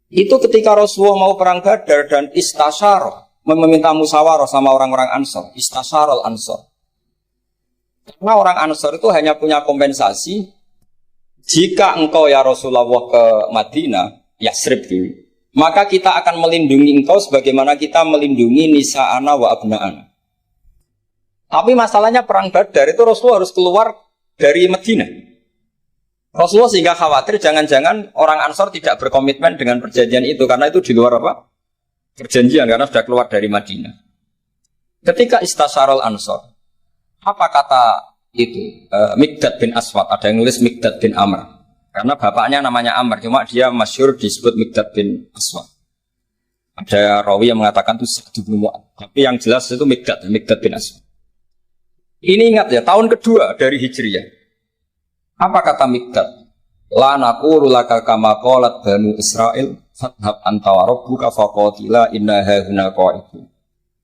Itu ketika Rasulullah mau perang Badar dan istasyarah, meminta musyawarah sama orang-orang Ansor, istasyarah Ansor. Karena orang Ansor itu hanya punya kompensasi jika engkau ya Rasulullah ke Madinah, Yasrib dulu, maka kita akan melindungi engkau sebagaimana kita melindungi nisa'ana wa abna'ana. Tapi masalahnya perang Badar itu Rasulullah harus keluar dari Madinah. Rasulullah sehingga khawatir jangan-jangan orang Ansor tidak berkomitmen dengan perjanjian itu karena itu di luar apa? Perjanjian karena sudah keluar dari Madinah. Ketika istasyarul Ansor, apa kata itu? Mikdad bin Aswad, ada yang nulis Mikdad bin Amr. Karena bapaknya namanya Amr, cuma dia masyhur disebut Mikdad bin Aswad. Ada rawi yang mengatakan itu Sa'd bin Mu'adz, tapi yang jelas itu Mikdad bin Aswad. Ini ingat ya, tahun kedua dari Hijriyah. Apa kata Mikdad? La naqulu laka kama qalat Banu Israil fadhhab anta wa rabbuka faqatila inna hahuna qa'idun.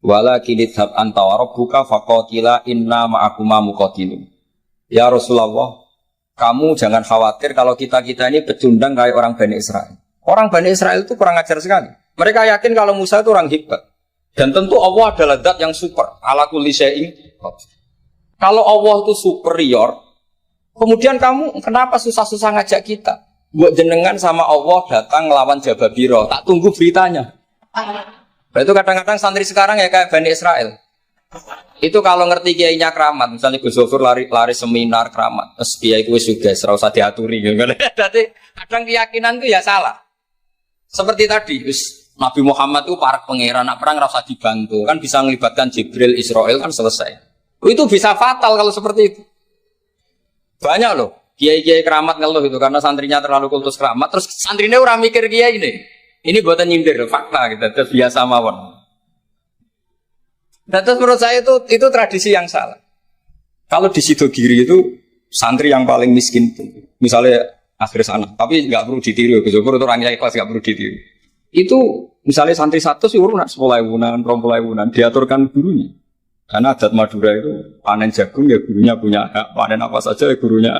Walakin idhhab anta wa rabbuka faqatila inna ma'akuma muqatilun. Ya Rasulullah, kamu jangan khawatir kalau kita-kita ini pecundang kayak orang Bani Israil. Orang Bani Israil itu kurang ajar sekali. Mereka yakin kalau Musa itu orang hebat. Dan tentu Allah adalah zat yang super. Ala kulli syai'in. Kalau Allah itu superior, kemudian kamu kenapa susah-susah ngajak kita? Buat jenengan sama Allah datang ngelawan Jababiro. Tak tunggu beritanya. Itu kadang-kadang santri sekarang ya kayak Bani Israel. Itu kalau ngerti kiainya keramat, misalnya Gus Zofur lari seminar keramat, terus kiai itu juga serau usah diaturi. Jadi kadang keyakinan itu ya salah. Seperti tadi, Nabi Muhammad itu para pangeran, nak perang rasa dibantu, kan bisa melibatkan Jibril, Israel kan selesai. Itu bisa fatal kalau seperti itu. Banyak loh, kiai-kiai keramat ngeluh itu karena santrinya terlalu kultus keramat, terus santrinya orang mikir kiai ini. Ini buatan nyindir, fakta gitu, terus biasa mawon. Dan terus menurut saya itu tradisi yang salah. Kalau di Sidogiri itu santri yang paling miskin, misalnya akhir sana, tapi nggak perlu ditiru. Gus Zufur itu orangnya ikhlas, nggak perlu ditiru. Itu misalnya santri satu sih urun 10.000-an, 20.000-an diaturkan gurunya. Karena adat Madura itu panen jagung ya gurunya punya hak, panen apa saja ya gurunya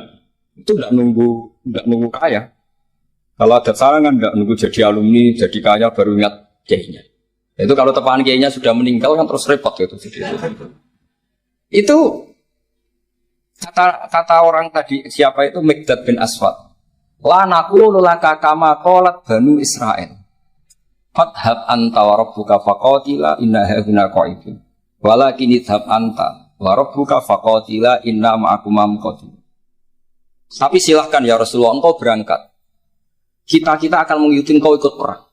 itu nggak nunggu kaya. Kalau adat sana kan nggak nunggu jadi alumni, jadi kaya baru ingat kiainya. Itu kalau tepahan kiainya sudah meninggal kan terus repot gitu. Itu kata orang tadi siapa itu Mikdad bin Aswad. La naqulu laka kama qalat Banu Israil. Fadhab anta wa rabbuka faqatila inna hauna qa'idun. Walakin idhab anta wa rabbuka faqatila inna ma'akum muqatil. Tapi silahkan ya Rasulullah, engkau berangkat. Kita akan mengikuti engkau ikut perang.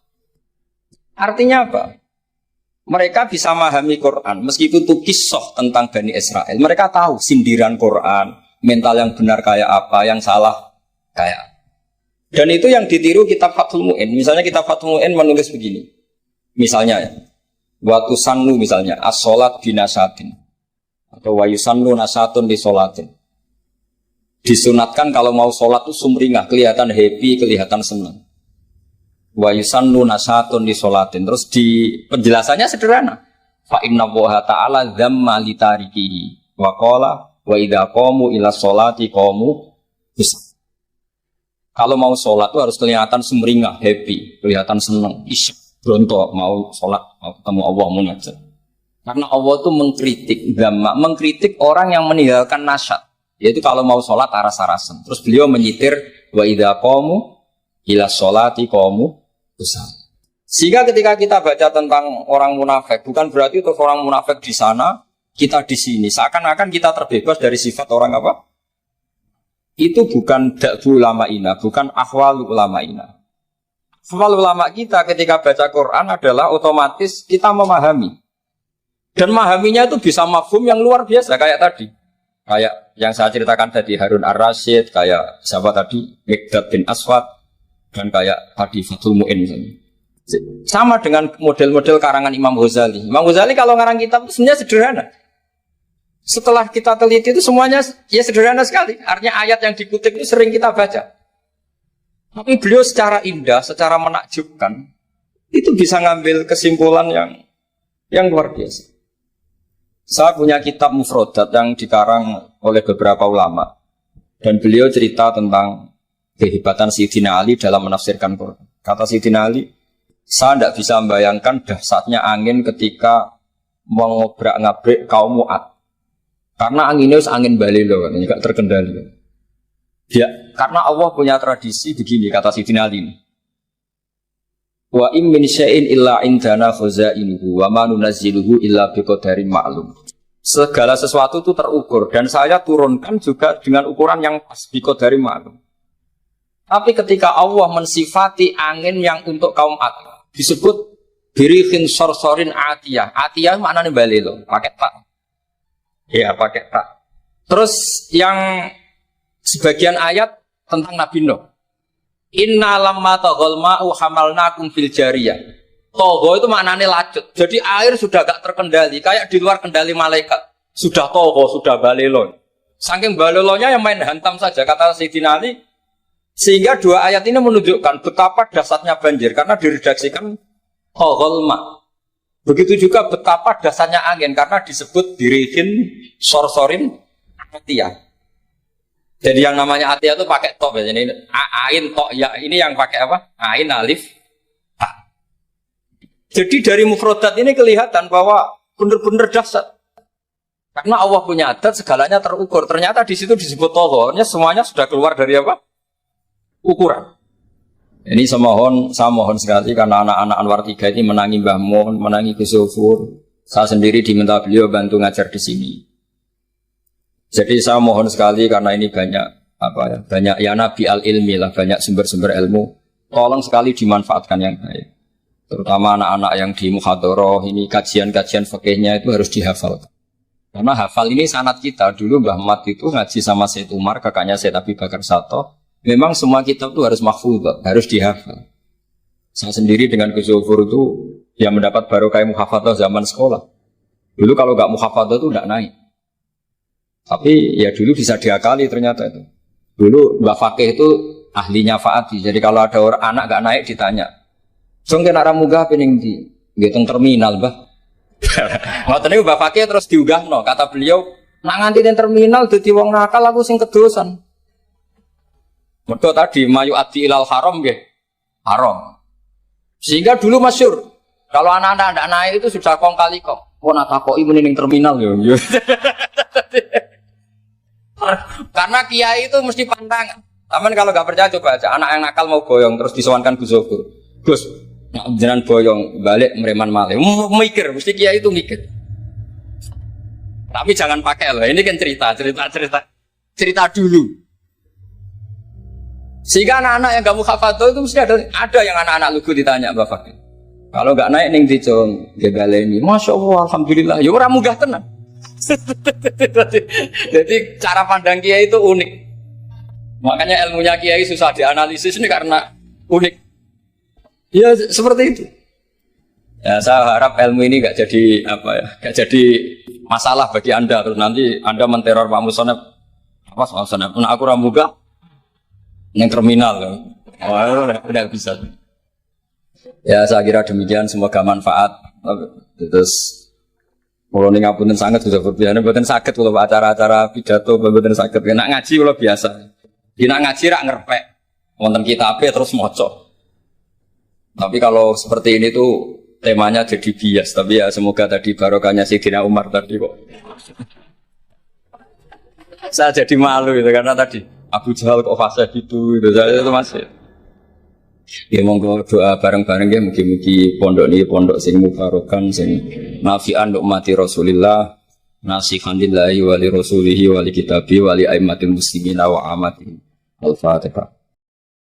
Artinya apa? Mereka bisa memahami Quran meskipun itu kisah tentang Bani Israel. Mereka tahu sindiran Quran, mental yang benar kayak apa, yang salah kayak apa. Dan itu yang ditiru kitab Fathul Mu'in. Misalnya kitab Fathul Mu'in menulis begini. Misalnya ya. Wa tusannu misalnya as-sholat binasatin atau wa yusannu nasatun li sholatin. Disunatkan kalau mau sholat itu sumringah, kelihatan happy, kelihatan senang. Wa yusannu nasatun li sholatin. Terus di penjelasannya sederhana. Fa inna Allaha ta'ala dzamma li tarikihi wa qala wa idza qamu ila sholati qamu husn. Kalau mau sholat itu harus kelihatan sumringah, happy, kelihatan senang, isyuk. Bronto mau sholat, mau ketemu Allah, munajat. Karena Allah itu mengkritik orang yang meninggalkan nasyat. Yaitu kalau mau sholat aras-arasan. Terus beliau menyitir wa idza qamu ila sholati qamu husna. Sehingga ketika kita baca tentang orang munafik, bukan berarti untuk orang munafik di sana, kita di sini. Seakan-akan kita terbebas dari sifat orang apa? Itu bukan da'bu ulama'ina, bukan ahwal ulama'ina. Ahwal ulama kita ketika baca Quran adalah otomatis kita memahami. Dan memahaminya itu bisa mafhum yang luar biasa kayak tadi. Kayak yang saya ceritakan tadi Harun Ar-Rasyid, kayak siapa tadi Mikdad bin Aswad, dan kayak tadi Fathul Mu'in misalnya. Sama dengan model-model karangan Imam Ghazali. Imam Ghazali kalau ngarang kitab itu sebenarnya sederhana. Setelah kita teliti itu semuanya ya sederhana sekali. Artinya ayat yang dikutip itu sering kita baca. Tapi beliau secara indah, secara menakjubkan, itu bisa ngambil kesimpulan yang luar biasa. Saya punya kitab Mufrodat yang dikarang oleh beberapa ulama. Dan beliau cerita tentang kehebatan Sayyidina Ali dalam menafsirkan Quran. Kata Sayyidina Ali, saya tidak bisa membayangkan dahsyatnya angin ketika mengobrak-ngabrik kaum Mu'ad. Karena anginnya angin balilo, nggak terkendali. Ya, karena Allah punya tradisi begini, kata Sayyidina Ali. Wa in min syai'in illa indana khazainuhu wa ma nunazziluhu illa biqadarin ma'lum. Segala sesuatu itu terukur dan saya turunkan juga dengan ukuran yang pas, biqadarin ma'lum. Tapi ketika Allah mensifati angin yang untuk kaum Ad disebut birihin sorsorin atiyah. Atiyah maknanya balilo, pakai tak. Ya, pakai tak. Terus yang sebagian ayat tentang Nabi Nuh. Inna lamma taghal ma'u hamalnakum fil jariyah. Togho itu maknanya lacut. Jadi air sudah gak terkendali, kayak di luar kendali malaikat. Sudah togho, sudah balelo. Saking balelonya yang main hantam saja kata Sayyidina Ali. Sehingga dua ayat ini menunjukkan betapa dahsyatnya banjir karena diredaksikan taghal ma'. Begitu juga betapa dahsyatnya angin karena disebut dirihin sorsorin atiyah. Jadi yang namanya atiyah itu pakai to, jadi ain to ya, ini yang pakai apa? Ain alif ta. Jadi dari mufradat ini kelihatan bahwa benar-benar dahsyat. Karena Allah punya adat segalanya terukur. Ternyata di situ disebut tohornya semuanya sudah keluar dari apa? Ukuran. Ini saya mohon sekali karena anak-anak Anwar 3 ini menangi Mbah Mun, menangi Gus Zufur. Saya sendiri diminta beliau bantu ngajar di sini. Jadi saya mohon sekali karena ini banyak ya nabi al-ilmi lah, banyak sumber-sumber ilmu. Tolong sekali dimanfaatkan yang baik. Terutama anak-anak yang di muhadharah ini kajian-kajian fikihnya itu harus dihafal. Karena hafal ini sanad kita. Dulu Mbah Mat itu ngaji sama Said Umar, kakaknya Said Abi Bakar Sato. Memang semua kitab itu harus mahfudz, harus dihafal. Saya sendiri dengan Gus Zufur itu yang mendapat barokah muhafadzah zaman sekolah. Dulu kalau nggak muhafadzah itu nggak naik. Tapi ya dulu bisa diakali ternyata itu. Dulu Mbak Fakih itu ahlinya Faati. Jadi kalau ada orang anak gak naik ditanya. Song kena ramuga pening di ngitung terminal, Mbah. Ngoten niku Mbak Fakih terus diunggahno. Kata beliau, nak nganti ning terminal dadi wong nakal aku sing kedosan. Mergo tadi mayu ati ilal haram nggih. Haram. Sehingga dulu masyhur kalau anak-anak ndak naik itu sudah kong kali kong. Oh nak takoki muni ning terminal yo. Karena kiai itu mesti pantangan. Taman kalau nggak percaya coba aja anak yang nakal mau boyong terus disowankan Gus Zohor. Gus, nak jenengan boyong balik mereman malih. Mikir, mesti kiai itu mikir. Tapi jangan pakai loh. Ini kan cerita dulu. Sehingga anak-anak yang kamu hafadho itu mesti ada yang anak-anak lugu ditanya Bapak. Kalau nggak naik ning dicong gegaleni. Masya Allah, alhamdulillah. Ya orang munggah tenang. Jadi cara pandang kiai itu unik. Makanya ilmunya kiai susah dianalisis ini karena unik. Ya seperti itu. Ya saya harap ilmu ini nggak jadi apa ya, nggak jadi masalah bagi anda. Terus nanti anda menteror Pak Musonep. Apa Pak Musonep? Nah, aku ramuga yang terminal. Oh, udah bisa. Ya saya kira demikian. Semoga manfaat. Terus kalau nih ngapunten sangat sudah berbiasa, buatan sakit kalau acara-acara pidato, buatan sakit. Nak ngaji kalau biasa, nak ngaji rak ngerpek, wonten kitabnya terus moco. Tapi kalau seperti ini tuh temanya jadi bias. Tapi ya semoga tadi barokahnya Sayyidina Umar tadi kok. Saya jadi malu itu karena tadi Abu Jahal kok fase gitu, saya itu masih. Ya monggo doa bareng-bareng ya mugi-mugi pondok niki pondok sing mubarokan sing nafi'an ummati Rasulillah nasihan lillahi wa li rasulihi wa li kitabi wa li aimmatil muslimina wa amati. Al-Fatihah.